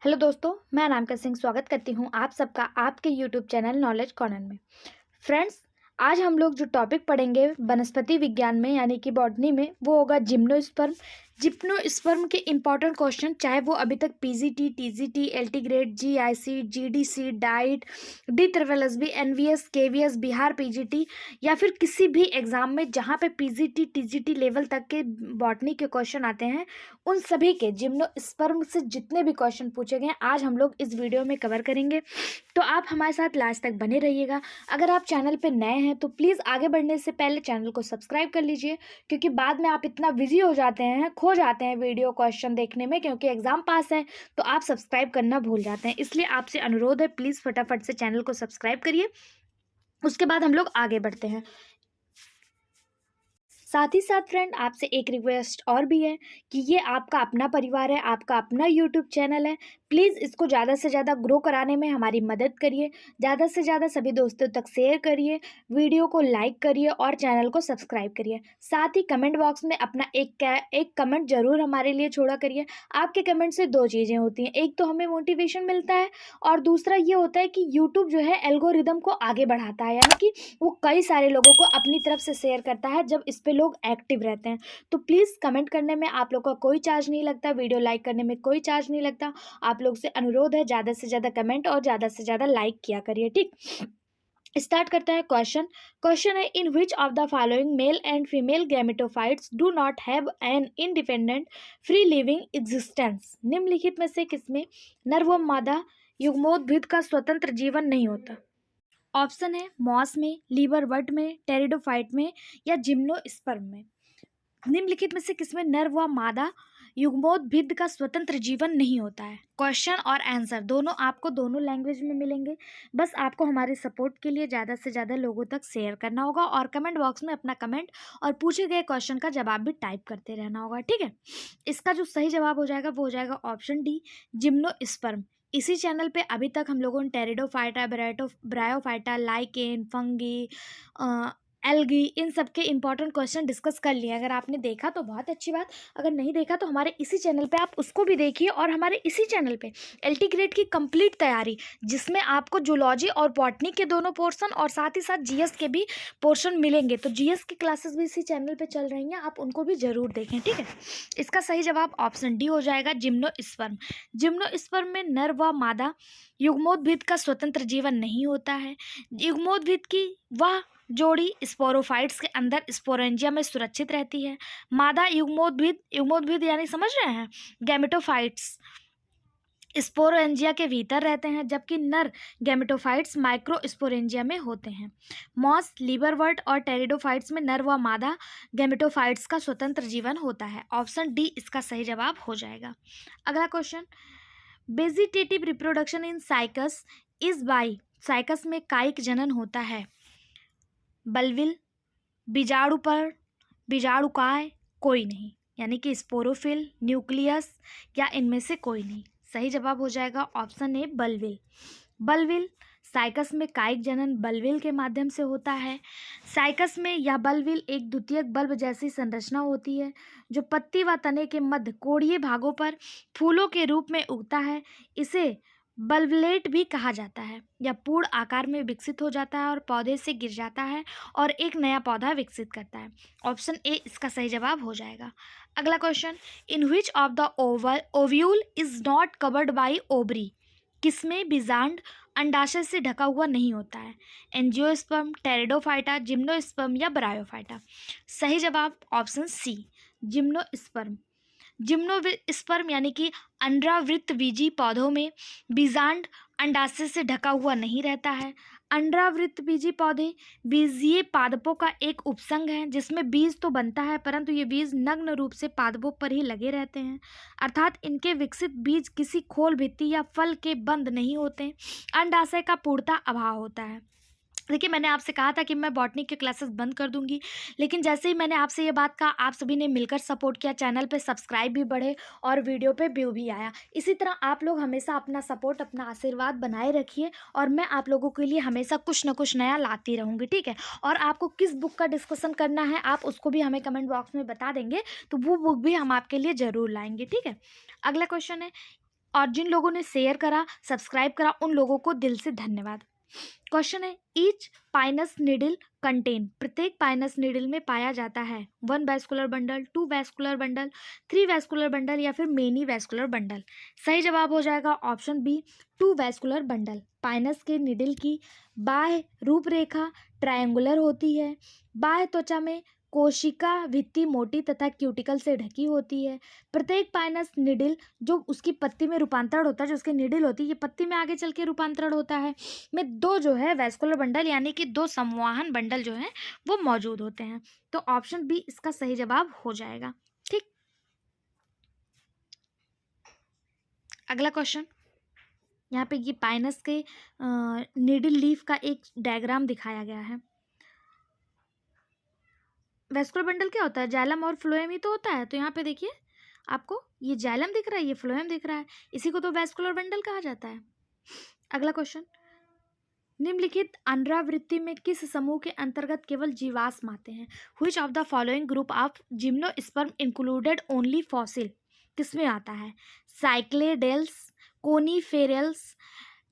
Hello दोस्तों, मैं अनामिका सिंह स्वागत करती हूँ आप सबका आपके यूट्यूब चैनल नॉलेज कॉर्नर में। फ्रेंड्स, आज हम लोग जो टॉपिक पढ़ेंगे वनस्पति विज्ञान में यानी कि बॉटनी में, वो होगा जिम्नोस्पर्म। जिम्नोस्पर्म के इंपॉर्टेंट क्वेश्चन, चाहे वो अभी तक PGT, TGT, LT grade, GIC, GDC, DIET, D triple SB, NVS, KVS, Bihar PGT या फिर किसी भी एग्जाम में जहाँ पे पीजीटी टीजीटी लेवल तक के बॉटनी के क्वेश्चन आते हैं, उन सभी के जिम्नोस्पर्म से जितने भी क्वेश्चन पूछे गए आज हम लोग इस वीडियो में कवर करेंगे। तो आप हमारे साथ लास्ट तक बने रहिएगा। अगर आप चैनल पे नए हैं तो प्लीज़ आगे बढ़ने से पहले चैनल को सब्सक्राइब कर लीजिए, क्योंकि बाद में आप इतना बिजी हो जाते हैं, खो जाते हैं वीडियो क्वेश्चन देखने में, क्योंकि एग्जाम पास है तो आप सब्सक्राइब करना भूल जाते हैं। इसलिए आपसे अनुरोध है, प्लीज़ फटाफट से चैनल को सब्सक्राइब करिए। उसके बाद हम लोग आगे बढ़ते हैं। साथ ही साथ फ्रेंड, आपसे एक रिक्वेस्ट और भी है कि ये आपका अपना परिवार है, आपका अपना यूट्यूब चैनल है। प्लीज़ इसको ज़्यादा से ज़्यादा ग्रो कराने में हमारी मदद करिए, ज़्यादा से ज़्यादा सभी दोस्तों तक शेयर करिए, वीडियो को लाइक करिए और चैनल को सब्सक्राइब करिए। साथ ही कमेंट बॉक्स में अपना एक कमेंट ज़रूर हमारे लिए छोड़ा करिए। आपके कमेंट से दो चीज़ें होती हैं, एक तो हमें मोटिवेशन मिलता है और दूसरा ये होता है कि यूट्यूब जो है एल्गोरिदम को आगे बढ़ाता है, यानी कि वो कई सारे लोगों को अपनी तरफ से शेयर करता है जब इस पे लोग एक्टिव रहते हैं। तो प्लीज़ कमेंट करने में आप लोग का कोई चार्ज नहीं लगता, वीडियो लाइक करने में कोई चार्ज नहीं लगता। आप लोग से अनुरोध है, ज़्यादा से ज़्यादा कमेंट और ज़्यादा से ज़्यादा लाइक किया करिए, ठीक। स्टार्ट करते हैं क्वेश्चन। क्वेश्चन है, in which of the following male and female gametophytes do not have an independent free living existence. निम्नलिखित में से किसमें नर व मादा युग्मोद्भिद का स्वतंत्र जीवन नहीं होता? ऑप्शन है मॉस में, लीवरवर्ट में, टेरिडोफाइट में या जिम्नोस्पर्म में। निम्नलिखित में से किसमें नर व मादा युग्मोद्भिद का स्वतंत्र जीवन नहीं होता है? क्वेश्चन और आंसर दोनों आपको दोनों लैंग्वेज में मिलेंगे। बस आपको हमारे सपोर्ट के लिए ज़्यादा से ज़्यादा लोगों तक शेयर करना होगा और कमेंट बॉक्स में अपना कमेंट और पूछे गए क्वेश्चन का जवाब भी टाइप करते रहना होगा, ठीक है। इसका जो सही जवाब हो जाएगा वो हो जाएगा ऑप्शन डी, जिम्नोस्पर्म। इसी चैनल पे अभी तक हम लोगों ने pteridophyta, bryophyta, lichen, fungi, algae, इन सब के इंपॉर्टेंट क्वेश्चन डिस्कस कर लिए। अगर आपने देखा तो बहुत अच्छी बात, अगर नहीं देखा तो हमारे इसी चैनल पे आप उसको भी देखिए। और हमारे इसी चैनल पे एलटी ग्रेड की कंप्लीट तैयारी, जिसमें आपको जूलॉजी और बॉटनी के दोनों पोर्शन और साथ ही साथ जीएस के भी पोर्शन मिलेंगे। तो जीएस की क्लासेस भी इसी चैनल पे चल रही हैं, आप उनको भी ज़रूर देखें, ठीक है। इसका सही जवाब ऑप्शन डी हो जाएगा, जिम्नोस्पर्म। जिम्नोस्पर्म में नर व मादा युग्मोद्भिद का स्वतंत्र जीवन नहीं होता है। युग्मोद्भिद की वह जोड़ी स्पोरोफाइट्स के अंदर स्पोरेंजिया में सुरक्षित रहती है। मादा युग्मोद्भिद यानी समझ रहे हैं, गैमेटोफाइट्स स्पोरेंजिया के भीतर रहते हैं, जबकि नर गैमेटोफाइट्स माइक्रोस्पोरेंजिया में होते हैं। मॉस, लीवरवर्ट और टेरिडोफाइट्स में नर व मादा गैमेटोफाइट्स का स्वतंत्र जीवन होता है। ऑप्शन डी इसका सही जवाब हो जाएगा। अगला question, vegetative reproduction in cycas is by. Cycas में कायिक जनन होता है बल्बिल, बीजाणु पर, बीजाणुकाय, कोई नहीं, यानी कि स्पोरोफिल, न्यूक्लियस या इनमें से कोई नहीं। सही जवाब हो जाएगा ऑप्शन ए, बल्बिल। बल्बिल साइकस में कायिक जनन बल्बिल के माध्यम से होता है। साइकस में यह बल्बिल एक द्वितीयक बल्ब जैसी संरचना होती है, जो पत्ती व तने के मध्य कोणीय भागों पर फूलों के रूप में उगता है। इसे बल्बलेट भी कहा जाता है। यह पूर्ण आकार में विकसित हो जाता है और पौधे से गिर जाता है और एक नया पौधा विकसित करता है। ऑप्शन ए इसका सही जवाब हो जाएगा। अगला question, in which of the ovule is not covered by ovary. किसमें बीजांड अंडाशय से ढका हुआ नहीं होता है? एंजियोस्पर्म, टेरिडोफाइटा, जिम्नोस्पर्म या ब्रायोफाइटा। सही जवाब ऑप्शन सी, जिम्नोस्पर्म। जिम्नोस्पर्म यानी कि अंडावृतबीजी पौधों में बीजांड अंडाशय से ढका हुआ नहीं रहता है। अंडावृतबीजी पौधे बीजीय पादपों का एक उपसंग है, जिसमें बीज तो बनता है परंतु ये बीज नग्न रूप से पादपों पर ही लगे रहते हैं, अर्थात इनके विकसित बीज किसी खोल भित्ति या फल के बंद नहीं होते। अंडाशय का पूर्णता अभाव होता है। देखिए, मैंने आपसे कहा था कि मैं बॉटनी के क्लासेस बंद कर दूंगी, लेकिन जैसे ही मैंने आपसे ये बात कहा, आप सभी ने मिलकर सपोर्ट किया, चैनल पे सब्सक्राइब भी बढ़े और वीडियो पे व्यू भी आया। इसी तरह आप लोग हमेशा अपना सपोर्ट, अपना आशीर्वाद बनाए रखिए और मैं आप लोगों के लिए हमेशा कुछ ना कुछ नया लाती रहूँगी, ठीक है। और आपको किस बुक का डिस्कशन करना है आप उसको भी हमें कमेंट बॉक्स में बता देंगे, तो वो बुक भी हम आपके लिए ज़रूर लाएंगे, ठीक है। अगला क्वेश्चन है, और जिन लोगों ने शेयर करा, सब्सक्राइब करा, उन लोगों को दिल से धन्यवाद। क्वेश्चन है, ईच पाइनस निडल कंटेन, प्रत्येक पाइनस निडल में पाया जाता है 1 vascular bundle, 2 vascular bundle, 3 vascular bundle या फिर मेनी वैस्कुलर बंडल। सही जवाब हो जाएगा option B 2 vascular bundle. Pinus के निडल की बाह्य रूपरेखा ट्रायंगुलर होती है। बाह्य त्वचा में कोशिका भित्ति मोटी तथा क्यूटिकल से ढकी होती है। प्रत्येक पाइनस निडल जो उसकी पत्ती में रूपांतरण होता है, जो उसकी निडल होती है, ये पत्ती में आगे चल के रूपांतरण होता है, में 2 जो है वैस्कुलर बंडल यानी कि 2 संवहन बंडल जो है वो मौजूद होते हैं। तो ऑप्शन बी इसका सही जवाब हो जाएगा। ठीक, अगला क्वेश्चन, यहाँ पे ये पाइनस के निडल लीफ का एक डायग्राम दिखाया गया है। वैस्कुलर बंडल क्या होता है, जाइलम और फ्लोएम ही तो होता है। तो यहाँ पे देखिए आपको ये जाइलम दिख रहा है, ये फ्लोएम दिख रहा है, इसी को तो वैस्कुलर बंडल कहा जाता है। अगला क्वेश्चन, निम्नलिखित पुनरावृत्ति में किस समूह के अंतर्गत केवल जीवाश्म आते हैं? Which of the following group of gymnosperm included only fossil, किसमें आता है? साइक्लेडेल्स, कोनीफेरल्स,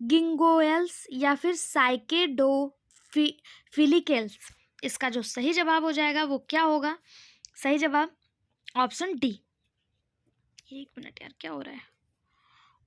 गिंगोएल्स या फिर साइकेडोफिलिकेल्स। इसका जो सही जवाब हो जाएगा वो क्या होगा? सही जवाब ऑप्शन डी। एक मिनट यार, क्या हो रहा है?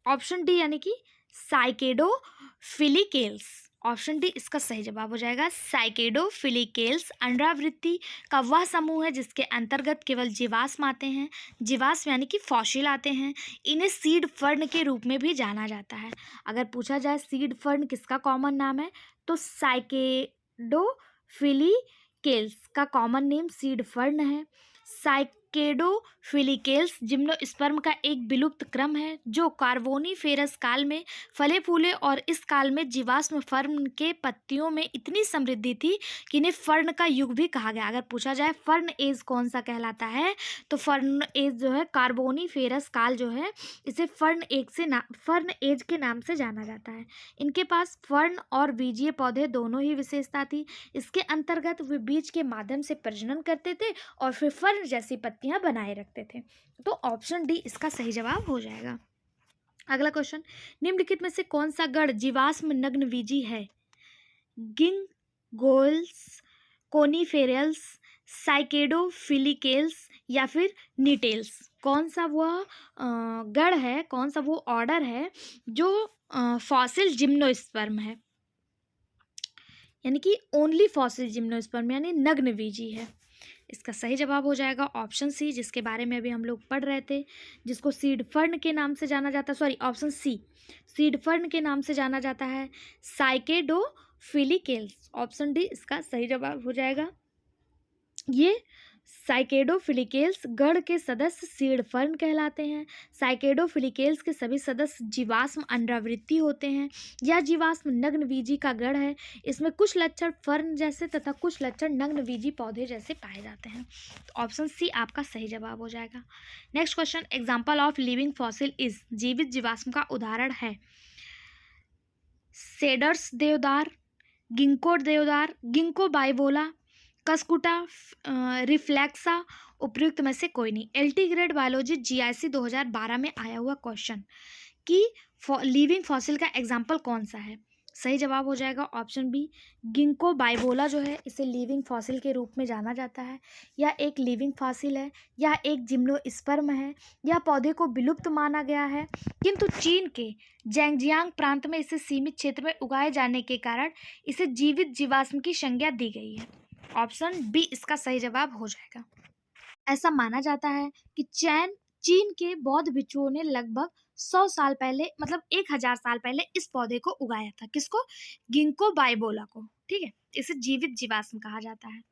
ऑप्शन डी यानी कि साइकेडोफिलिकेल्स। ऑप्शन डी इसका सही जवाब हो जाएगा। साइकेडोफिलिकेल्स अंडावृत्ति का वह समूह है जिसके अंतर्गत केवल जीवाश्म आते हैं। जीवाश्म यानी कि फॉसिल आते हैं। इन्हें सीड फर्न के रूप में भी जाना जाता है। अगर पूछा जाए सीड फर्न किसका कॉमन नाम है, तो साइकेडोफिलिकेल्स का कॉमन नेम सीड फर्न है। साइकेडोफिलिकेल्स जिम्नोस्पर्म का एक विलुप्त क्रम है जो कार्बोनिफेरस काल में फले फूले और इस काल में जीवाश्म फर्न के पत्तियों में इतनी समृद्धि थी कि इन्हें फर्न का युग भी कहा गया। अगर पूछा जाए फर्न एज कौन सा कहलाता है, तो फर्न एज जो है कार्बोनिफेरस काल जो है इसे फर्न एज के नाम से जाना जाता है। इनके पास फर्न और बीजीय पौधे दोनों ही विशेषता थी। इसके अंतर्गत वे बीज के माध्यम से प्रजनन करते थे और फिर फर्न जैसी पत्तियां बनाए रखते थे। तो ऑप्शन डी इसका सही जवाब हो जाएगा। अगला क्वेश्चन, निम्नलिखित में से कौन सा गण जीवाश्म नग्नबीजी है? गिंगोल्स, कोनीफेरल्स, साइकेडोफिलिकेल्स या फिर नीटेल्स। कौन सा वह गण है, कौन सा वो ऑर्डर है जो फॉसिल जिम्नोस्पर्म है, यानी कि ओनली फॉसिल जिम्नोस्पर्म यानी नग्नबीजी है? इसका सही जवाब हो जाएगा ऑप्शन सी, जिसके बारे में अभी हम लोग पढ़ रहे थे, जिसको सीड फर्न के नाम से जाना जाता है। Sorry, option C, seed fern के नाम से जाना जाता है, साइकेडोफिलिकेल्स। ऑप्शन डी इसका सही जवाब हो जाएगा। ये साइकेडोफिलिकेल्स गण के सदस्य सीड फर्न कहलाते हैं। साइकेडोफिलिकेल्स के सभी सदस्य जीवाश्म अंडावृत्ति होते हैं। यह जीवाश्म नग्नबीजी का गण है। इसमें कुछ लक्षण फर्न जैसे तथा कुछ लक्षण नग्नबीजी पौधे जैसे पाए जाते हैं। तो ऑप्शन सी आपका सही जवाब हो जाएगा। Next question, example of living fossil is, जीवित जीवाश्म का उदाहरण है सेडर्स देवदार, गिंको देवदार, गिंको बाइबोला, कस्कुटा, रिफ्लेक्सा। उपयुक्त में से कोई नहीं। एलटी ग्रेड बायोलॉजी जीआईसी 2012 में आया हुआ क्वेश्चन कि लिविंग फॉसिल का एग्जाम्पल कौन सा है? सही जवाब हो जाएगा ऑप्शन बी, गिंको बाइबोला जो है इसे लिविंग फॉसिल के रूप में जाना जाता है। यह एक लिविंग फॉसिल है, यह एक जिम्नोस्पर्म है। यह पौधे को विलुप्त माना गया है, किंतु चीन के जैंगजियांग प्रांत में इसे सीमित क्षेत्र में उगाए जाने के कारण इसे जीवित जीवाश्म की संज्ञा दी गई है। ऑप्शन बी इसका सही जवाब हो जाएगा। ऐसा माना जाता है कि चीन के बौद्ध भिक्षुओं ने लगभग 100 साल पहले, मतलब 1000 साल पहले इस पौधे को उगाया था। किसको? गिंको बाइबोला को। ठीक है, इसे जीवित जीवाश्म कहा जाता है।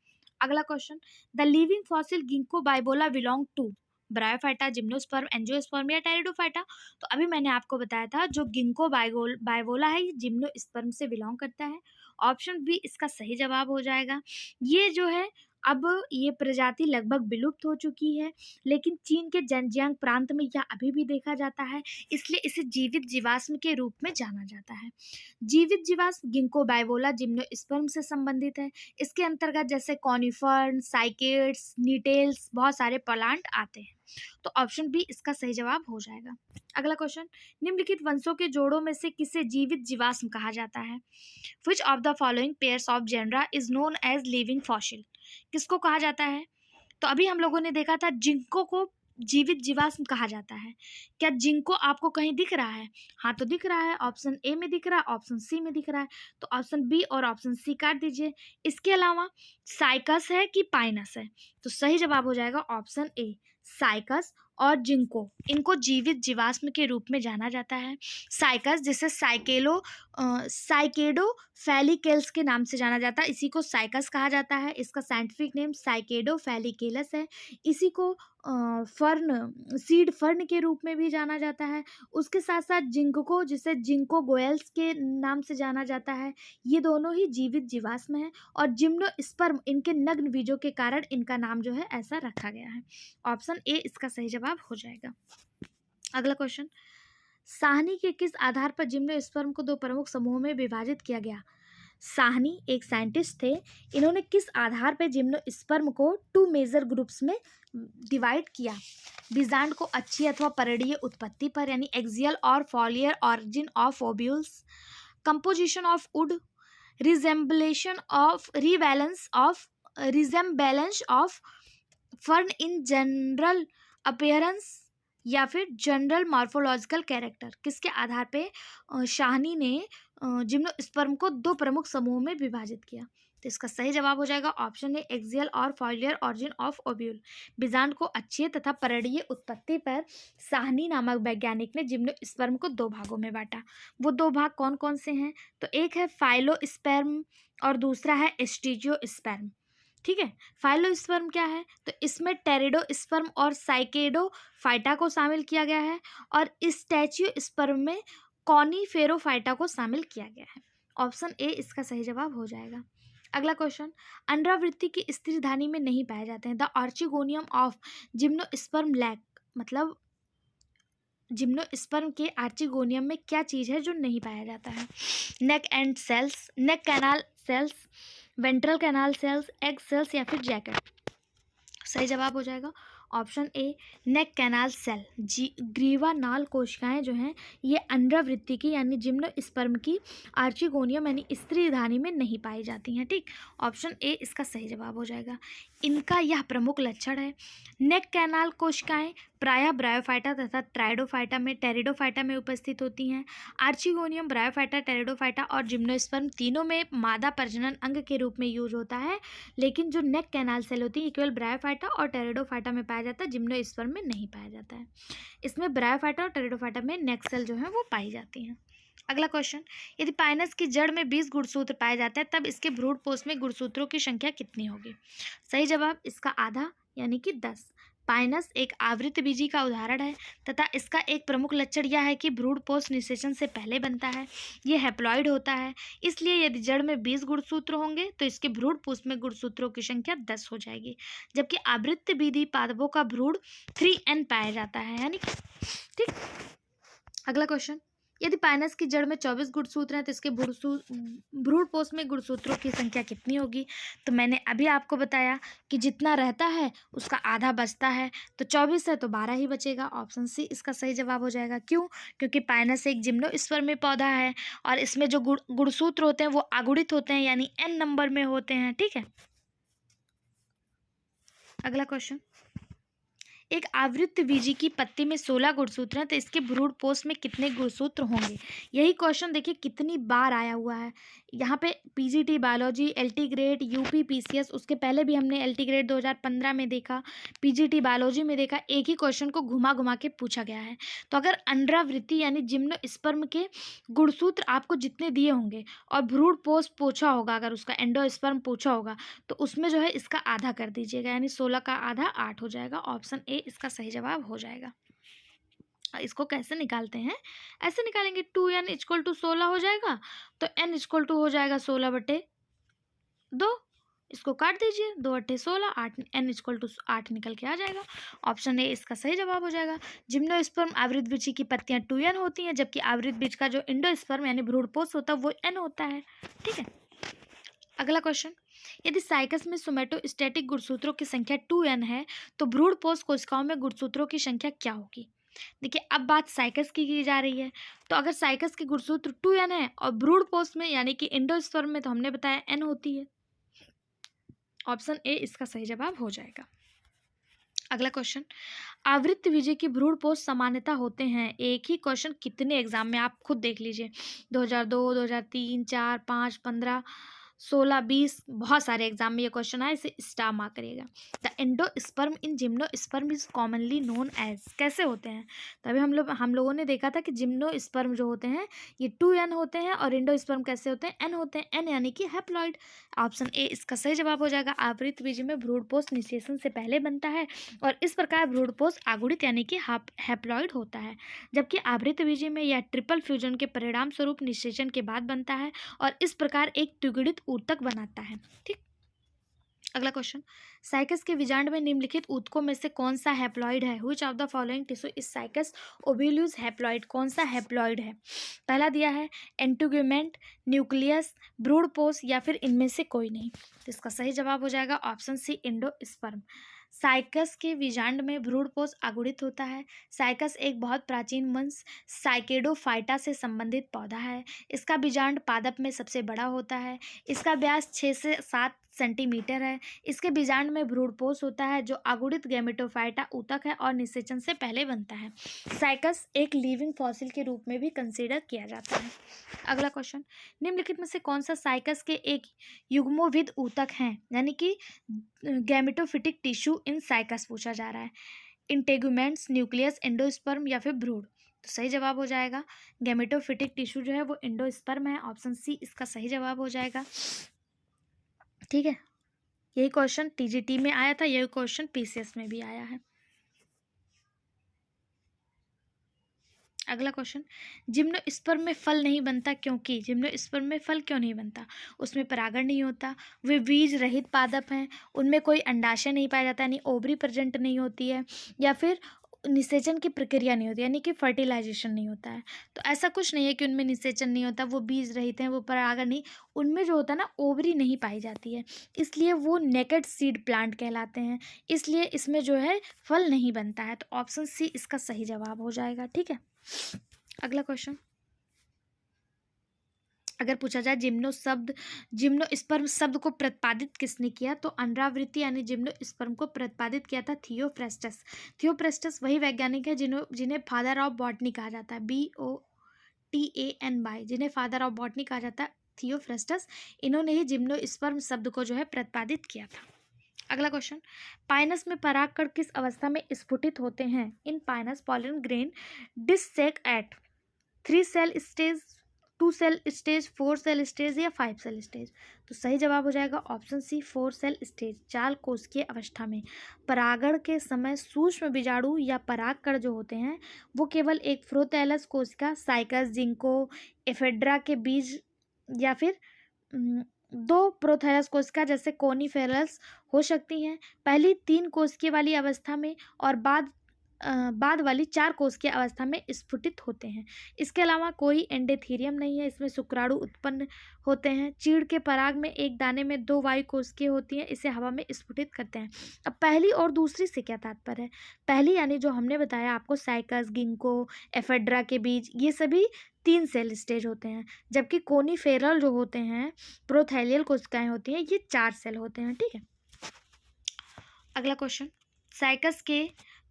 अगला question, the living fossil ginkgo biloba belong to bryophyta, gymnosperm, angiosperm या टेरिडोफाइटा। तो अभी मैंने आपको बताया था जो गिंको बाइबोला है ये जिम्नोस्पर्म से बिलोंग करता है। ऑप्शन बी इसका सही जवाब हो जाएगा। ये जो है अब ये प्रजाति लगभग विलुप्त हो चुकी है, लेकिन चीन के जंजियांग प्रांत में यह अभी भी देखा जाता है, इसलिए इसे जीवित जीवाश्म के रूप में जाना जाता है। जीवित जीवाश्म गिंको बाइबोला जिम्नोस्पर्म से संबंधित है। इसके अंतर्गत जैसे कॉनिफर्न, साइकेड्स, नीटेल्स बहुत सारे प्लांट आते हैं। तो ऑप्शन बी इसका सही जवाब हो जाएगा। अगला क्वेश्चन, निम्नलिखित वंशों के जोड़ों में से किसे जीवित जीवाश्म कहा जाता है? Which of the following pairs of genera is known as living fossil? किसको कहा जाता है? तो अभी हम लोगों ने देखा था जिंको को जीवित जीवाश्म कहा जाता है। क्या जिंको आपको कहीं दिख रहा है? हाँ तो दिख रहा है, ऑप्शन ए में दिख रहा है, ऑप्शन सी में दिख रहा है, तो ऑप्शन बी और ऑप्शन सी काट दीजिए। इसके अलावा साइकस है कि पाइनस है? तो सही जवाब हो जाएगा ऑप्शन ए, साइकस और जिंको, इनको जीवित जीवाश्म के रूप में जाना जाता है। साइकस जिसे साइकेडो फैलिकेल्स के नाम से जाना जाता है, इसी को साइकस कहा जाता है। इसका साइंटिफिक नेम साइकेडो फैलिकेलस है। इसी को फर्न, सीड फर्न के रूप में भी जाना जाता है। उसके साथ साथ जिंको, जिसे जिंको गोयल्स के नाम से जाना जाता है, ये दोनों ही जीवित जीवाश्म हैं। और जिम्नोस्पर्म, इनके नग्न बीजों के कारण इनका नाम जो है ऐसा रखा गया है। ऑप्शन ए इसका सही जवाब हो जाएगा। अगला क्वेश्चन, साहनी के किस आधार पर जिम्नोस्पर्म को दो प्रमुख समूहों में विभाजित किया गया? साहनी एक साइंटिस्ट थे, इन्होंने किस आधार पर जिम्नोस्पर्म को 2 मेजर ग्रुप्स में डिवाइड किया? बीजांड को अच्छी अथवा परिणीय उत्पत्ति पर, यानी एक्सियल और foliar origin of ovules, composition of would, resemblance of fern in general appearance, या फिर जनरल मॉर्फोलॉजिकल कैरेक्टर। किसके आधार पे शाहनी ने जिम्नोस्पर्म को 2 प्रमुख समूहों में विभाजित किया? तो इसका सही जवाब हो जाएगा ऑप्शन ए, एक्सियल और फॉलियर ऑरिजिन ऑफ ओव्यूल। बीजांड को अच्छी तथा परिणीय उत्पत्ति पर साहनी नामक वैज्ञानिक ने जिम्नोस्पर्म को 2 भागों में बांटा। वो 2 भाग कौन कौन से हैं? तो एक है फाइलोस्पर्म और दूसरा है एस्टीजियोस्पर्म। ठीक है, फाइलोस्पर्म क्या है? तो इसमें टेरिडोस्पर्म और साइकेडोफाइटा को शामिल किया गया है, और स्टैचियोस्पर्म में कॉनिफेरोफाइटा को शामिल किया गया है। ऑप्शन ए इसका सही जवाब हो जाएगा। अगला क्वेश्चन, अंडावृत्ति की स्त्री धानी में नहीं पाए जाते हैं। The archegonium of gymnosperm lack, मतलब जिम्नोस्पर्म के आर्चिगोनियम में क्या चीज़ है जो नहीं पाया जाता है? Neck and cells, neck canal cells, ventral canal cells, egg cells, या फिर जैकेट? सही जवाब हो जाएगा option A, neck canal cell. ग्रीवा नाल कोशिकाएं जो हैं ये अंडावृत्ति की यानी जिम्नोस्पर्म की आर्चिगोनियम यानी स्त्री धानी में नहीं पाई जाती हैं। ठीक, ऑप्शन ए इसका सही जवाब हो जाएगा। इनका यह प्रमुख लक्षण है। नेक कैनाल कोशिकाएं प्रायः ब्रायोफाइटा तथा ट्राइडोफाइटा में, टेरिडोफाइटा में उपस्थित होती हैं। आर्चिगोनियम ब्रायोफाइटा, टेरिडोफाइटा और जिम्नोस्पर्म तीनों में मादा प्रजनन अंग के रूप में यूज होता है, लेकिन जो नेक कैनाल सेल होती है केवल ब्रायोफाइटा और टेरिडोफाइटा में पाया जाता है, जिम्नोस्पर्म में नहीं पाया जाता है। इसमें ब्रायोफाइटा और टेरिडोफाइटा में नेक सेल जो है वो पाई जाती हैं। अगला क्वेश्चन, यदि पाइनस की जड़ में 20 गुणसूत्र पाए जाते हैं तब इसके भ्रूणपोष में गुणसूत्रों की संख्या कितनी होगी? सही जवाब इसका आधा यानी कि 10। पाइनस एक आवृतबीजी का उदाहरण है तथा इसका एक प्रमुख लक्षण यह है कि भ्रूणपोष निषेचन से पहले बनता है। यह हैप्लॉइड होता है, इसलिए यदि जड़ में 20 गुणसूत्र होंगे तो इसके भ्रूणपोष में गुणसूत्रों की संख्या 10 हो जाएगी, जबकि आवृतबीजी पादपों का भ्रूण 3n पाया जाता है, यानी ठीक। अगला क्वेश्चन, यदि पाइनस की जड़ में 24 गुणसूत्र हैं तो इसके भ्रूणपोष में गुणसूत्रों की संख्या कितनी होगी? तो मैंने अभी आपको बताया कि जितना रहता है उसका आधा बचता है, तो 24 है तो 12 ही बचेगा। ऑप्शन सी इसका सही जवाब हो जाएगा। क्यों? क्योंकि पाइनस एक जिम्नोस्पर्मी पौधा है और इसमें जो गुणसूत्र होते हैं वो अगुणित होते हैं, यानी n नंबर में होते हैं। ठीक है, अगला क्वेश्चन, एक आवृतबीजी की पत्ती में 16 गुणसूत्र हैं तो इसके भ्रूणपोष में कितने गुणसूत्र होंगे? यही क्वेश्चन देखिए कितनी बार आया हुआ है। यहाँ पे PGT biology, LT grade, UP PCS, उसके पहले भी हमने एलटी ग्रेड 2015 में देखा, पीजीटी बायोलॉजी में देखा, एक ही क्वेश्चन को घुमा घुमा के पूछा गया है। तो अगर अंडावृत्ति यानी जिम्नोस्पर्म के गुणसूत्र आपको जितने दिए होंगे और भ्रूणपोष पूछा होगा, अगर उसका एंडोस्पर्म पूछा होगा तो उसमें जो है इसका आधा कर दीजिएगा, यानी 16 का आधा 8 हो जाएगा। ऑप्शन ए इसका सही जवाब हो जाएगा। इसको कैसे निकालते हैं? ऐसे निकालेंगे, 2n = 16 हो जाएगा, तो n = हो जाएगा 16/2। इसको काट दीजिए, 2 × 8 = 16, 8n = 8 निकल के आ जाएगा। ऑप्शन ए इसका सही जवाब हो जाएगा। जिम्नोस्पर्म आवृतबीजी की पत्तियां 2n होती हैं, जबकि आवृतबीज का जो एंडोस्पर्म यानी भ्रूणपोष होता है वो n होता है। ठीक है, अगला क्वेश्चन, यदि साइकस में सोमेटोस्टैटिक गुणसूत्रों की संख्या 2n है तो भ्रूणपोष कोशिकाओं में गुणसूत्रों की संख्या क्या होगी? देखिए, अब बात साइकस की जा रही है, तो अगर साइकस की गुणसूत्र 2n है और भ्रूणपोष में यानी कि एंडोस्पर्म में तो हमने बताया n होती है। ऑप्शन ए इसका सही जवाब हो जाएगा। अगला क्वेश्चन, आवृत्ति विजय की भ्रूणपोष सामान्यता होते हैं। एक ही क्वेश्चन कितने एग्जाम में, आप खुद देख लीजिए, 2002, 2003, 4, 5, 15, 16, 20, बहुत सारे एग्जाम में ये क्वेश्चन आया, इसे स्टार मार्क करिएगा। The endosperm in gymnosperm is commonly known as, कैसे होते हैं? तभी हम लोगों ने देखा था कि जिम्नोस्पर्म जो होते हैं ये 2n होते हैं और एंडोस्पर्म कैसे होते हैं? n होते हैं, n यानी कि हैप्लॉइड। ऑप्शन ए इसका सही जवाब हो जाएगा। आवृत्ति बीज में भ्रूणपोष निषेचन से पहले बनता है और इस प्रकार भ्रूणपोष आगुणित यानी कि हैप्लॉइड होता है, जबकि आवृत्ति बीज में यह ट्रिपल फ्यूजन के परिणाम स्वरूप निषेचन के बाद बनता है और इस प्रकार एक द्विगुणित ऊतक बनाता है। ठीक, अगला क्वेश्चन, साइकस के विजांड में निम्नलिखित ऊतकों में से कौन सा हैप्लॉइड है? Which of the following tissue is cycas ovules haploid? कौन सा हैप्लॉइड है? पहला दिया है एंटीग्यूमेंट, न्यूक्लियस, भ्रूणपोष या फिर इनमें से कोई नहीं। तो इसका सही जवाब हो जाएगा ऑप्शन सी एंडोस्पर्म। साइकस के विजांड में भ्रूणपोष आगुणित होता है। साइकस एक बहुत प्राचीन वंश साइकेडोफाइटा से संबंधित पौधा है। इसका बीजांड पादप में सबसे बड़ा होता है। इसका व्यास 6 से 7 सेंटीमीटर है। इसके बीजांड में भ्रूणपोष होता है जो आगुणित गैमेटोफाइटा ऊतक है और निषेचन से पहले बनता है। साइकस एक लिविंग फॉसिल के रूप में भी कंसीडर किया जाता है। अगला क्वेश्चन, निम्नलिखित में से कौन सा साइकस के एक युग्मोविद ऊतक हैं, यानी कि गैमेटोफिटिक टिश्यू इन साइकस पूछा जा रहा है? इंटेगुमेंट्स, न्यूक्लियस, एंडोस्पर्म या फिर भ्रूण? तो सही जवाब हो जाएगा गैमेटोफिटिक टिश्यू जो है वो एंडोस्पर्म है। ऑप्शन सी इसका सही जवाब हो जाएगा। ठीक है, यही क्वेश्चन टीजीटी में आया था, यही क्वेश्चन पीसीएस में भी आया है। अगला क्वेश्चन, जिम्नोस्पर्म में फल नहीं बनता क्योंकि? जिम्नोस्पर्म में फल क्यों नहीं बनता? उसमें परागण नहीं होता, वे बीज रहित पादप हैं, उनमें कोई अंडाशय नहीं पाया जाता यानी ओवरी प्रेजेंट नहीं होती है, या फिर निषेचन की प्रक्रिया नहीं होती यानी कि फर्टिलाइजेशन नहीं होता है। तो ऐसा कुछ नहीं है कि उनमें निषेचन नहीं होता, वो बीज रहित हैं, वो परागण नहीं, उनमें जो होता है ना ओवरी नहीं पाई जाती है, इसलिए वो नेकेड सीड प्लांट कहलाते हैं, इसलिए इसमें जो है फल नहीं बनता है। तो ऑप्शन सी इसका सही जवाब हो जाएगा। ठीक है, अगला क्वेश्चन, अगर पूछा जाए जिम्नोस्पर्म शब्द को प्रतिपादित किसने किया? तो अनरावृत्ति यानी जिम्नोस्पर्म को प्रतिपादित किया था थियोफ्रेस्टस। थियोफ्रेस्टस वही वैज्ञानिक है जिन्हें फादर ऑफ बॉटनी कहा जाता है, BOTANY, जिन्हें फादर ऑफ बॉटनी कहा जाता है थियोफ्रेस्टस। इन्होंने ही जिम्नोस्पर्म शब्द को जो है प्रतिपादित किया था। अगला क्वेश्चन, पाइनस में परागकण किस अवस्था में स्फुटित होते हैं? In pinus pollen grain dissect at 3 cell stage, 2 cell stage, 4 cell stage या 5 सेल स्टेज? तो सही जवाब हो जाएगा ऑप्शन सी 4 सेल स्टेज। जाल कोशिकीय अवस्था में परागण के समय सूक्ष्म बीजाणु या परागकण जो होते हैं वो केवल एक फ्रोथैलस कोशिका, साइकस, जिंको, एफेड्रा के बीज या फिर 2 प्रोथैलस कोशिका जैसे कोनिफेरस हो सकती हैं। पहली 3 कोशिकीय वाली अवस्था में और बाद वाली 4 कोशिकीय अवस्था में स्फुटित होते हैं। इसके अलावा कोई एंडेथीरियम नहीं है, इसमें शुक्राणु उत्पन्न होते हैं। चीड़ के पराग में एक दाने में 2 वायु कोशिकीय होती हैं, इसे हवा में स्फुटित करते हैं। अब पहली और दूसरी से क्या तात्पर्य है? पहली यानी जो हमने बताया आपको साइकस, गिंको, एफेड्रा के बीज, ये सभी 3 सेल स्टेज होते हैं, जबकि कोनिफेरल जो होते हैं, प्रोथैलियल कोशिकाएं होती हैं, ये 4 सेल होते हैं। ठीक है, अगला क्वेश्चन, साइकस के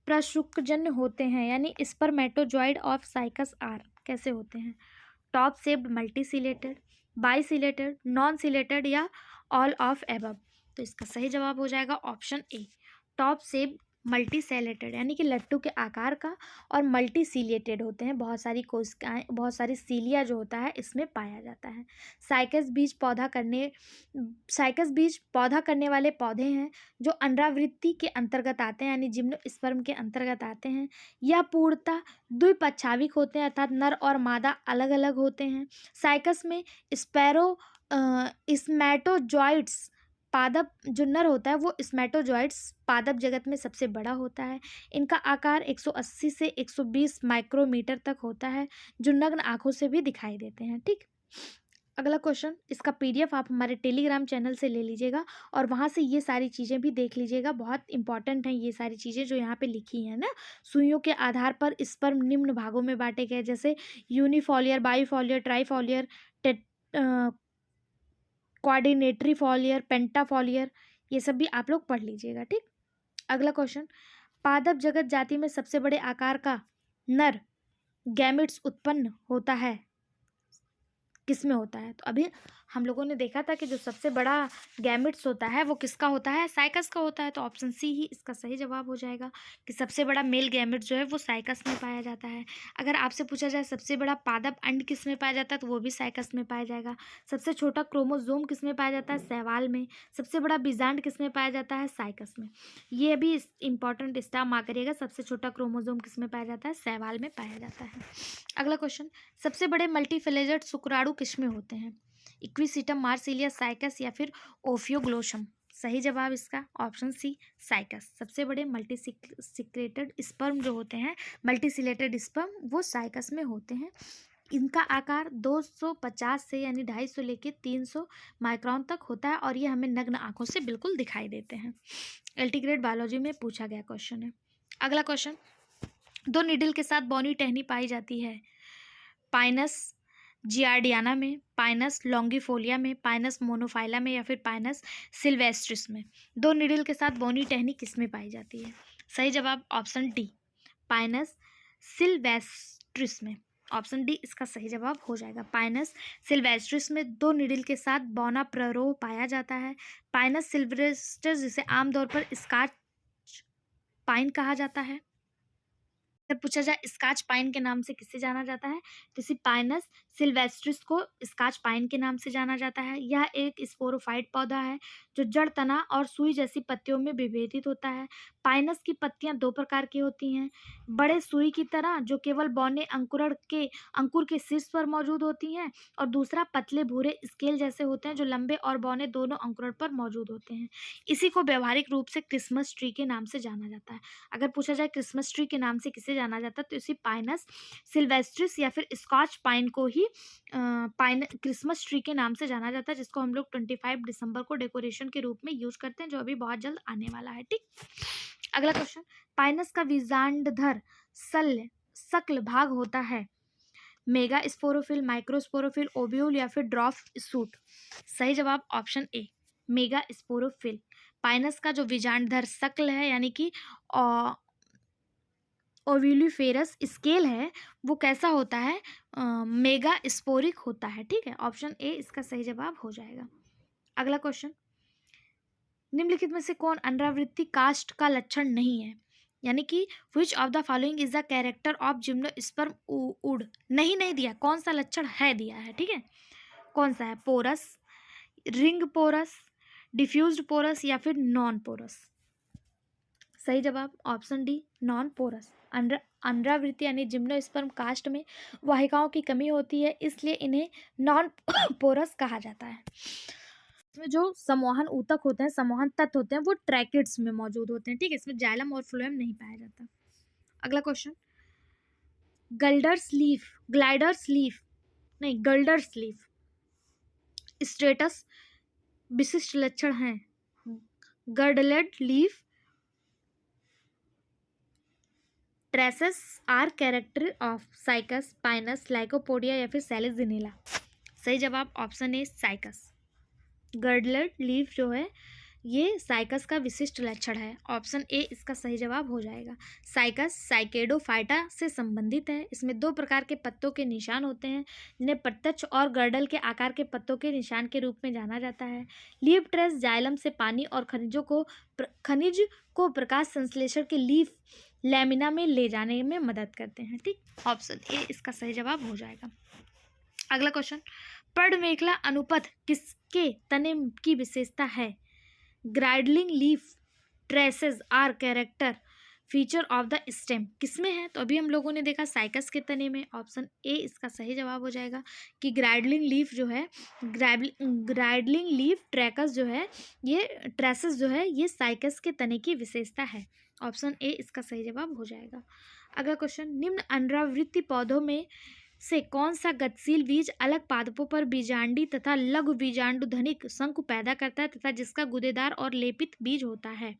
प्रशुक्रजन्य होते हैं यानी स्पर्मेटोजॉइड ऑफ साइकस आर कैसे होते हैं? टॉप शेप्ड, मल्टीसिलेटेड, बाइसिलेटेड, नॉन सिलेटेड या ऑल ऑफ एबव? तो इसका सही जवाब हो जाएगा ऑप्शन ए, टॉप शेप्ड मल्टीसेलेटेड यानी कि लट्टू के आकार का, और मल्टीसीलिएटेड होते हैं, बहुत सारी कोशिकाएं, बहुत सारी सीलिया जो होता है इसमें पाया जाता है। साइकस बीज पौधा करने वाले पौधे हैं जो अंडावृत्ति के अंतर्गत आते हैं यानी जिम्नोस्पर्म के अंतर्गत आते हैं। यह पूर्णतः द्विपक्षाविक होते हैं अर्थात नर और मादा अलग अलग होते हैं। साइकस में स्मैटोजॉइट्स पादप जो नर होता है वो स्मैटोजॉइट्स पादप जगत में सबसे बड़ा होता है। इनका आकार 180 से 120 माइक्रोमीटर तक होता है जो नग्न आंखों से भी दिखाई देते हैं। ठीक, अगला क्वेश्चन, इसका पीडीएफ आप हमारे टेलीग्राम चैनल से ले लीजिएगा और वहाँ से ये सारी चीज़ें भी देख लीजिएगा। बहुत इंपॉर्टेंट हैं ये सारी चीज़ें जो यहाँ पे लिखी हैं ना। सुइयों के आधार पर स्पर्म निम्न भागों में बांटे गए, जैसे यूनिफॉलियर, बाईफॉलियर, ट्राईफॉलियर, कोऑर्डिनेटरी फॉलियर, पेंटाफॉलियर, ये सब भी आप लोग पढ़ लीजिएगा। ठीक। अगला क्वेश्चन, पादप जगत जाति में सबसे बड़े आकार का नर गैमेट्स उत्पन्न होता है, किसमें होता है? तो अभी हम लोगों ने देखा था कि जो सबसे बड़ा गैमेट्स होता है वो किसका होता है? साइकस का होता है। तो ऑप्शन सी ही इसका सही जवाब हो जाएगा कि सबसे बड़ा मेल गैमेट जो है वो साइकस में पाया जाता है। अगर आपसे पूछा जाए सबसे बड़ा पादप अंड किस में पाया जाता है, तो वो भी साइकस में पाया जाएगा। सबसे छोटा क्रोमोजोम किस में पाया जाता है? शैवाल में। सबसे बड़ा बीजांड किस में पाया जाता है? साइकस में। ये भी इंपॉर्टेंट स्टार मार्क करिएगा, सबसे छोटा क्रोमोजोम किस में पाया जाता है? शैवाल में पाया जाता है। अगला क्वेश्चन, सबसे बड़े मल्टीफिलेटेड शुक्राणु किसमें होते हैं? इक्विसिटम, मार्सिलिया, साइकस या फिर ओफियोग्लोसम? सही जवाब इसका ऑप्शन सी, साइकस। सबसे बड़े मल्टीसिक्रेटेड स्पर्म जो होते हैं, मल्टीसिलेटेड स्पर्म, वो साइकस में होते हैं। इनका आकार 250 से यानी 250 लेके 300 माइक्रोन तक होता है और ये हमें नग्न आंखों से बिल्कुल दिखाई देते हैं। एलटी ग्रेड बायोलॉजी में पूछा गया क्वेश्चन है। अगला क्वेश्चन, दो निडल के साथ बौनी टहनी पाई जाती है, पाइनस जियार्डियाना में, पाइनस लॉन्गिफोलिया में, पाइनस मोनोफाइला में या फिर पाइनस सिल्वेस्ट्रिस में? दो निडल के साथ बौनी टहनी किस में पाई जाती है? सही जवाब ऑप्शन डी, पाइनस सिल्वेस्ट्रिस में। ऑप्शन डी इसका सही जवाब हो जाएगा। पाइनस सिल्वेस्ट्रिस में दो निडल के साथ बौना प्ररोह पाया जाता है। पाइनस सिल्वेस्ट्रिस जिसे आमतौर पर स्कॉच पाइन कहा जाता है। अगर पूछा जाए स्कॉच पाइन के नाम से किसे जाना जाता है, तो इसी पाइनस सिल्वेस्ट्रिस को स्कॉच पाइन के नाम से जाना जाता है। यह एक स्पोरोफाइट पौधा है जो जड़, तना और सुई जैसी पत्तियों में विभेदित होता है। पाइनस की पत्तियां दो प्रकार की होती हैं, बड़े सुई की तरह जो केवल बौने अंकुर के शीर्ष पर मौजूद होती हैं, और दूसरा पतले भूरे स्केल जैसे होते हैं जो लंबे और बौने दोनों अंकुरण पर मौजूद होते हैं। इसी को व्यवहारिक रूप से क्रिसमस ट्री के नाम से जाना जाता है। अगर पूछा जाए क्रिसमस ट्री के नाम से किसे जाना जाता है, तो इसी पाइनस सिल्वेस्ट्रिस या फिर स्कॉच पाइन को ही क्रिसमस ट्री के नाम से जाना जाता है, जिसको हम लोग 25 दिसंबर को डेकोरेशन के रूप में यूज करते हैं, जो अभी बहुत जल्द आने वाला है। ठीक। अगला क्वेश्चन, पाइनस का बीजांडधर शक्ल भाग होता है, मेगा स्पोरोफिल, माइक्रोस्पोरोफिल, ओव्यूल या फिर ड्रॉप शूट? सही जवाब ऑप्शन ए, मेगा स्पोरोफिल। पाइनस का जो बीजांडधर शक्ल है यानी कि ओव्यूलिफेरस स्केल है, वो कैसा होता है? मेगा स्पोरिक होता है। ठीक है, ऑप्शन ए इसका सही जवाब हो जाएगा। अगला क्वेश्चन, निम्नलिखित में से कौन अनरावृत्ति कास्ट का लक्षण नहीं है? यानी कि विच of the following is the character of gymnosperm उड? नहीं दिया, कौन सा लक्षण है दिया है। ठीक है, कौन सा है? Porous, ring porous, diffused porous या फिर नॉन पोरस? सही जवाब ऑप्शन डी, नॉन पोरस। अनरावृत्ति यानी जिम्नोस्पर्म कास्ट में वाहिकाओं की कमी होती है, इसलिए इन्हें नॉन पोरस कहा जाता है। इसमें जो सम्मोहन ऊतक होते हैं, सम्मोहन तत्व होते हैं, वो ट्रैकेट्स में मौजूद होते हैं। ठीक है, इसमें जाइलम और फ्लोएम नहीं पाया जाता। अगला क्वेश्चन, गल्डर्स लीफ स्टेटस विशिष्ट लक्षण हैं। Girdled leaf traces are character of cycas, pinus, lycopodia या फिर सैलिसिनेला? सही जवाब option A, cycas. Girdled leaf जो है ये साइकस का विशिष्ट लक्षण है। ऑप्शन ए इसका सही जवाब हो जाएगा। साइकस साइकेडोफाइटा से संबंधित है। इसमें दो प्रकार के पत्तों के निशान होते हैं, जिन्हें प्रत्यक्ष और गर्डल के आकार के पत्तों के निशान के रूप में जाना जाता है। लीफ ट्रेस जाइलम से पानी और खनिज को प्रकाश संश्लेषण के लीफ लैमिना में ले जाने में मदद करते हैं। ठीक, ऑप्शन ए इसका सही जवाब हो जाएगा। अगला क्वेश्चन, पर्णमेखला अनुपथ किसके तने की विशेषता है? Girdling leaf traces are character feature of the stem? किसमें है? तो अभी हम लोगों ने देखा साइकस के तने में। ऑप्शन ए इसका सही जवाब हो जाएगा कि ग्राइडलिंग लीफ जो है, ग्राइडलिंग लीफ ट्रैकस जो है, ये ट्रेसेस जो है, ये साइकस के तने की विशेषता है। ऑप्शन ए इसका सही जवाब हो जाएगा। अगला क्वेश्चन, निम्न अनरावृत्ति पौधों में से कौन सा गतिशील बीज अलग पादपों पर बीजांडी तथा लघु बीजांडुधनिक शंकु पैदा करता है तथा जिसका गूदेदार और लेपित बीज होता है?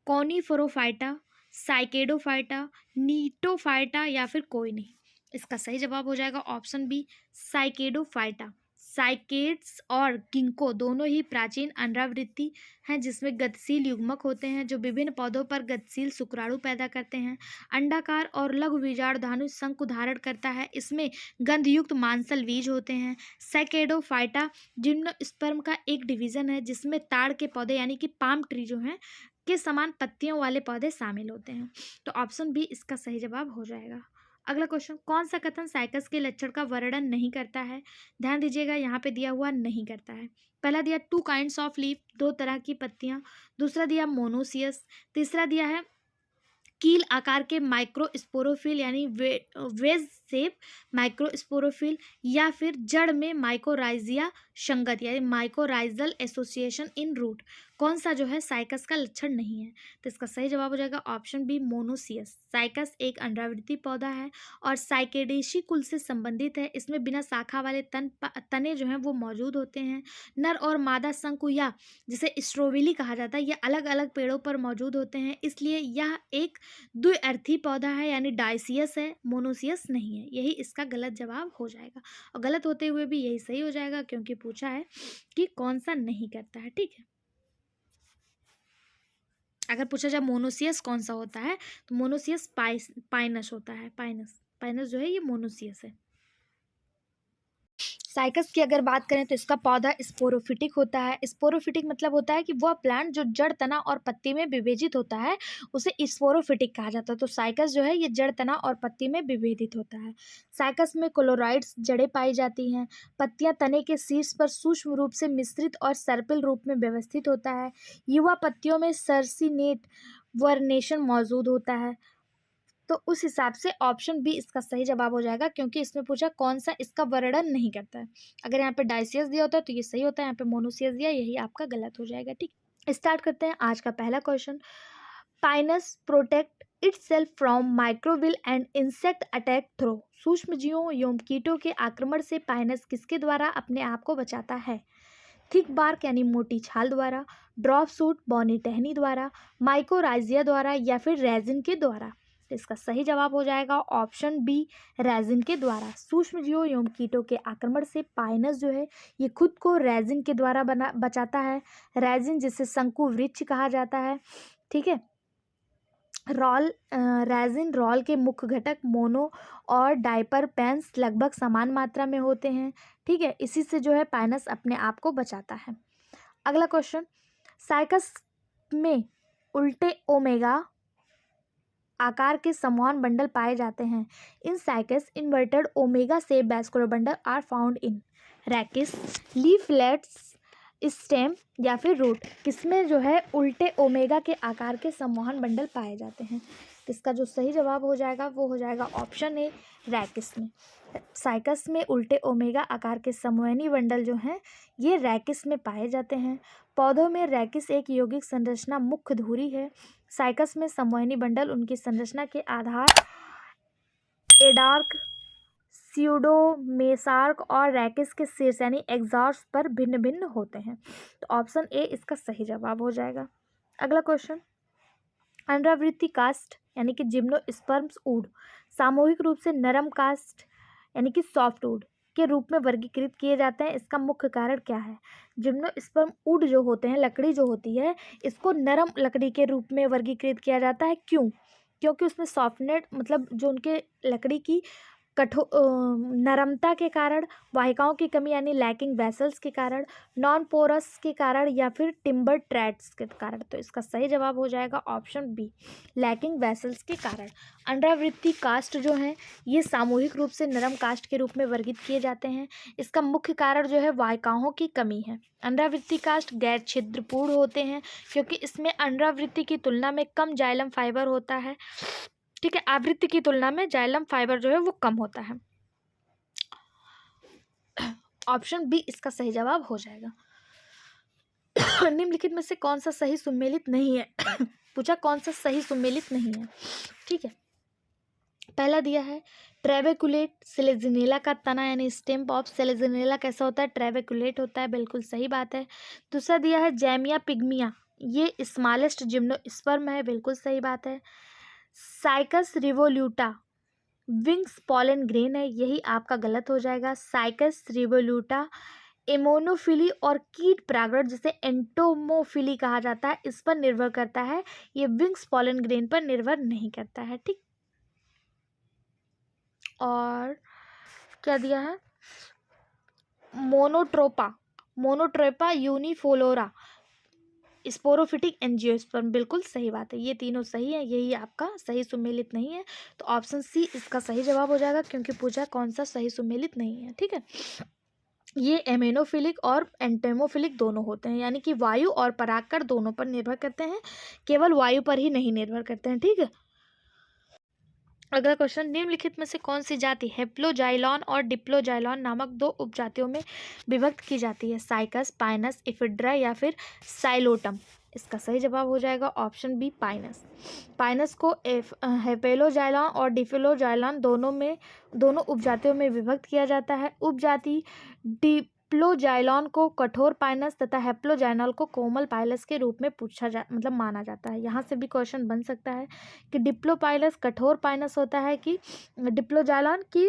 कॉनिफोरोफाइटा, साइकेडोफाइटा, नीटोफाइटा या फिर कोई नहीं। इसका सही जवाब हो जाएगा ऑप्शन बी, साइकेडोफाइटा। साइकेड्स और गिंको दोनों ही प्राचीन अंडावृत्ति हैं जिसमें गतिशील युग्मक होते हैं जो विभिन्न पौधों पर गतिशील शुक्राणु पैदा करते हैं। अंडाकार और लघु बीजाणुधानु शंकु धारण करता है। इसमें गंधयुक्त मांसल बीज होते हैं। साइकेडोफाइटा जिम्नोस्पर्म का एक डिवीजन है जिसमें ताड़ के पौधे यानी कि पाम ट्री जो हैं के समान पत्तियों वाले पौधे शामिल होते हैं। तो ऑप्शन बी इसका सही जवाब हो जाएगा। अगला क्वेश्चन, कौन सा कथन साइकस के लक्षण का वर्णन नहीं करता है? ध्यान दीजिएगा, यहाँ पे दिया हुआ नहीं करता है। पहला दिया 2 काइंड्स ऑफ लीफ, 2 तरह की पत्तियां। दूसरा दिया मोनोसियस। तीसरा दिया है कील आकार के माइक्रोस्पोरोफिल यानी वेज शेप माइक्रोस्पोरोफिल, या फिर जड़ में माइकोराइजिया संगत यानी माइकोराइजल एसोसिएशन इन रूट। कौन सा जो है साइकस का लक्षण नहीं है? तो इसका सही जवाब हो जाएगा ऑप्शन बी, मोनोसियस। साइकस एक अंडावृत्ति पौधा है और साइकेडेशी कुल से संबंधित है। इसमें बिना शाखा वाले तने जो हैं वो मौजूद होते हैं। नर और मादा शंकु या जिसे स्ट्रोबिली कहा जाता है ये अलग अलग पेड़ों पर मौजूद होते हैं, इसलिए यह एक द्विअर्थी पौधा है यानी डायसियस है, मोनोसियस नहीं है। यही इसका गलत जवाब हो जाएगा और गलत होते हुए भी यही सही हो जाएगा क्योंकि पूछा है कि कौन सा नहीं करता है। ठीक है, अगर पूछा जाए मोनोसियस कौन सा होता है तो मोनोसियस पाइनस होता है। पाइनस जो है ये मोनोसियस है। साइकस की अगर बात करें तो इसका पौधा स्पोरोफिटिक होता है। स्पोरोफिटिक मतलब होता है कि वह प्लांट जो जड़ तना और पत्ती में विभेजित होता है उसे स्पोरोफिटिक कहा जाता है। तो साइकस जो है ये जड़ तना और पत्ती में विभेदित होता है। साइकस में कोलोराइड्स जड़ें पाई जाती हैं। पत्तियां तने के शीर्ष पर सूक्ष्म रूप से मिश्रित और सर्पिल रूप में व्यवस्थित होता है। युवा पत्तियों में सर्सिनेट वर्नेशन मौजूद होता है। तो उस हिसाब से ऑप्शन बी इसका सही जवाब हो जाएगा क्योंकि इसमें पूछा कौन सा इसका वर्णन नहीं करता है। अगर यहाँ पे डायसियस दिया होता है तो ये सही होता है, यहाँ पे मोनोसियस दिया, यही आपका गलत हो जाएगा। ठीक, स्टार्ट करते हैं आज का पहला question. Pinus protect itself from microbial and insect attack through. सूक्ष्म जीवों एवं कीटों के आक्रमण से पाइनस किसके द्वारा अपने आप को बचाता है? थिक बार्क यानी मोटी छाल द्वारा, ड्रॉप सूट बौनी टहनी द्वारा, माइकोराइजिया द्वारा या फिर रेजिन के द्वारा। तो इसका सही जवाब हो जाएगा ऑप्शन बी, रेजिन के द्वारा। सूक्ष्म जीवों एवं कीटों के आक्रमण से पाइनस जो है ये खुद को रेजिन के द्वारा बचाता है। रेजिन जिसे शंकु वृक्ष कहा जाता है। ठीक है, रेजिन रॉल के मुख्य घटक मोनो और डायपर पेंस लगभग समान मात्रा में होते हैं। ठीक है, इसी से जो है पाइनस अपने आप को बचाता है। अगला क्वेश्चन, साइकस में उल्टे ओमेगा आकार के समूहन बंडल पाए जाते हैं। इन साइकस इन्वर्टेड ओमेगा से vascular bundle are found in rachis, leaflets, stem या फिर रूट। किसमें जो है उल्टे ओमेगा के आकार के सम्मोहन बंडल पाए जाते हैं? इसका जो सही जवाब हो जाएगा वो हो जाएगा ऑप्शन ए, रैकिस में। साइकस में उल्टे ओमेगा आकार के समूहनी बंडल जो हैं ये रैकिस में पाए जाते हैं। पौधों में रैकिस एक यौगिक संरचना मुख्य धुरी है। साइकस में समूहनी बंडल उनकी संरचना के आधार एडार्क, स्यूडो मेसार्क और रैकिस के शीर्ष यानी एग्जॉस्ट पर भिन्न भिन्न होते हैं। तो ऑप्शन ए इसका सही जवाब हो जाएगा। अगला क्वेश्चन, अंडावृत्ति कास्ट यानी कि जिम्नोस्पर्म्स वुड सामूहिक रूप से नरम कास्ट यानी कि सॉफ्ट वुड के रूप में वर्गीकृत किए जाते हैं। इसका मुख्य कारण क्या है? जिम्नोस्पर्म वुड जो होते हैं, लकड़ी जो होती है, इसको नरम लकड़ी के रूप में वर्गीकृत किया जाता है। क्यों? क्योंकि उसमें सॉफ्टनेस मतलब जो उनके लकड़ी की नरमता के कारण, वाहिकाओं की कमी यानी लैकिंग वेसल्स के कारण, नॉन पोरस के कारण या फिर टिम्बर ट्रैट्स के कारण। तो इसका सही जवाब हो जाएगा ऑप्शन बी, लैकिंग वेसल्स के कारण। अंडावृत्ति कास्ट जो हैं ये सामूहिक रूप से नरम कास्ट के रूप में वर्गीकृत किए जाते हैं। इसका मुख्य कारण जो है वाहिकाओं की कमी है। अंडावृत्ति कास्ट गैर छिद्रपूर्ण होते हैं क्योंकि इसमें अंडावृत्ति की तुलना में कम जाइलम फाइबर होता है। ठीक है, आवृत्ति की तुलना में जाइलम फाइबर जो है वो कम होता है। ऑप्शन बी इसका सही जवाब हो जाएगा। निम्नलिखित में से कौन सा सही सुमेलित नहीं है? पूछा कौन सा सही सुमेलित नहीं है। ठीक है, पहला दिया है ट्रेबेकुलेट सेलेजिनेला का तना यानी स्टेम ऑफ सेलेजिनेला कैसा होता है, ट्रेबेकुलेट होता है, बिल्कुल सही बात है। दूसरा दिया है जैमिया पिग्मिया, ये स्मॉलेस्ट जिम्नोस्पर्म है, बिल्कुल सही बात है। Cycas revoluta wings pollen grain है, यही आपका गलत हो जाएगा। साइकस रिवोल्यूटा एमोनोफिली और कीट परागण जिसे एंटोमोफिली कहा जाता है, इस पर निर्भर करता है, ये विंग्स पॉलन ग्रेन पर निर्भर नहीं करता है। ठीक, और क्या दिया है, मोनोट्रोपा यूनिफोलोरा स्पोरोफिटिक एंजियोस्पर्म, बिल्कुल सही बात है, ये तीनों सही है, यही आपका सही सुमेलित नहीं है, तो ऑप्शन सी इसका सही जवाब हो जाएगा, क्योंकि पूछा कौन सा सही सुमेलित नहीं है। ठीक है, ये एमेनोफिलिक और एंटेमोफिलिक दोनों होते हैं, यानी कि वायु और परागकण दोनों पर निर्भर करते हैं, केवल वायु पर ही नहीं निर्भर करते हैं। ठीक है, अगला क्वेश्चन, निम्नलिखित में से कौन सी जाति हेप्लोजाइलॉन और डिप्लोजाइलॉन नामक दो उपजातियों में विभक्त की जाती है, साइकस, पाइनस, इफिड्रा या फिर साइलोटम, इसका सही जवाब हो जाएगा ऑप्शन बी पाइनस। पाइनस को हेपेलोजाइलॉन और डिप्लोजाइलॉन दोनों उपजातियों में विभक्त किया जाता है। उपजाति डिप्लोजाइलॉन को कठोर पाइनस तथा हेप्लोजाइनल को कोमल पाइलस के रूप में माना जाता है। यहाँ से भी क्वेश्चन बन सकता है कि डिप्लोपाइलस कठोर पाइनस होता है कि डिप्लोजाइलॉन की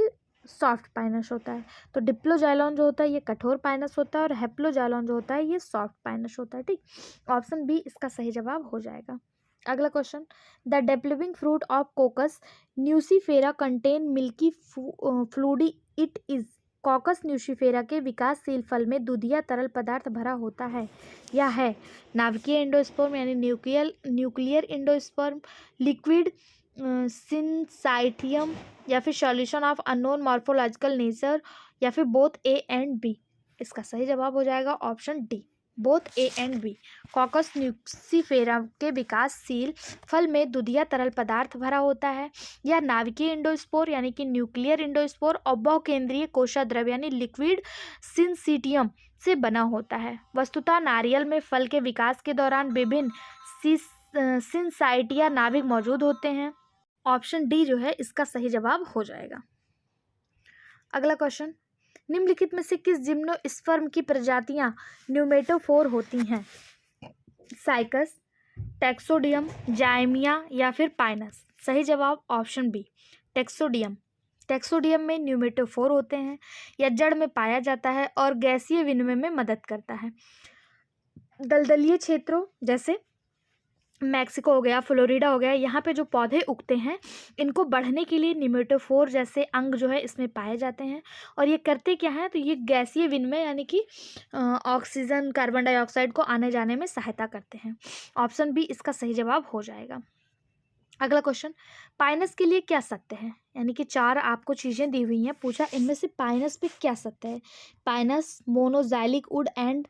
सॉफ्ट पाइनस होता है, तो डिप्लोजाइलॉन जो होता है ये कठोर पाइनस होता है और हेप्लोजाइलॉन जो होता है ये सॉफ्ट पाइनस होता है। ठीक, ऑप्शन बी इसका सही जवाब हो जाएगा। अगला question, the developing fruit of कोकस nucifera contain milky fluidy, it is caucus nucifera के विकासशील फल में दूधिया तरल पदार्थ भरा होता है, या है नाभिकीय एंडोस्पर्म यानी न्यूक्लियर एंडोस्पर्म, लिक्विड सिंसाइटियम, या फिर solution of unknown morphological nature, या फिर बोथ ए एंड बी, इसका सही जवाब हो जाएगा option D, both A and B. Cocos nucifera के विकासशील फल में दूधिया तरल पदार्थ भरा होता है, या नाभिकीय एंडोस्पोर यानी कि न्यूक्लियर एंडोस्पोर और बहुकेंद्रीय कोशाद्रव्य यानी लिक्विड सिंसिटियम से बना होता है। वस्तुतः नारियल में फल के विकास के दौरान विभिन्न सिंसाइटिया नाभिक मौजूद होते हैं, ऑप्शन डी जो है इसका सही जवाब हो जाएगा। अगला क्वेश्चन, निम्नलिखित में से किस जिम्नोस्पर्म की प्रजातियां न्यूमेटोफोर होती हैं, साइकस, टेक्सोडियम, जाइमिया या फिर पाइनस, सही जवाब ऑप्शन बी टेक्सोडियम। टेक्सोडियम में न्यूमेटोफोर होते हैं, या जड़ में पाया जाता है और गैसीय विनिमय में मदद करता है। दलदलीय क्षेत्रों जैसे मैक्सिको हो गया, फ्लोरिडा हो गया, यहाँ पे जो पौधे उगते हैं इनको बढ़ने के लिए निमेटोफोर जैसे अंग जो है इसमें पाए जाते हैं, और ये करते क्या है, तो ये गैसीय विनिमय यानी कि ऑक्सीजन कार्बन डाइऑक्साइड को आने जाने में सहायता करते हैं, ऑप्शन बी इसका सही जवाब हो जाएगा। अगला क्वेश्चन, पाइनस के लिए क्या सत्य है, यानी कि चार आपको चीज़ें दी हुई हैं, पूछा इनमें से पाइनस पे क्या सत्य है। Pinus monoxylic wood and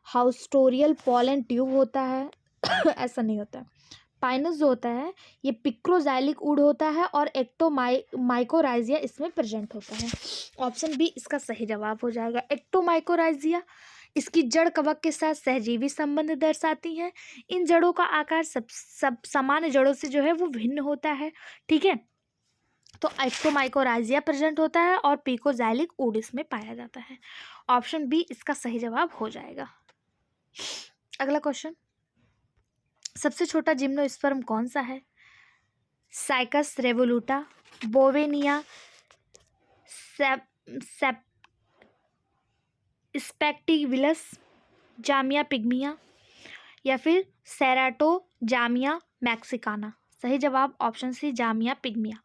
haustorial pollen tube होता है ऐसा नहीं होता है। पाइनस जो होता है ये पिक्रोजाइलिक वुड होता है और एक्टोमाइकोराइजिया इसमें प्रेजेंट होता है, ऑप्शन बी इसका सही जवाब हो जाएगा। एक्टोमाइकोराइजिया इसकी जड़ कवक के साथ सहजीवी संबंध दर्शाती हैं, इन जड़ों का आकार सब सामान्य जड़ों से जो है वो भिन्न होता है। ठीक है, तो एक्टोमाइकोराइजिया प्रेजेंट होता है और पिकोजाइलिक वुड इसमें पाया जाता है, ऑप्शन बी इसका सही जवाब हो जाएगा। अगला क्वेश्चन, सबसे छोटा जिम्नोस्पर्म कौन सा है, साइकस रेवोल्यूटा, बोवेनिया स्पेक्टिविलस, जामिया पिग्मिया या फिर सेराटोजामिया मैक्सिकाना, सही जवाब option C zamia pygmaea.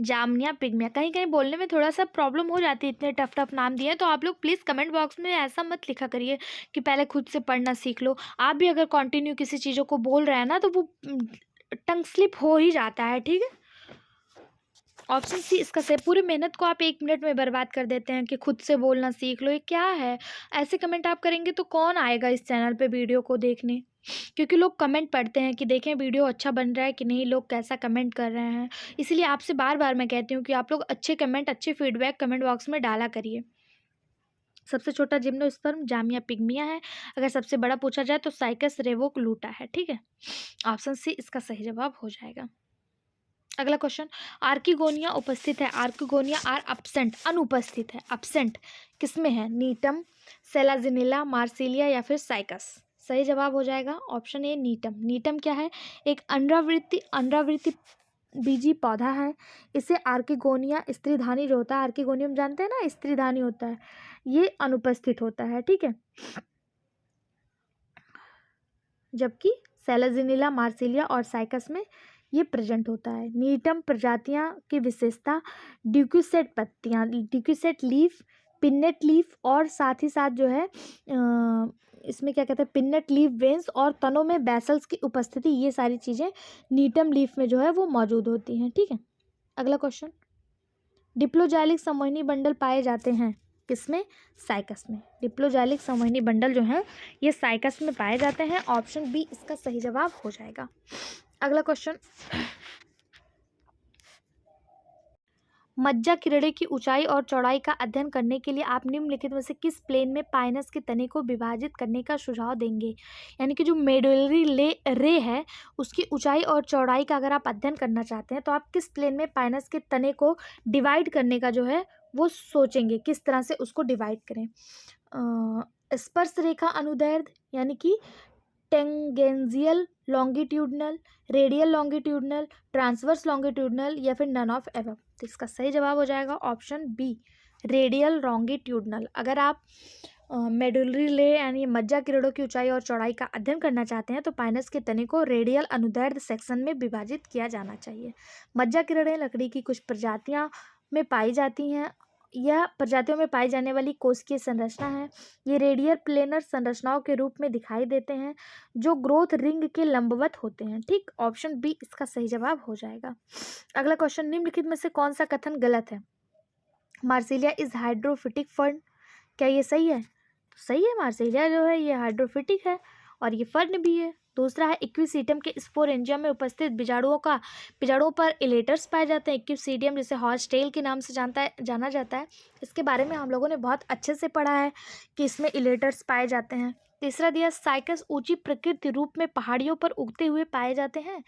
Zamia pygmaea कहीं कहीं बोलने में थोड़ा सा प्रॉब्लम हो जाती है, इतने टफ नाम दिए हैं, तो आप लोग प्लीज़ कमेंट बॉक्स में ऐसा मत लिखा करिए कि पहले खुद से पढ़ना सीख लो। आप भी अगर कंटिन्यू किसी चीज़ों को बोल रहे हैं ना तो वो टंग स्लिप हो ही जाता है। ठीक है, ऑप्शन सी इसका सही। पूरी मेहनत को आप 1 मिनट में बर्बाद कर देते हैं कि खुद से बोलना सीख लो, ये क्या है, ऐसे कमेंट आप करेंगे तो कौन आएगा इस चैनल पे वीडियो को देखने, क्योंकि लोग कमेंट पढ़ते हैं कि देखें वीडियो अच्छा बन रहा है कि नहीं, लोग कैसा कमेंट कर रहे हैं। इसलिए आपसे बार बार मैं कहती हूँ कि आप लोग अच्छे कमेंट, अच्छे फीडबैक कमेंट बॉक्स में डाला करिए। सबसे छोटा जिम्नोस्पर्म जामिया पिग्मिया है, अगर सबसे बड़ा पूछा जाए तो साइकस रेवोल्यूटा है। ठीक है, ऑप्शन सी इसका सही जवाब हो जाएगा। अगला क्वेश्चन, आर्किगोनिया उपस्थित है, आर्किगोनिया आर अपसेंट, अनुपस्थित है, अपसेंट किसमें है, नीटम, सेलाजिनिला, मार्सिलिया या फिर साइकस। सही जवाब हो जाएगा ऑप्शन ए नीटम। नीटम क्या है, एक अंडावृत्ति बीजी पौधा है। इसे आर्किगोनिया स्त्रीधानी जो होता है, आर्किगोनियम जानते हैं ना स्त्रीधानी होता है, ये अनुपस्थित होता है, ठीक है। जबकि सेलाजिनिला, मार्सिलिया और साइकस में ये प्रेजेंट होता है। नीटम प्रजातियां की विशेषता ड्यूक्यूसेट पत्तियां, ड्यूक्यूसेट लीफ, पिन्नेट लीफ और साथ ही साथ जो है इसमें क्या कहते हैं, पिन्नेट लीफ वेन्स और तनों में बेसल्स की उपस्थिति, ये सारी चीज़ें नीटम लीफ में जो है वो मौजूद होती हैं, ठीक है। अगला क्वेश्चन, डिप्लोजाइलिक संवहनी बंडल पाए जाते हैं किसमें, साइकस में। डिप्लोजाइलिक संवहनी बंडल जो है ये साइकस में पाए जाते हैं, ऑप्शन बी इसका सही जवाब हो जाएगा। अगला क्वेश्चन, मज्जा किरणें की ऊंचाई और चौड़ाई का अध्ययन करने के लिए आप निम्नलिखित में से किस प्लेन में पाइनस के तने को विभाजित करने का सुझाव देंगे। यानी कि जो मेडुलरी रे है उसकी ऊंचाई और चौड़ाई का अगर आप अध्ययन करना चाहते हैं तो आप किस प्लेन में पाइनस के तने को डिवाइड करने का जो है वो सोचेंगे, किस तरह से उसको डिवाइड करें। स्पर्श रेखा अनुदैर्ध्य यानी कि tangential longitudinal, radial longitudinal, transverse longitudinal या फिर नन ऑफ एबव। तो इसका सही जवाब हो जाएगा ऑप्शन बी रेडियल लॉन्गिट्यूडनल। अगर आप मेडुलरी ले यानी मज्जा किरणों की ऊंचाई और चौड़ाई का अध्ययन करना चाहते हैं तो पाइनस के तने को रेडियल अनुदैर्ध्य सेक्शन में विभाजित किया जाना चाहिए। मज्जा किरणें लकड़ी की कुछ प्रजातियां में पाई जाती हैं, यह प्रजातियों में पाई जाने वाली कोशिकीय संरचना है। ये रेडियल प्लेनर संरचनाओं के रूप में दिखाई देते हैं जो ग्रोथ रिंग के लंबवत होते हैं, ठीक। ऑप्शन बी इसका सही जवाब हो जाएगा। अगला क्वेश्चन, निम्नलिखित में से कौन सा कथन गलत है। मार्सिलिया इज हाइड्रोफिटिक फर्न, क्या ये सही है, तो सही है, मार्सिलिया जो है ये हाइड्रोफिटिक है और ये फर्न भी है। दूसरा है इक्विसीडियम के स्पोरेंजियम में उपस्थित बीजाणुओं पर इलेटर्स पाए जाते हैं। इक्विसीडियम जिसे हॉर्स टेल के नाम से जाना जाता है, इसके बारे में हम लोगों ने बहुत अच्छे से पढ़ा है कि इसमें इलेटर्स पाए जाते हैं। तीसरा दिया साइकस ऊंची प्रकृति रूप में पहाड़ियों पर उगते हुए पाए जाते हैं।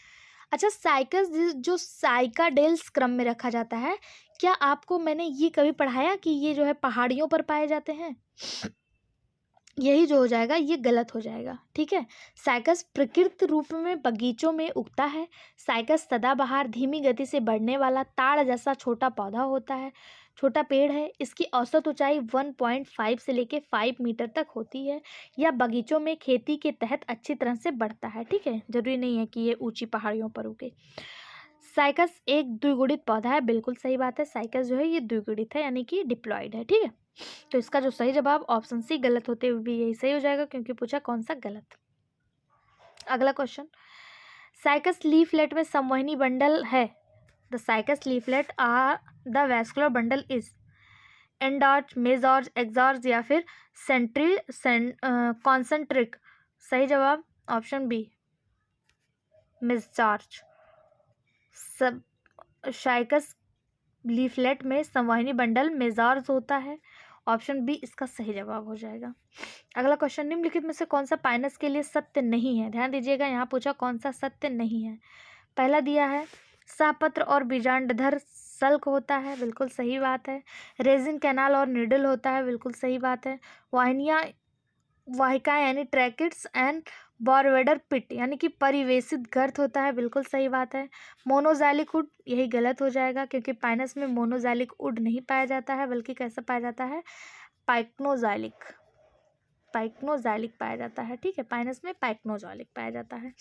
अच्छा, साइकस जो साइकाडेल्स क्रम में रखा जाता है, क्या आपको मैंने ये कभी पढ़ाया कि ये जो है पहाड़ियों पर पाए जाते हैं, यही जो हो जाएगा ये गलत हो जाएगा, ठीक है। साइकस प्रकृति रूप में बगीचों में उगता है। साइकस सदाबहार धीमी गति से बढ़ने वाला ताड़ जैसा छोटा पौधा होता है, छोटा पेड़ है। इसकी औसत ऊंचाई 1.5 से लेके 5 मीटर तक होती है। यह बगीचों में खेती के तहत अच्छी तरह से बढ़ता है, ठीक है, जरूरी नहीं है कि ये ऊंची पहाड़ियों पर उगे। साइकस एक द्विगुणित पौधा है, बिल्कुल सही बात है, साइकस जो है ये द्विगुणित है यानी कि डिप्लॉयड है, ठीक है। तो इसका जो सही जवाब ऑप्शन सी गलत होते हुए भी यही सही हो जाएगा क्योंकि पूछा कौन सा गलत। अगला क्वेश्चन, साइकस लीफलेट में संवहनी बंडल है। The cycas leaflet are the vascular bundle is endarch, mesarch, exarch या फिर कॉन्सेंट्रिक। सही जवाब ऑप्शन बी मेजॉर्ज। सब साइकस लीफलेट में संवहनी बंडल मेजॉर्ज होता है, ऑप्शन बी इसका सही जवाब हो जाएगा। अगला क्वेश्चन, निम्नलिखित में से कौन सा पाइनस के लिए सत्य नहीं है। ध्यान दीजिएगा, यहाँ पूछा कौन सा सत्य नहीं है। पहला दिया है सहपत्र और बीजांडधर सल्क होता है, बिल्कुल सही बात है। रेजिन कैनाल और निडल होता है, बिल्कुल सही बात है। वाहिका यानी ट्रैकिट्स एंड बोरवेडर पिट यानी कि परिवेशित गर्त होता है, बिल्कुल सही बात है। मोनोजाइलिक वुड, यही गलत हो जाएगा क्योंकि पाइनस में मोनोजाइलिक वुड नहीं पाया जाता है बल्कि कैसा पाया जाता है, पाइक्नोजाइलिक पाया जाता है, ठीक है। पाइनस में पाइक्नोजाइलिक पाया जाता है।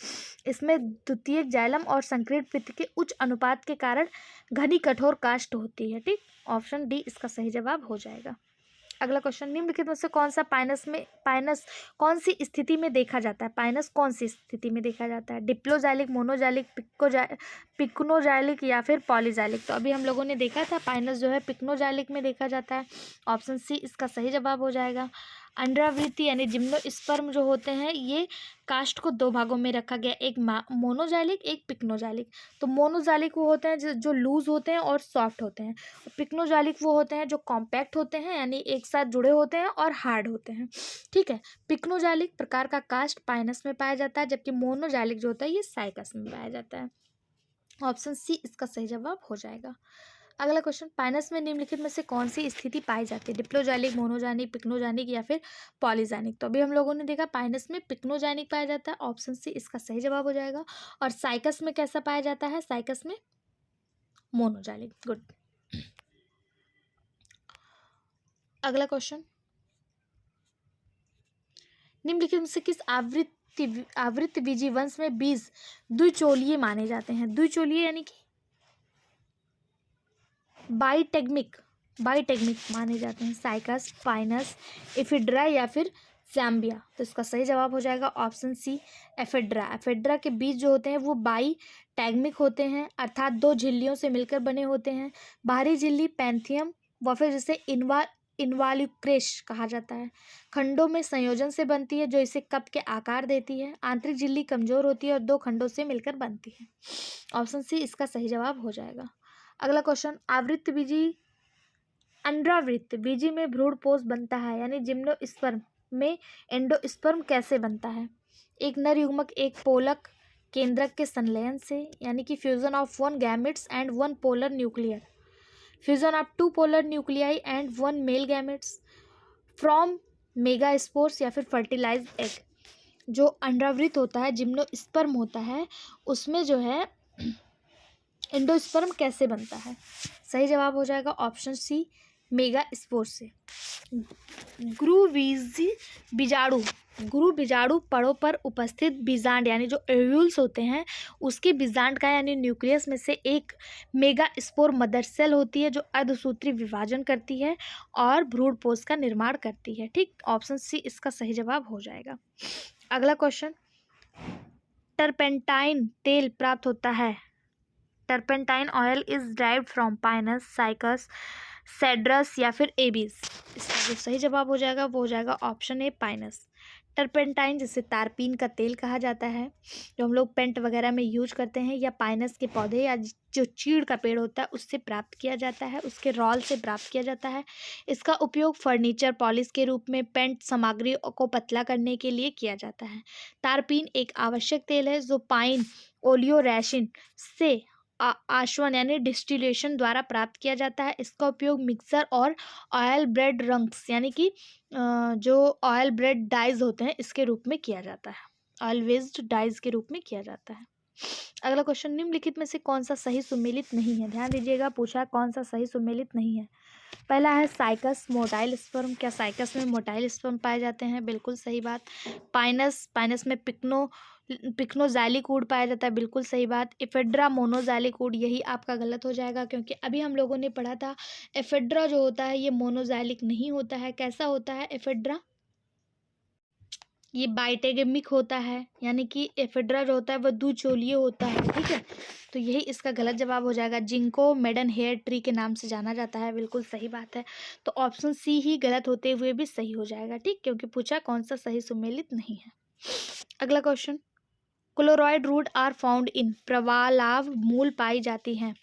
इसमें द्वितीयक जाइलम और संक्रिय पित्त के उच्च अनुपात के कारण घनी कठोर काष्ठ होती है, ठीक। ऑप्शन डी इसका सही जवाब हो जाएगा। अगला क्वेश्चन, निम्नलिखित में से कौन सा पाइनस कौन सी स्थिति में देखा जाता है। पाइनस कौन सी स्थिति में देखा जाता है, डिप्लोजाइलिक, मोनोजाइलिक, पिक्नोजाइलिक या फिर पॉलीजाइलिक। तो अभी हम लोगों ने देखा था पाइनस जो है पिक्नोजाइलिक में देखा जाता है, ऑप्शन सी इसका सही जवाब हो जाएगा। अंडावृत्ति यानी जिम्नोस्पर्म जो होते हैं ये कास्ट को दो भागों में रखा गया, एक मोनोजाइलिक, एक पिक्नोजाइलिक। तो मोनोजाइलिक वो होते हैं जो लूज होते हैं और सॉफ्ट होते हैं, और पिक्नोजाइलिक वो होते हैं जो कॉम्पैक्ट होते हैं यानी एक साथ जुड़े होते हैं और हार्ड होते हैं, ठीक है। पिक्नोजाइलिक प्रकार का कास्ट पाइनस में पाया जाता है जबकि मोनोजाइलिक जो होता है ये साइकस में पाया जाता है। ऑप्शन सी इसका सही जवाब हो जाएगा। अगला क्वेश्चन, पाइनस में निम्नलिखित में से कौन सी स्थिति पाई जाती है? डिप्लोजेनिक, मोनोजेनिक, पिक्नोजेनिक या फिर पॉलीजेनिक? तो अभी हम लोगों ने देखा पाइनस में पिक्नोजेनिक पाया जाता है, ऑप्शन सी इसका सही जवाब हो जाएगा। और साइकस में कैसा पाया जाता है? साइकस में मोनोजेनिक। गुड। अगला क्वेश्चन, निम्नलिखित में से किस आवृत्तिबीजी वंश में बीज द्विचोलीय माने जाते हैं? द्विचोलीय यानी कि बाइटेगमिक माने जाते हैं। साइकस, पाइनस, एफिड्रा या फिर जैम्बिया? तो इसका सही जवाब हो जाएगा ऑप्शन सी एफिड्रा। एफिड्रा के बीज जो होते हैं वो बाइटेगमिक होते हैं, अर्थात दो झिल्लियों से मिलकर बने होते हैं। बाहरी झिल्ली पैंथियम व फिर जिसे इनवाल्यूक्रेश कहा जाता है, खंडों में संयोजन से बनती है जो इसे कप के आकार देती है। आंतरिक झिल्ली कमजोर होती है और दो खंडों से मिलकर बनती है। ऑप्शन सी इसका सही जवाब हो जाएगा। अगला क्वेश्चन, आवृत्त बीजी अंडावृत्त बीजी में भ्रूणपोष बनता है यानी जिम्नोस्पर्म में एंडोस्पर्म कैसे बनता है? एक नर युग्मक एक पोलक केंद्रक के संलयन से, यानी कि fusion of one gametes and one polar nuclear, fusion of two polar nuclei and one male gametes, from megaspores या फिर फर्टिलाइज एग? जो अंडावृत्त होता है, जिम्नोस्पर्म होता है, उसमें जो है एंडोस्पर्म कैसे बनता है? सही जवाब हो जाएगा ऑप्शन सी मेगास्पोर से। गुरु बीजाणु पड़ों पर उपस्थित बीजांड यानी जो एव्यूल्स होते हैं उसके बीजांड का यानी न्यूक्लियस में से एक मेगास्पोर मदर सेल होती है जो अर्धसूत्री विभाजन करती है और भ्रूणपोष का निर्माण करती है। ठीक, ऑप्शन सी इसका सही जवाब हो जाएगा। अगला क्वेश्चन, टर्पेंटाइन तेल प्राप्त होता है। Turpentine oil is derived from Pinus, cycas, cedrus या फिर एबीज? इसका जो सही जवाब हो जाएगा वो हो जाएगा ऑप्शन ए पाइनस। टर्पेंटाइन जिसे तारपीन का तेल कहा जाता है, जो हम लोग पेंट वगैरह में यूज करते हैं, या पाइनस के पौधे या जो चीड़ का पेड़ होता है उससे प्राप्त किया जाता है, उसके रॉल से प्राप्त किया जाता है। इसका उपयोग फर्नीचर पॉलिश के रूप में पेंट सामग्री को पतला करने के लिए किया जाता है। तारपीन एक आवश्यक तेल है जो पाइन ओलियोरेसिन से आश्वन यानी डिस्टिलेशन द्वारा प्राप्त किया जाता है। इसका उपयोग मिक्सर और ऑयल ब्रेड रंग्स यानी कि जो ऑयल ब्रेड डाइज होते हैं इसके रूप में किया जाता है, ऑयल वेस्ड डाइज के रूप में किया जाता है। अगला क्वेश्चन, निम्नलिखित में से कौन सा सही सुमेलित नहीं है? ध्यान दीजिएगा, पूछा कौन सा सही सुमेलित नहीं है। पहला है साइकस मोटाइल स्पर्म। क्या साइकस में मोटाइल स्पर्म पाए जाते हैं? बिल्कुल सही बात। पाइनस में पिक्नोजैलिक वुड पाया जाता है, बिल्कुल सही बात। एफेड्रा मोनोजैलिक वुड, यही आपका गलत हो जाएगा क्योंकि अभी हम लोगों ने पढ़ा था एफेड्रा जो होता है ये मोनोजैलिक नहीं होता है। कैसा होता है एफेड्रा? ये बाइटेगमिक होता है, यानी कि एफेड्रा जो होता है वह द्विचोलीय होता है। ठीक है, तो यही इसका गलत जवाब हो जाएगा। जिंको मेडन हेयर ट्री के नाम से जाना जाता है, बिल्कुल सही बात है। तो ऑप्शन सी ही गलत होते हुए भी सही हो जाएगा। ठीक, क्योंकि पूछा कौन सा सही सुमेलित नहीं है। अगला question, coralloid root are found in, प्रवालाव मूल पाई जाती हैं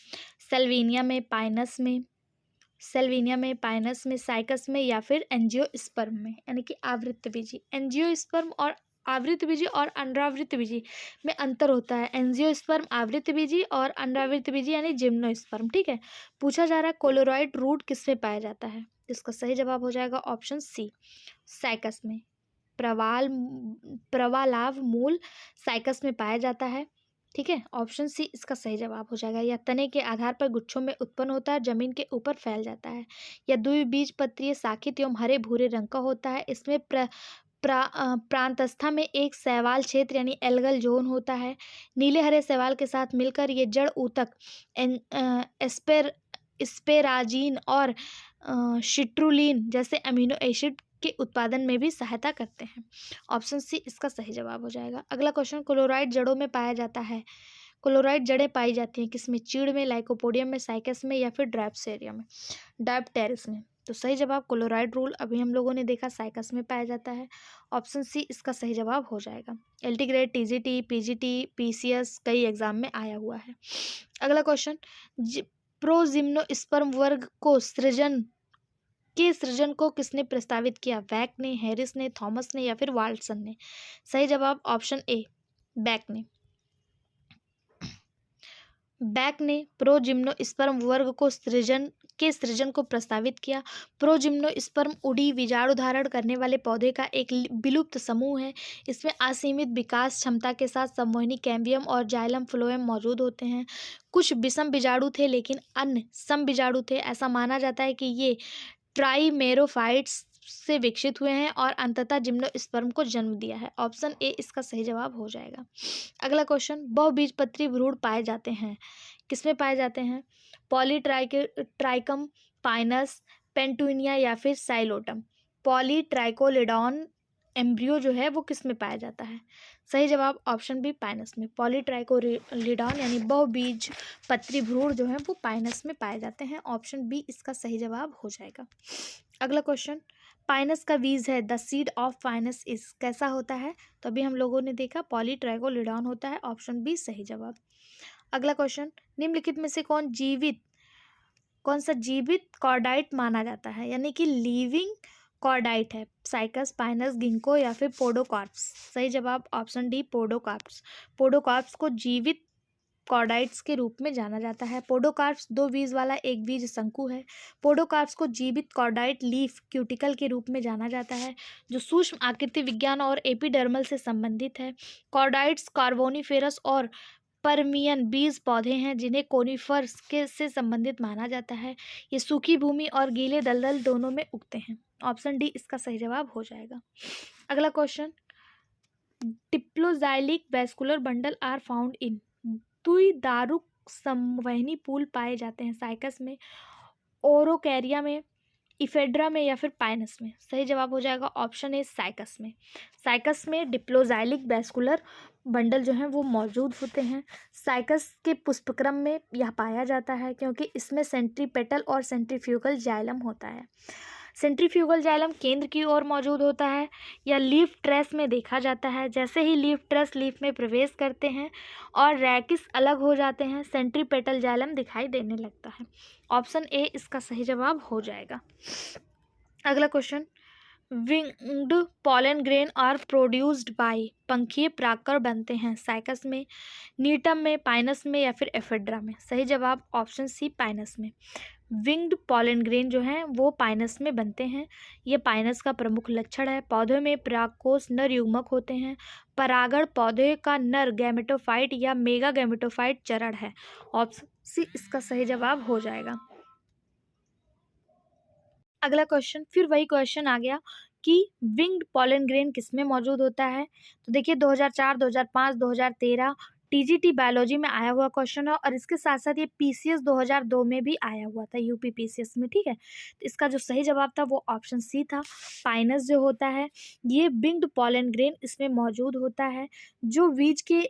सेल्वेनिया में, पाइनस में, साइकस में या फिर एंजियोस्पर्म में, यानी कि आवृत्त बीजी। एंजियोस्पर्म और आवृत्त बीजी और अंडावृत्त बीजी में अंतर होता है। एंजियोस्पर्म आवृत्त बीजी और अंडावृत्त बीजी यानी जिम्नोस्पर्म। ठीक है, पूछा जा रहा है क्लोराइड रूट किसमें पाया जाता है? इसका सही जवाब हो जाएगा ऑप्शन सी साइकस में। प्रवालाव मूल साइकस में पाया जाता है। ठीक है, ऑप्शन सी इसका सही जवाब हो जाएगा। यह तने के आधार पर गुच्छों में उत्पन्न होता है, जमीन के ऊपर फैल जाता है। यह द्विबीजपत्रीय शाखित एवं हरे भूरे रंग का होता है। इसमें प्रांतस्था में एक शैवाल क्षेत्र यानी एल्गल जोन होता है। नीले हरे शैवाल के साथ मिलकर ये जड़ ऊतक स्पेराजीन और शिट्रुलिन जैसे अमीनो एसिड के उत्पादन में भी सहायता करते हैं। ऑप्शन सी इसका सही जवाब हो जाएगा। अगला क्वेश्चन, क्लोराइड जड़ों में पाया जाता है। क्लोराइड जड़ें पाई जाती हैं किसमें? चीड़ में, लाइकोपोडियम में, साइकस में या फिर डायप्टेरिस में? तो सही जवाब क्लोराइड रूल अभी हम लोगों ने देखा साइकस में पाया जाता है। ऑप्शन सी इसका सही जवाब हो जाएगा। एल्टीग्रेड, टीजीटी, पीजीटी, पीसीएस कई एग्जाम में आया हुआ है। अगला क्वेश्चन, प्रोजिम्नोस्पर्म वर्ग को सृजन को किसने प्रस्तावित किया? बैक ने, हैरिस ने, थॉमस ने या फिर वाल्टसन ने? सही जवाब ऑप्शन ए बैक ने। बैक ने प्रोजिम्नोस्पर्म वर्ग को सृजन को प्रस्तावित किया। प्रोजिम्नोस्पर्म उड़ी बीजाणु धारण करने वाले पौधे का एक विलुप्त समूह है। इसमें असीमित विकास क्षमता के साथ संवहनी कैम्बियम और जाइलम फ्लोएम मौजूद होते हैं। कुछ विषम बीजाणु थे लेकिन अन्य सम बीजाणु थे। ऐसा माना जाता है कि ये ट्राइमेरोफाइट्स से विकसित हुए हैं और अंततः जिम्नोस्पर्म को जन्म दिया है। ऑप्शन ए इसका सही जवाब हो जाएगा। अगला क्वेश्चन, बहुबीजपत्री भ्रूण पाए जाते हैं, किसमें पाए जाते हैं? ट्राइकम, पाइनस, पेंटुनिया या फिर साइलोटम। पॉलीट्राइकोलिडॉन एम्ब्रियो जो है वो किस में पाया जाता है? सही जवाब ऑप्शन बी पाइनस में। पॉलीट्राइकोलिडॉन यानी बहुबीज पत्री भ्रूण जो है वो पाइनस में पाए जाते हैं। ऑप्शन बी इसका सही जवाब हो जाएगा। अगला क्वेश्चन, पाइनस का बीज है the seed of Pinus is, कैसा होता है? तो अभी हम लोगों ने देखा पॉलीट्राइकोलिडॉन होता है। ऑप्शन बी सही जवाब। अगला क्वेश्चन, निम्नलिखित में से कौन सा जीवित कॉर्डाइट माना जाता है, यानी कि लिविंग कॉर्डाइट है? साइकस, पाइनस, गिंको या फिर पोडोकार्प्स। सही जवाब ऑप्शन डी पोडोकार्प्स। पोडोकार्प्स को जीवित कॉर्डाइट्स के रूप में जाना जाता है। पोडोकार्प्स दो बीज वाला एक बीज शंकु है। पोडोकार्प्स को जीवित कॉर्डाइट लीफ क्यूटिकल के रूप में जाना जाता है, जो सूक्ष्म आकृति विज्ञान और एपिडर्मल से संबंधित है। कॉर्डाइट्स कार्बोनिफेरस और परमियन बीज पौधे हैं जिन्हें कोनिफर्स के से संबंधित माना जाता है। ये सूखी भूमि और गीले दलदल दोनों में उगते हैं। ऑप्शन डी इसका सही जवाब हो जाएगा। अगला question, diploxylic vascular bundle are found in, द्विदारुक संवहनी पुल पाए जाते हैं साइकस में, ओरोकैरिया में, इफेड्रा में या फिर पाइनस में। सही जवाब हो जाएगा ऑप्शन ए साइकस में। साइकस में डिप्लोजाइलिक वैस्कुलर बंडल जो हैं वो मौजूद होते हैं। साइकस के पुष्पक्रम में यह पाया जाता है क्योंकि इसमें सेंट्रीपेटल और सेंट्रीफ्यूगल जाइलम होता है। सेंट्रीफ्यूगल जाइलम केंद्र की ओर मौजूद होता है या लीफ ट्रेस में देखा जाता है। जैसे ही लीफ ट्रेस लीफ में प्रवेश करते हैं और रैकिस अलग हो जाते हैं, सेंट्रीपेटल जाइलम दिखाई देने लगता है। ऑप्शन ए इसका सही जवाब हो जाएगा। अगला question, winged pollen grain are produced by, पंखीय परागकण बनते हैं साइकस में, नीटम में, पाइनस में या फिर एफेड्रा में। सही जवाब ऑप्शन सी पाइनस में। विंग्ड पॉलन ग्रेन जो हैं वो पाइनस में बनते हैं। ये पाइनस का प्रमुख लक्षण है। पौधों में परागकोश नर युग्मक होते हैं। परागण पौधे का नर गैमेटोफाइट या मेगा गैमेटोफाइट चरण है। ऑप्शन सी इसका सही जवाब हो जाएगा। अगला क्वेश्चन, फिर वही क्वेश्चन आ गया कि विंग्ड पॉलन ग्रेन किस में मौजूद होता है? तो देखिए 2004, 2005, 2013 टीजीटी बायोलॉजी में आया हुआ क्वेश्चन है और इसके साथ साथ ये पीसीएस 2002 में भी आया हुआ था, यूपी पीसीएस में। ठीक है, तो इसका जो सही जवाब था वो ऑप्शन सी था। पाइनस जो होता है ये विंग्ड पॉलन ग्रेन इसमें मौजूद होता है, जो बीज के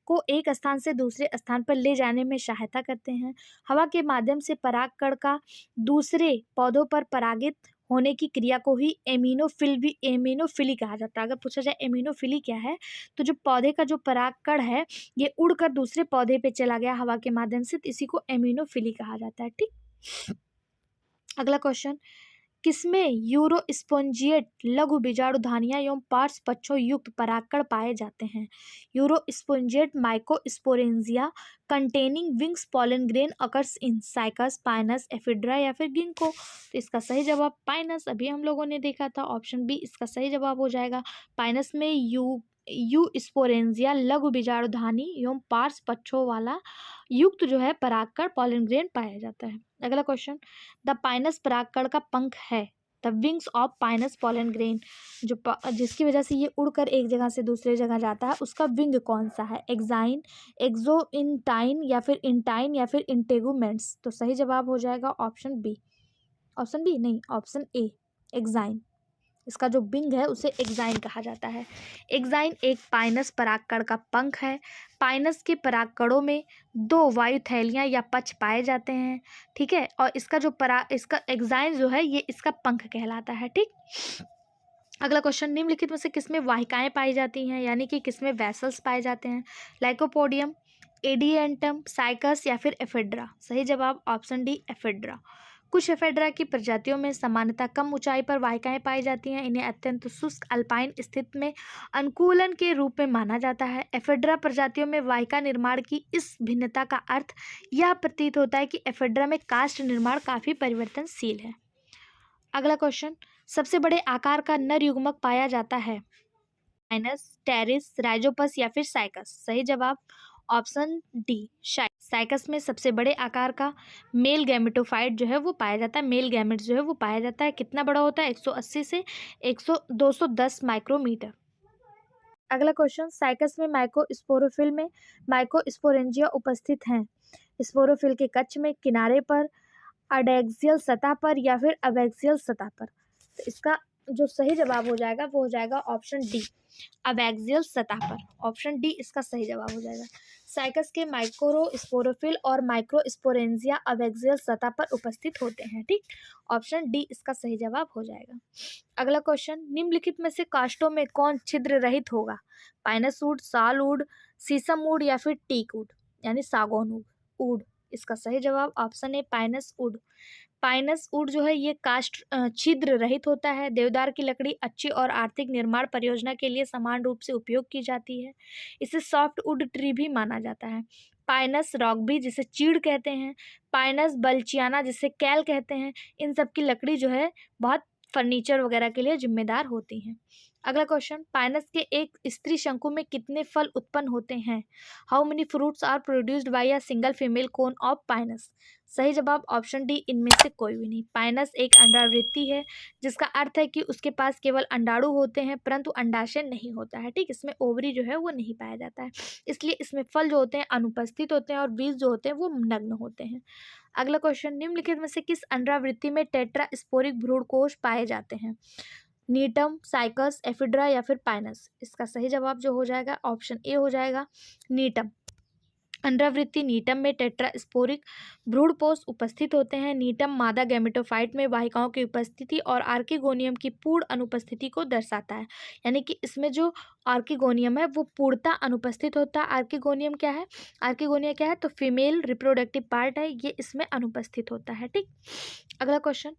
को एक स्थान से दूसरे स्थान पर ले जाने में सहायता करते हैं। हवा के माध्यम से परागकण का दूसरे पौधों पर परागित होने की क्रिया को ही एमिनोफिली कहा जाता है। अगर पूछा जाए एमिनोफिली क्या है, तो जो पौधे का जो परागकण है ये उड़कर दूसरे पौधे पे चला गया हवा के माध्यम से, तो इसी को एमिनोफिली कहा जाता है। ठीक, अगला क्वेश्चन, किसमें यूरोस्पोंजिएट लघु बीजाणुधानियां एवं पार्श्व पक्षों युक्त परागकण पाए जाते हैं? Eusporangiate microsporangia containing wings pollen grain occurs in cycas, pinus, ephedra या फिर गिंको। तो इसका सही जवाब पाइनस, अभी हम लोगों ने देखा था। ऑप्शन बी इसका सही जवाब हो जाएगा। पाइनस में यूस्पोरेंजिया लघु बीजाणुधानी एवं पार्श्व पक्षों वाला युक्त जो है परागकण पॉलन ग्रेन पाया जाता है। अगला क्वेश्चन, द पाइनस परागकण का पंख है, the wings of Pinus pollen grain, जिसकी वजह से ये उड़कर एक जगह से दूसरे जगह जाता है, उसका विंग कौन सा है? एक्साइन, एक्सोइंटाइन या फिर इंटाइन या फिर इंटेगुमेंट्स। तो सही जवाब हो जाएगा ऑप्शन बी। ऑप्शन बी नहीं, ऑप्शन ए एक्साइन। इसका जो विंग है उसे एक्साइन कहा जाता है। एक्साइन एक पाइनस परागकण का पंख है। पाइनस के परागकणों में दो वायुथैलियां या पक्ष पाए जाते हैं। ठीक है, और इसका एक्साइन जो है ये इसका पंख कहलाता है। ठीक, अगला क्वेश्चन, निम्नलिखित में से किसमें वाहिकाएं पाई जाती हैं, यानी कि किसमें वेसल्स पाए जाते हैं? लाइकोपोडियम, एडिएंटम, साइकस या फिर एफेड्रा। सही जवाब ऑप्शन डी एफेड्रा। कुछ एफेड्रा की प्रजातियों में सामान्यतः कम ऊंचाई पर वाहिकाएं पाई जाती हैं। इन्हें अत्यंत शुष्क अल्पाइन स्थिति में अनुकूलन के रूप में माना जाता है। एफेड्रा प्रजातियों में वाहिका निर्माण की इस भिन्नता का अर्थ यह प्रतीत होता है कि एफेड्रा में काष्ठ निर्माण काफी परिवर्तनशील है। अगला क्वेश्चन, सबसे बड़े आकार का नर युग्मक पाया जाता है? माइनस, टेरिस, राइजोपस या फिर साइकस। सही जवाब ऑप्शन डी साइकस में सबसे बड़े आकार का मेल गैमेटोफाइट जो है वो पाया जाता है। मेल गैमेट जो है वो पाया जाता है। कितना बड़ा होता है? 180 से 210 माइक्रोमीटर। अगला क्वेश्चन, साइकस में माइकोस्पोरोफिल में माइकोस्पोरेंजिया उपस्थित हैं। स्पोरोफिल के कक्ष में, किनारे पर, अडेक्सियल सतह पर या फिर अबैक्सियल सतह पर। तो इसका जो सही जवाब हो जाएगा वो हो जाएगा ऑप्शन डी, अबैक्सियल सतह पर। ऑप्शन डी इसका सही जवाब हो जाएगा। साइकस के माइक्रोस्पोरोफिल और माइक्रोस्पोरेंजिया अबैक्सियल सतह पर उपस्थित होते हैं। ठीक, ऑप्शन डी इसका सही जवाब हो जाएगा। अगला क्वेश्चन, निम्नलिखित में से काष्ठों में कौन छिद्र रहित होगा? पाइनस वुड, साल वुड, सीसम वुड या फिर टीक वुड यानी सागौन वुड। इसका सही जवाब option A, Pinus would. Pinus would जो है ये काष्ठ छिद्र रहित होता है। देवदार की लकड़ी अच्छी और आर्थिक निर्माण परियोजना के लिए समान रूप से उपयोग की जाती है। इसे सॉफ्ट वुड ट्री भी माना जाता है। पाइनस रॉक भी जिसे चीड़ कहते हैं, पाइनस बल्चियाना जिसे कैल कहते हैं, इन सब की लकड़ी जो है बहुत फर्नीचर वगैरह के लिए जिम्मेदार होती हैं। अगला क्वेश्चन, पाइनस के एक स्त्री शंकु में कितने फल उत्पन्न होते हैं? How many fruits are produced by a single female cone of Pinus? सही जवाब ऑप्शन डी, इनमें से कोई भी नहीं। पाइनस एक अंडावृत्ति है, जिसका अर्थ है कि उसके पास केवल अंडाणु होते हैं परंतु अंडाशय नहीं होता है। ठीक, इसमें ओवरी जो है वो नहीं पाया जाता है, इसलिए इसमें फल जो होते हैं अनुपस्थित होते हैं और बीज जो होते हैं वो नग्न होते हैं। अगला क्वेश्चन, निम्नलिखित में से किस अंडावृत्ति में टेट्रास्पोरिक भ्रूणकोष पाए जाते हैं? नीटम, साइकस, एफिड्रा या फिर पाइनस? इसका सही जवाब जो हो जाएगा ऑप्शन ए हो जाएगा, नीटम। अंडावृत्ति नीटम में टेट्रास्पोरिक भ्रूणपोष उपस्थित होते हैं। नीटम मादा गैमेटोफाइट में वाहिकाओं की उपस्थिति और आर्किगोनियम की पूर्ण अनुपस्थिति को दर्शाता है, यानी कि इसमें जो आर्किगोनियम है वो पूर्णता अनुपस्थित होता है। आर्किगोनियम क्या है? आर्किगोनिया क्या है? तो फीमेल रिप्रोडक्टिव पार्ट है, ये इसमें अनुपस्थित होता है। ठीक, अगला क्वेश्चन,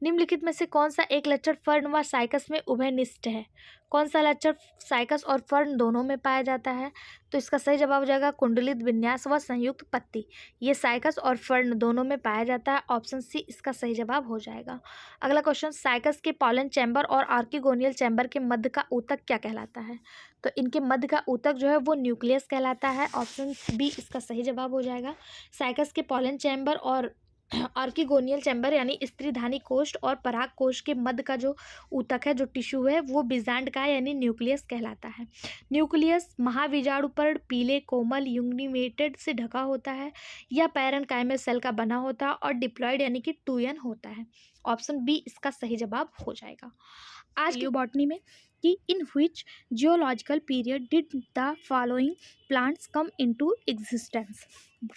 निम्नलिखित में से कौन सा एक लक्षण फर्न व साइकस में उभयनिष्ठ है? कौन सा लक्षण साइकस और फर्न दोनों में पाया जाता है? तो इसका सही जवाब हो जाएगा कुंडलित विन्यास व संयुक्त पत्ती। ये साइकस और फर्न दोनों में पाया जाता है। ऑप्शन सी इसका सही जवाब हो जाएगा। अगला क्वेश्चन, साइकस के पॉलन चैम्बर और आर्किगोनियल चैम्बर के मध्य का ऊतक क्या कहलाता है? तो इनके मध्य का ऊतक जो है वो न्यूक्लियस कहलाता है। ऑप्शन बी इसका सही जवाब हो जाएगा। साइकस के पॉलन चैम्बर और आर्किगोनियल चैम्बर यानी स्त्रीधानी कोष्ठ और पराग कोष्ठ के मध्य का जो ऊतक है, जो टिश्यू है, वो बीजांड का यानी न्यूक्लियस कहलाता है। न्यूक्लियस महाविजाणुपर्ण पीले कोमल यूनिमेटेड से ढका होता है। यह पैरेन्काइमल सेल का बना होता है और डिप्लॉयड यानी कि 2n होता है। ऑप्शन बी इसका सही जवाब हो जाएगा। आज की बॉटनी में कि in which geological period did the following plants come into existence?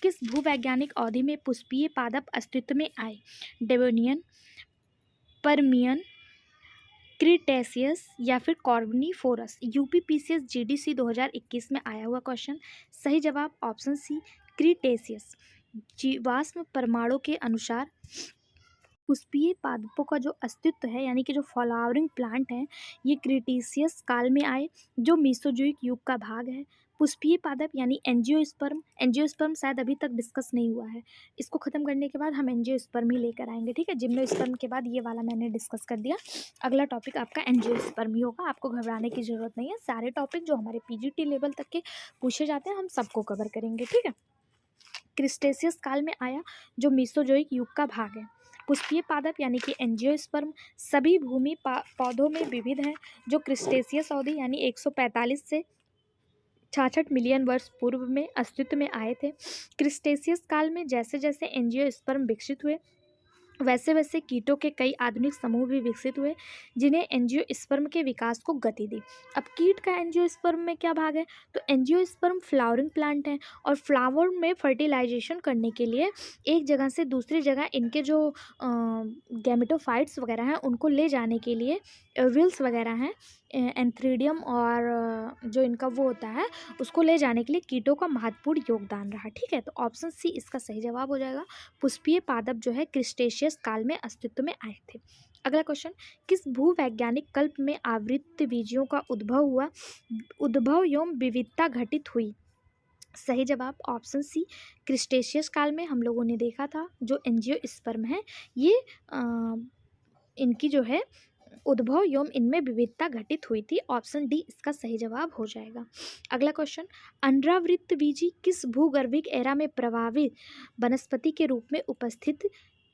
किस भूवैज्ञानिक अवधि में पुष्पीय पादप अस्तित्व में आए? डेवोनियन, परमियन, क्रिटेशियस या फिर कॉर्बनिफोरस? यूपीपीसीएस जीडीसी 2021 में आया हुआ क्वेश्चन। सही जवाब ऑप्शन सी, क्रिटेशियस। जीवाश्म प्रमाणों के अनुसार पुष्पीय पादपों का जो अस्तित्व है यानी कि जो फ्लावरिंग प्लांट हैं ये क्रिटेशियस काल में आए, जो मीसोजोइक युग का भाग है। पुष्पीय पादप यानी एंजियोस्पर्म शायद अभी तक डिस्कस नहीं हुआ है, इसको ख़त्म करने के बाद हम एंजियोस्पर्म ही लेकर आएंगे। ठीक है, जिम्नोस्पर्म के बाद ये वाला मैंने डिस्कस कर दिया। अगला टॉपिक आपका एंजियोस्पर्म ही होगा, आपको घबराने की ज़रूरत नहीं है। सारे टॉपिक जो हमारे पीजीटी लेवल तक के पूछे जाते हैं हम सबको कवर करेंगे। ठीक है, क्रिटेशियस काल में आया जो मीसोजोइक युग का भाग है। पुष्पीय पादप यानी कि एंजियोस्पर्म सभी भूमि पौधों में विविध हैं जो क्रिटेशियस अवधि यानी 145 से 66 मिलियन वर्ष पूर्व में अस्तित्व में आए थे। क्रिटेशियस काल में जैसे जैसे एंजियोस्पर्म विकसित हुए वैसे वैसे कीटों के कई आधुनिक समूह भी विकसित हुए जिन्हें एंजियोस्पर्म के विकास को गति दी। अब कीट का एंजियोस्पर्म में क्या भाग है? तो एंजियोस्पर्म फ्लावरिंग प्लांट हैं और फ्लावर में फर्टिलाइजेशन करने के लिए एक जगह से दूसरी जगह इनके जो गैमेटोफाइट्स वगैरह हैं उनको ले जाने के लिए व्हील्स वगैरह हैं एंथ्रीडियम और जो इनका वो होता है उसको ले जाने के लिए कीटों का महत्वपूर्ण योगदान रहा। ठीक है, तो ऑप्शन सी इसका सही जवाब हो जाएगा। पुष्पीय पादप जो है क्रिस्टेशियस काल में अस्तित्व में आए थे। अगला क्वेश्चन, किस भूवैज्ञानिक कल्प में आवृत्त बीजियों का उद्भव एवं विविधता घटित हुई? सही जवाब ऑप्शन सी क्रिस्टेशियस काल में हम लोगों ने देखा था जो एंजियोस्पर्म है ये इनकी जो है उद्भव एवं इनमें विविधता घटित हुई थी। ऑप्शन डी इसका सही जवाब हो जाएगा। अगला क्वेश्चन, अंडावृत्त बीजी किस भूगर्भिक एरा में प्रभावित वनस्पति के रूप में उपस्थित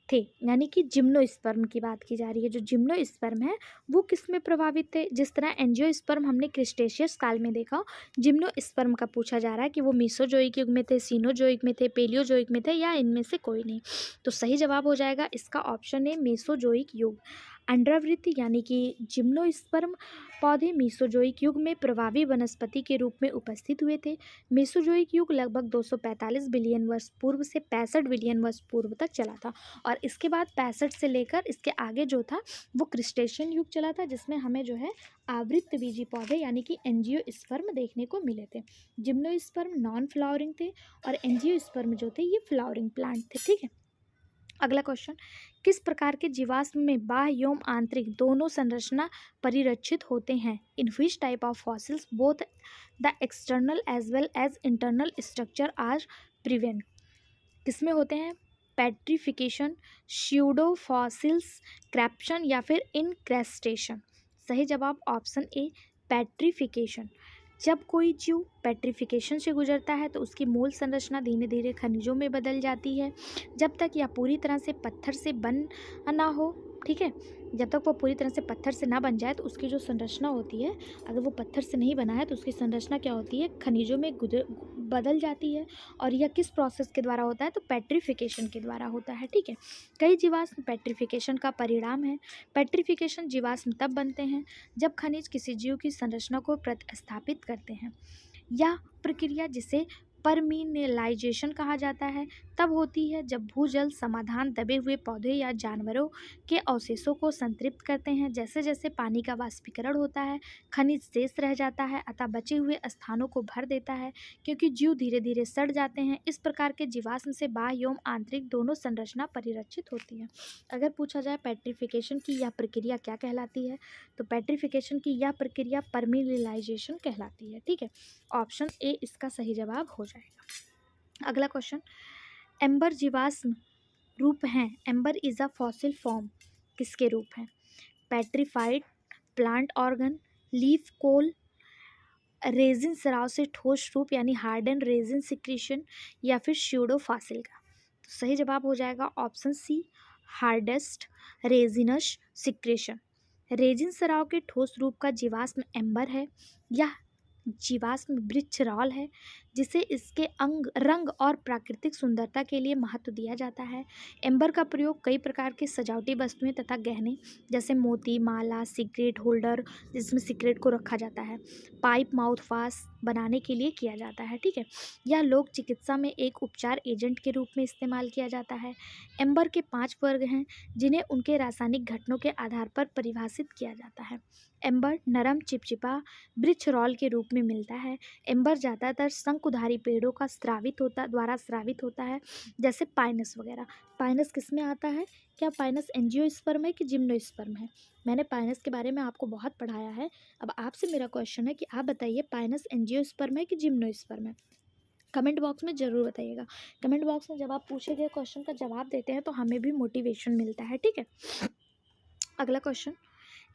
थे? यानी कि जिम्नोस्पर्म की बात की जा रही है। जो जिम्नोस्पर्म है वो किस में प्रभावित थे? जिस तरह एंजियोस्पर्म हमने क्रिस्टेशियस काल में देखा, जिम्नोस्पर्म का पूछा जा रहा है कि वो मीसोजोइक युग में थे, सीनोजोइक में थे, पेलियोजोइक में थे या इनमें से कोई नहीं। तो सही जवाब हो जाएगा इसका ऑप्शन है मेसोजोइक युग। अंडावृत्त यानी कि जिम्नोस्पर्म पौधे मीसोजोइक युग में प्रभावी वनस्पति के रूप में उपस्थित हुए थे। मेसोजोइक युग लगभग 245 बिलियन वर्ष पूर्व से 65 बिलियन वर्ष पूर्व तक चला था और इसके बाद 65 से लेकर इसके आगे जो था वो क्रिस्टेशियन युग चला था, जिसमें हमें जो है आवृत्त बीजी पौधे यानी कि एंजियोस्पर्म देखने को मिले थे। जिम्नोस्पर्म नॉन फ्लावरिंग थे और एंजियोस्पर्म जो थे ये फ्लावरिंग प्लांट थे। ठीक है, अगला क्वेश्चन, किस प्रकार के जीवाश्म में बाह्य एवं आंतरिक दोनों संरचना परिरक्षित होते हैं? In which type of fossils both the external as well as internal structure are preserved? किसमें होते हैं? पेट्रिफिकेशन, स्यूडो फॉसिल्स, क्रैप्शन या फिर इनक्रेस्टेशन? सही जवाब ऑप्शन ए पेट्रिफिकेशन। जब कोई जीव पेट्रिफिकेशन से गुजरता है तो उसकी मूल संरचना धीरे धीरे खनिजों में बदल जाती है जब तक यह पूरी तरह से पत्थर से बन ना हो। ठीक है, जब तक वो पूरी तरह से पत्थर से ना बन जाए तो उसकी जो संरचना होती है, अगर वो पत्थर से नहीं बना है तो उसकी संरचना क्या होती है? खनिजों में बदल जाती है। और यह किस प्रोसेस के द्वारा होता है? तो पेट्रिफिकेशन के द्वारा होता है। ठीक है, कई जीवाश्म पेट्रिफिकेशन का परिणाम है। पेट्रिफिकेशन जीवाश्म तब बनते हैं जब खनिज किसी जीव की संरचना को प्रतिस्थापित करते हैं। यह प्रक्रिया जिसे परमिनलाइजेशन कहा जाता है तब होती है जब भूजल समाधान दबे हुए पौधे या जानवरों के अवशेषों को संतृप्त करते हैं। जैसे जैसे पानी का वाष्पीकरण होता है खनिज शेष रह जाता है अतः बचे हुए स्थानों को भर देता है क्योंकि जीव धीरे धीरे सड़ जाते हैं। इस प्रकार के जीवाश्म से बाह्य एवं आंतरिक दोनों संरचना परिरक्षित होती है। अगर पूछा जाए पेट्रिफिकेशन की यह प्रक्रिया क्या कहलाती है, तो पेट्रिफिकेशन की यह प्रक्रिया परमिनलाइजेशन कहलाती है। ठीक है, ऑप्शन ए इसका सही जवाब हो जाएगा। अगला क्वेश्चन, एम्बर जीवाश्म रूप हैं। Amber is a fossil form किसके रूप हैं? पेट्रिफाइड प्लांट ऑर्गन, लीफ कोल, रेजिन स्राव से ठोस रूप यानी हार्डन रेजिन सिक्रीशन या फिर स्यूडो फॉसिल का? तो सही जवाब हो जाएगा option C hardest resinous secretion. Resin स्राव के ठोस रूप का जीवाश्म एम्बर है। यह जीवाश्म वृक्षराल है जिसे इसके रंग और प्राकृतिक सुंदरता के लिए महत्व दिया जाता है। एम्बर का प्रयोग कई प्रकार की सजावटी वस्तुएं तथा गहने जैसे मोती, माला, सिगरेट होल्डर जिसमें सिगरेट को रखा जाता है, पाइप, माउथ वाश बनाने के लिए किया जाता है। ठीक है, यह लोक चिकित्सा में एक उपचार एजेंट के रूप में इस्तेमाल किया जाता है। एम्बर के 5 वर्ग हैं जिन्हें उनके रासायनिक घटनों के आधार पर परिभाषित किया जाता है। एम्बर नरम चिपचिपा वृक्षराल के रूप में मिलता है। एम्बर ज़्यादातर शंकुधारी पेड़ों का द्वारा स्रावित होता है जैसे पाइनस वगैरह। पाइनस किस में आता है? क्या पाइनस एंजियोस्पर्म है कि जिम्नोस्पर्म है? मैंने पाइनस के बारे में आपको बहुत पढ़ाया है। अब आपसे मेरा क्वेश्चन है कि आप बताइए पाइनस एंजियोस्पर्म है कि जिम्नोस्पर्म है? कमेंट बॉक्स में ज़रूर बताइएगा। कमेंट बॉक्स में जब आप पूछे गए क्वेश्चन का जवाब देते हैं तो हमें भी मोटिवेशन मिलता है। ठीक है, अगला क्वेश्चन,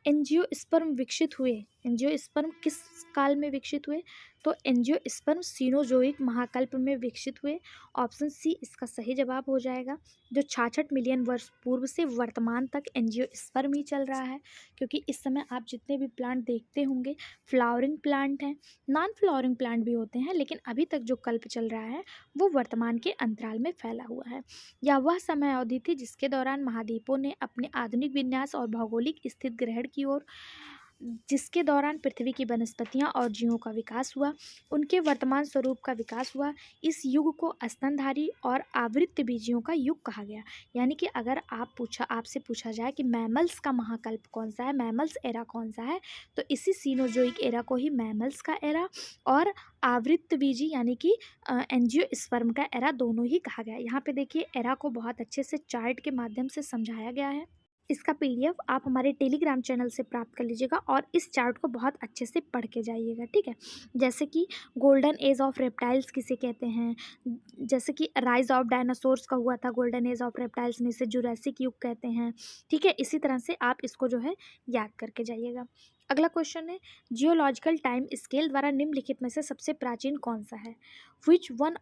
एंजियोस्पर्म विकसित हुए। एंजियोस्पर्म किस काल में विकसित हुए? तो एंजियोस्पर्म सीनोजोइक महाकल्प में विकसित हुए। ऑप्शन सी इसका सही जवाब हो जाएगा। जो 66 मिलियन वर्ष पूर्व से वर्तमान तक एंजियोस्पर्म ही चल रहा है, क्योंकि इस समय आप जितने भी प्लांट देखते होंगे फ्लावरिंग प्लांट हैं, नॉन फ्लावरिंग प्लांट भी होते हैं, लेकिन अभी तक जो कल्प चल रहा है वो वर्तमान के अंतराल में फैला हुआ है। यह वह समय अवधि थी जिसके दौरान महाद्वीपों ने अपने आधुनिक विन्यास और भौगोलिक स्थिति ग्रहण की ओर जिसके दौरान पृथ्वी की वनस्पतियां और जीवों का विकास हुआ, उनके वर्तमान स्वरूप का विकास हुआ। इस युग को स्तनधारी और आवृत्तबीजियों का युग कहा गया। यानी कि अगर आपसे पूछा जाए कि मैमल्स का महाकल्प कौन सा है, मैमल्स एरा कौन सा है, तो इसी सीनोजोइक एरा को ही मैमल्स का एरा और आवृत्तबीजी यानी कि एंजियोस्पर्म का एरा दोनों ही कहा गया है। यहाँ पे देखिए एरा को बहुत अच्छे से चार्ट के माध्यम से समझाया गया है। इसका पीडीएफ आप हमारे टेलीग्राम चैनल से प्राप्त कर लीजिएगा और इस चार्ट को बहुत अच्छे से पढ़ के जाइएगा, ठीक है। जैसे कि गोल्डन एज ऑफ रेप्टाइल्स किसे कहते हैं, जैसे कि राइज ऑफ डायनासोर्स का हुआ था गोल्डन एज ऑफ रेप्टाइल्स में, इसे जुरासिक युग कहते हैं, ठीक है। इसी तरह से आप इसको जो है याद करके जाइएगा। अगला क्वेश्चन है, जियोलॉजिकल टाइम स्केल द्वारा निम्नलिखित में से सबसे प्राचीन कौन सा है। Which one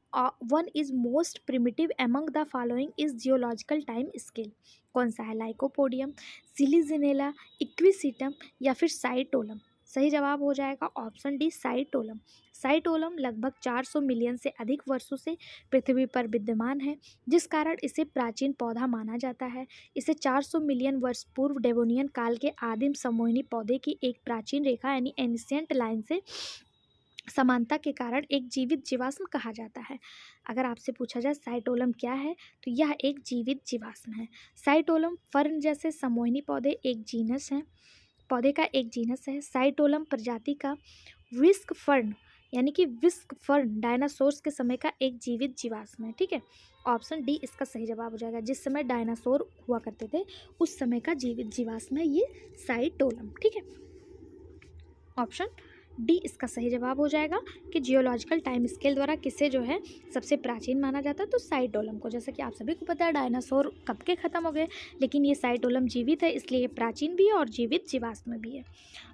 is most primitive among the following is geological time scale. कौन सा है, लाइकोपोडियम, सिलिजिनेला, इक्विसिटम या फिर साइटोलम। सही जवाब हो जाएगा ऑप्शन डी, साइटोलम। साइटोलम लगभग 400 मिलियन से अधिक वर्षों से पृथ्वी पर विद्यमान है, जिस कारण इसे प्राचीन पौधा माना जाता है। इसे 400 मिलियन वर्ष पूर्व डेवोनियन काल के आदिम समोहिनी पौधे की एक प्राचीन रेखा यानी एंशिएंट लाइन से समानता के कारण एक जीवित जीवाश्म कहा जाता है। अगर आपसे पूछा जाए साइटोलम क्या है, तो यह एक जीवित जीवाश्म है। साइटोलम फर्न जैसे समोहिनी पौधे का एक जीनस है। साइटोलम प्रजाति का विस्क फर्न यानी कि विस्क फर्न डायनासोर्स के समय का एक जीवित जीवाश्म है, ठीक है। ऑप्शन डी इसका सही जवाब हो जाएगा। जिस समय डायनासोर हुआ करते थे उस समय का जीवित जीवाश्म है ये साइटोलम, ठीक है। ऑप्शन डी इसका सही जवाब हो जाएगा कि जियोलॉजिकल टाइम स्केल द्वारा किसे जो है सबसे प्राचीन माना जाता है, तो साइटोलम को। जैसे कि आप सभी को पता है डायनासोर कब के ख़त्म हो गए, लेकिन ये साइटोलम जीवित है, इसलिए ये प्राचीन भी है और जीवित जीवाश्म भी है।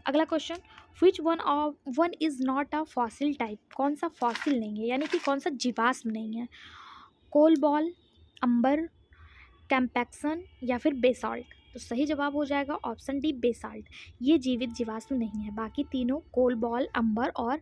अगला question, which one is not a fossil type. कौन सा फॉसिल नहीं है यानी कि कौन सा जीवाश्म नहीं है। कोल बॉल, अंबर, कैम्पैक्सन या फिर बेसाल्ट। तो सही जवाब हो जाएगा ऑप्शन डी, बेसाल्ट। ये जीवित जीवाश्म नहीं है। बाकी तीनों कोल बॉल, अंबर और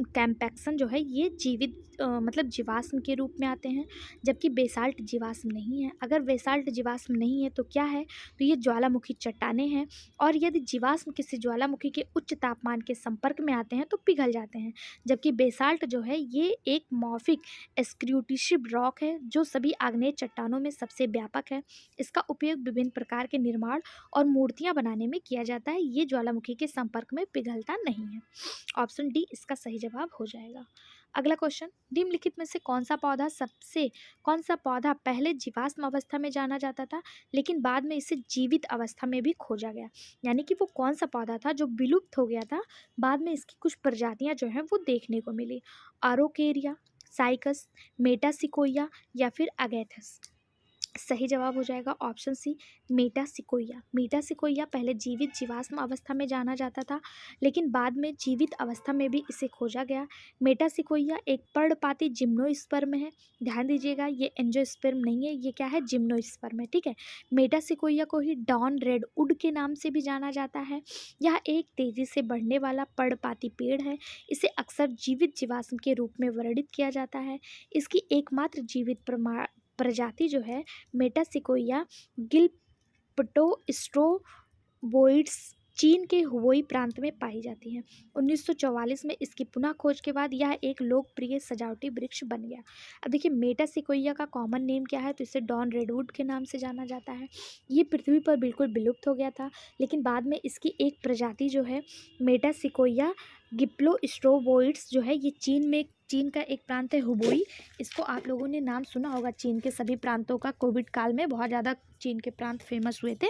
कैम्पैक्सन जो है ये जीवित मतलब जीवाश्म के रूप में आते हैं, जबकि बेसाल्ट जीवाश्म नहीं है। अगर बेसाल्ट जीवाश्म नहीं है तो क्या है, तो ये ज्वालामुखी चट्टानें हैं, और यदि जीवाश्म किसी ज्वालामुखी के उच्च तापमान के संपर्क में आते हैं तो पिघल जाते हैं। जबकि बेसाल्ट जो है ये एक मॉर्फिक एक्सक्रूटिव रॉक है जो सभी आग्नेय चट्टानों में सबसे व्यापक है। इसका उपयोग विभिन्न प्रकार के निर्माण और मूर्तियां बनाने में किया जाता है। ये ज्वालामुखी के संपर्क में पिघलता नहीं है। ऑप्शन डी इसका सही जवाब हो जाएगा। अगला क्वेश्चन, निम्नलिखित में से कौन सा पौधा पहले जीवाश्म अवस्था में जाना जाता था लेकिन बाद में इसे जीवित अवस्था में भी खोजा गया। यानी कि वो कौन सा पौधा था जो विलुप्त हो गया था, बाद में इसकी कुछ प्रजातियां जो हैं वो देखने को मिली। आरोकेरिया, साइकस, मेटासिकोया या फिर अगैथस। सही जवाब हो जाएगा ऑप्शन सी, मेटासिकोया। मेटासिकोया पहले जीवित जीवाश्म अवस्था में जाना जाता था, लेकिन बाद में जीवित अवस्था में भी इसे खोजा गया। मेटासिकोया एक पर्णपाती जिम्नोस्पर्म है। ध्यान दीजिएगा, ये एंजियोस्पर्म नहीं है, ये क्या है, जिम्नोस्पर्म है, ठीक है। मेटासिकोया को ही डॉन रेडवुड के नाम से भी जाना जाता है। यह एक तेजी से बढ़ने वाला पर्णपाती पेड़ है। इसे अक्सर जीवित जीवाश्म के रूप में वर्णित किया जाता है। इसकी एकमात्र जीवित प्रजाति जो है मेटासिकोया गिलप्टोस्ट्रोबोइड्स चीन के हुबोई प्रांत में पाई जाती है। 1944 में इसकी पुनः खोज के बाद यह एक लोकप्रिय सजावटी वृक्ष बन गया। अब देखिए मेटासिकोया का कॉमन नेम क्या है, तो इसे डॉन रेडवुड के नाम से जाना जाता है। ये पृथ्वी पर बिल्कुल विलुप्त हो गया था, लेकिन बाद में इसकी एक प्रजाति जो है मेटासिकोया गिप्लोस्ट्रोबोइड्स जो है ये चीन का एक प्रांत है हुबोई। इसको आप लोगों ने नाम सुना होगा, चीन के सभी प्रांतों का। कोविड काल में बहुत ज़्यादा चीन के प्रांत फेमस हुए थे,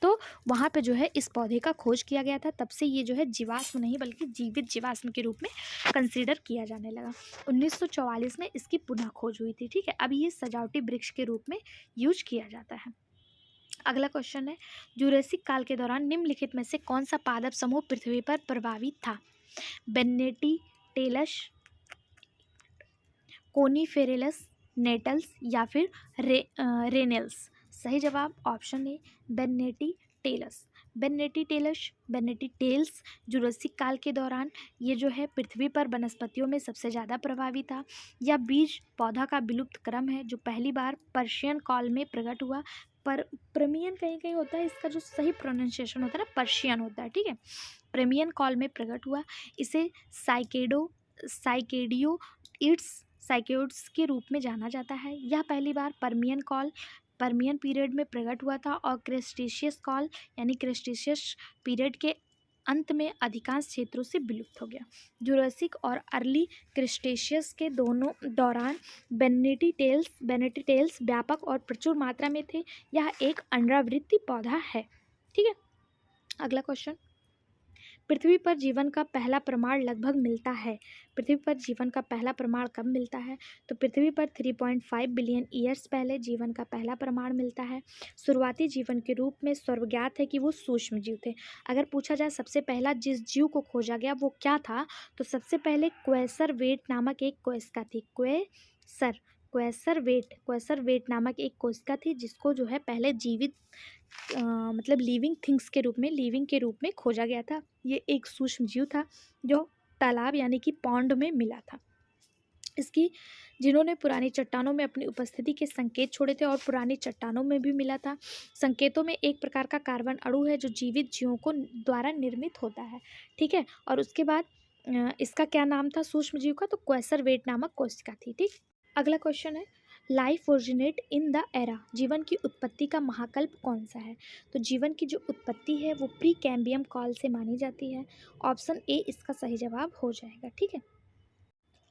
तो वहाँ पे जो है इस पौधे का खोज किया गया था। तब से ये जो है जीवाश्म नहीं बल्कि जीवित जीवाश्म के रूप में कंसीडर किया जाने लगा। 1944 में इसकी पुनः खोज हुई थी, ठीक है। अब ये सजावटी वृक्ष के रूप में यूज किया जाता है। अगला क्वेश्चन है, जुरेसिक काल के दौरान निम्नलिखित में से कौन सा पादप समूह पृथ्वी पर प्रभावित था। बेनेटी टेलस, कोनीफेरेलस, नेटल्स या फिर रेनेल्स। सही जवाब option A, bennettitales. Bennettitales Jurassic काल के दौरान ये जो है पृथ्वी पर वनस्पतियों में सबसे ज़्यादा प्रभावी था। यह बीज पौधा का विलुप्त क्रम है जो पहली बार पर्शियन काल में प्रकट हुआ। पर पर्मियन कहीं कहीं होता है, इसका जो सही प्रोनाउंसिएशन होता है ना पर्शियन होता है, ठीक है। पर्मियन कॉल में प्रकट हुआ, इसे साइकेडियो इट्स साइकोइड्स के रूप में जाना जाता है। यह पहली बार पर्मियन कॉल पर्मियन पीरियड में प्रकट हुआ था और क्रेस्टेशियस कॉल यानी क्रेस्टेशियस पीरियड के अंत में अधिकांश क्षेत्रों से विलुप्त हो गया। जुरासिक और अर्ली क्रिस्टेशियस के दोनों दौरान बेनेटी टेल्स व्यापक और प्रचुर मात्रा में थे। यह एक अंडावृत्ति पौधा है, ठीक है। अगला क्वेश्चन, पृथ्वी पर जीवन का पहला प्रमाण लगभग मिलता है। पृथ्वी पर जीवन का पहला प्रमाण कब मिलता है? तो पृथ्वी पर 3.5 बिलियन ईयर्स पहले जीवन का पहला प्रमाण मिलता है। शुरुआती जीवन के रूप में सर्वज्ञात है कि वो सूक्ष्म जीव थे। अगर पूछा जाए सबसे पहला जिस जीव को खोजा गया वो क्या था, तो सबसे पहले क्वेसर वेट नामक एक कोशिका थी। क्वेसर वेट नामक एक कोशिका थी जिसको जो है पहले जीवित मतलब लिविंग के रूप में खोजा गया था। ये एक सूक्ष्म जीव था जो तालाब यानी कि पॉन्ड में मिला था। इसकी जिन्होंने पुरानी चट्टानों में अपनी उपस्थिति के संकेत छोड़े थे और पुरानी चट्टानों में भी मिला था। संकेतों में एक प्रकार का कार्बन अणु है जो जीवित जीवों को द्वारा निर्मित होता है, ठीक है। और उसके बाद इसका क्या नाम था सूक्ष्म जीव का? तो क्वेसर वेट नामक कोशिका थी, ठीक। अगला क्वेश्चन है, life originate in the era. जीवन की उत्पत्ति का महाकल्प कौन सा है? तो जीवन की जो उत्पत्ति है वो प्री कैम्बियम कॉल से मानी जाती है। ऑप्शन ए इसका सही जवाब हो जाएगा, ठीक है।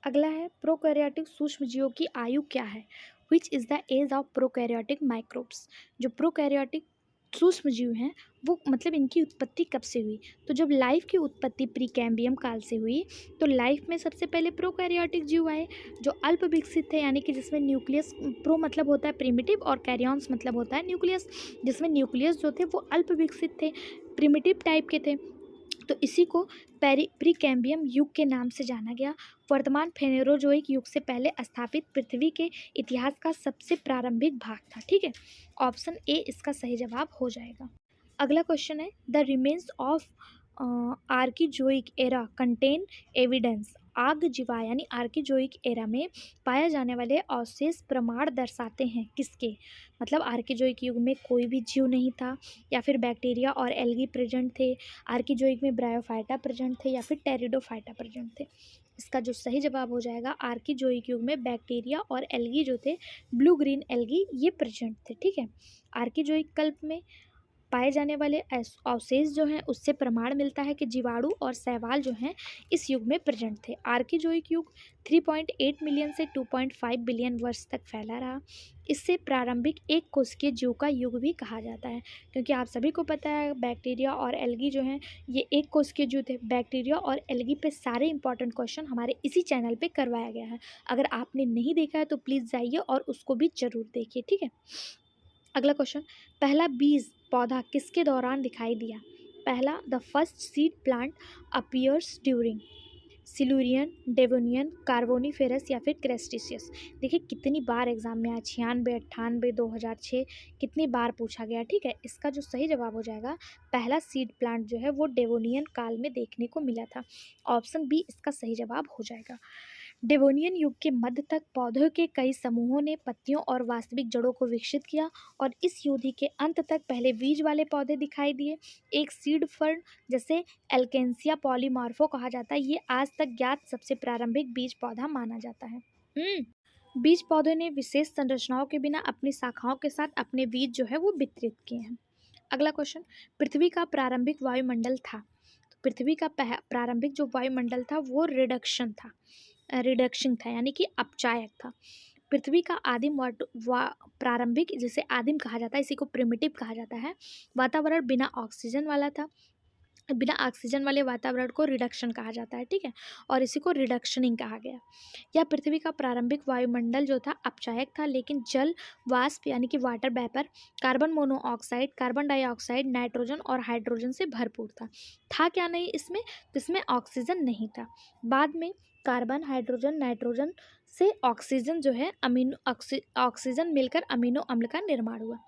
अगला है, प्रोकैरियोटिक सूक्ष्म जीवों की आयु क्या है? Which is the age of prokaryotic microbes. जो प्रोकैरियोटिक सूक्ष्म जीव हैं वो मतलब इनकी उत्पत्ति कब से हुई? तो जब लाइफ की उत्पत्ति प्री कैम्बियम काल से हुई तो लाइफ में सबसे पहले प्रोकैरियोटिक जीव आए जो अल्प विकसित थे, यानी कि जिसमें न्यूक्लियस, प्रो मतलब होता है प्रिमिटिव और कैरियॉन्स मतलब होता है न्यूक्लियस, जिसमें न्यूक्लियस जो थे वो अल्प विकसित थे, प्रिमिटिव टाइप के थे। तो इसी को प्री कैम्बियम युग के नाम से जाना गया। वर्तमान फेनेरोजोइक युग से पहले स्थापित पृथ्वी के इतिहास का सबसे प्रारंभिक भाग था, ठीक है। ऑप्शन ए इसका सही जवाब हो जाएगा। अगला क्वेश्चन है, the remains of Archaeozoic era contain evidence. आगजीवा यानी आर्कीजोइक एरा में पाया जाने वाले अवशेष प्रमाण दर्शाते हैं किसके? मतलब आर्कीजोइक युग में कोई भी जीव नहीं था, या फिर बैक्टीरिया और एल्गी प्रेजेंट थे, आर्कीजोइक में ब्रायोफाइटा प्रेजेंट थे, या फिर टेरिडोफाइटा प्रेजेंट थे। इसका जो सही जवाब हो जाएगा, आर्कीजोइक युग में बैक्टीरिया और एल्गी जो थे, ब्लू ग्रीन एल्गी, ये प्रेजेंट थे, ठीक है। आर्कीजोइक कल्प में पाए जाने वाले अवशेष जो हैं उससे प्रमाण मिलता है कि जीवाणु और शैवाल जो हैं इस युग में प्रेजेंट थे। आर्कीजोइक युग 3.8 मिलियन से 2.5 बिलियन वर्ष तक फैला रहा। इससे प्रारंभिक एक कोशिकीय जीव का युग भी कहा जाता है, क्योंकि आप सभी को पता है बैक्टीरिया और एल्गी जो हैं ये एक कोशिकीय जीव थे। बैक्टीरिया और एल्गी पे सारे इंपॉर्टेंट क्वेश्चन हमारे इसी चैनल पे करवाया गया है। अगर आपने नहीं देखा है तो प्लीज़ जाइए और उसको भी ज़रूर देखिए, ठीक है। अगला क्वेश्चन, पहला बीज पौधा किसके दौरान दिखाई दिया? पहला, the first seed plant appears during Silurian, Devonian, Carboniferous या फिर क्रेस्टिशियस। देखिए कितनी बार एग्जाम में आया, 96, 98, 2006, कितनी बार पूछा गया, ठीक है। इसका जो सही जवाब हो जाएगा, पहला सीड प्लांट जो है वो डेवोनियन काल में देखने को मिला था। ऑप्शन बी इसका सही जवाब हो जाएगा। डेवोनियन युग के मध्य तक पौधों के कई समूहों ने पत्तियों और वास्तविक जड़ों को विकसित किया और इस युद्धि के अंत तक पहले बीज वाले पौधे दिखाई दिए। एक सीड फर्न जैसे एल्केंसिया पॉलीमार्फो कहा जाता है, ये आज तक ज्ञात सबसे प्रारंभिक बीज पौधा माना जाता है। बीज पौधे ने विशेष संरचनाओं के बिना अपनी शाखाओं के साथ अपने बीज जो है वो वितरित किए हैं। अगला क्वेश्चन, पृथ्वी का प्रारंभिक वायुमंडल था। तो पृथ्वी का प्रारंभिक जो वायुमंडल था वो रिडक्शन था यानी कि अपचायक था। पृथ्वी का आदिम प्रारंभिक, जिसे आदिम कहा जाता है, इसी को प्रिमिटिव कहा जाता है, वातावरण बिना ऑक्सीजन वाला था। बिना ऑक्सीजन वाले वातावरण को रिडक्शन कहा जाता है, ठीक है, और इसी को रिडक्शनिंग कहा गया। यह पृथ्वी का प्रारंभिक वायुमंडल जो था अपचायक था, लेकिन जल वाष्प यानी कि water vapour, carbon monoxide, carbon dioxide, nitrogen और हाइड्रोजन से भरपूर था क्या नहीं इसमें? तो इसमें ऑक्सीजन नहीं था। बाद में कार्बन, हाइड्रोजन, नाइट्रोजन से ऑक्सीजन जो है ऑक्सीजन मिलकर अमीनो अम्ल का निर्माण हुआ,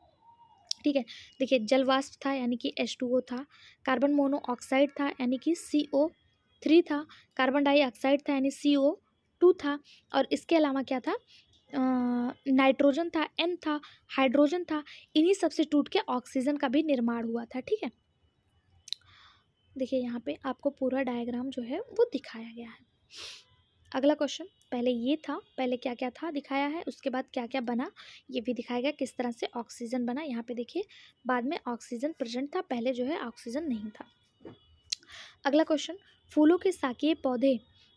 ठीक है। देखिए जल वाष्प था यानी कि H2O था, कार्बन मोनोऑक्साइड था यानी कि CO3 था, कार्बन डाइऑक्साइड था यानी CO2 था, और इसके अलावा क्या था? नाइट्रोजन था, N था, हाइड्रोजन था, इन्हीं सब से टूट के ऑक्सीजन का भी निर्माण हुआ था। ठीक है, देखिए यहाँ पे आपको पूरा डायग्राम जो है वो दिखाया गया है। अगला क्वेश्चन, पहले ये था, पहले क्या क्या था दिखाया है, उसके बाद क्या क्या बना ये भी दिखाया गया, किस तरह से ऑक्सीजन बना। यहाँ पे देखिए बाद में ऑक्सीजन प्रेजेंट था, पहले जो है ऑक्सीजन नहीं था। अगला क्वेश्चन, फूलों के साकीय पौधे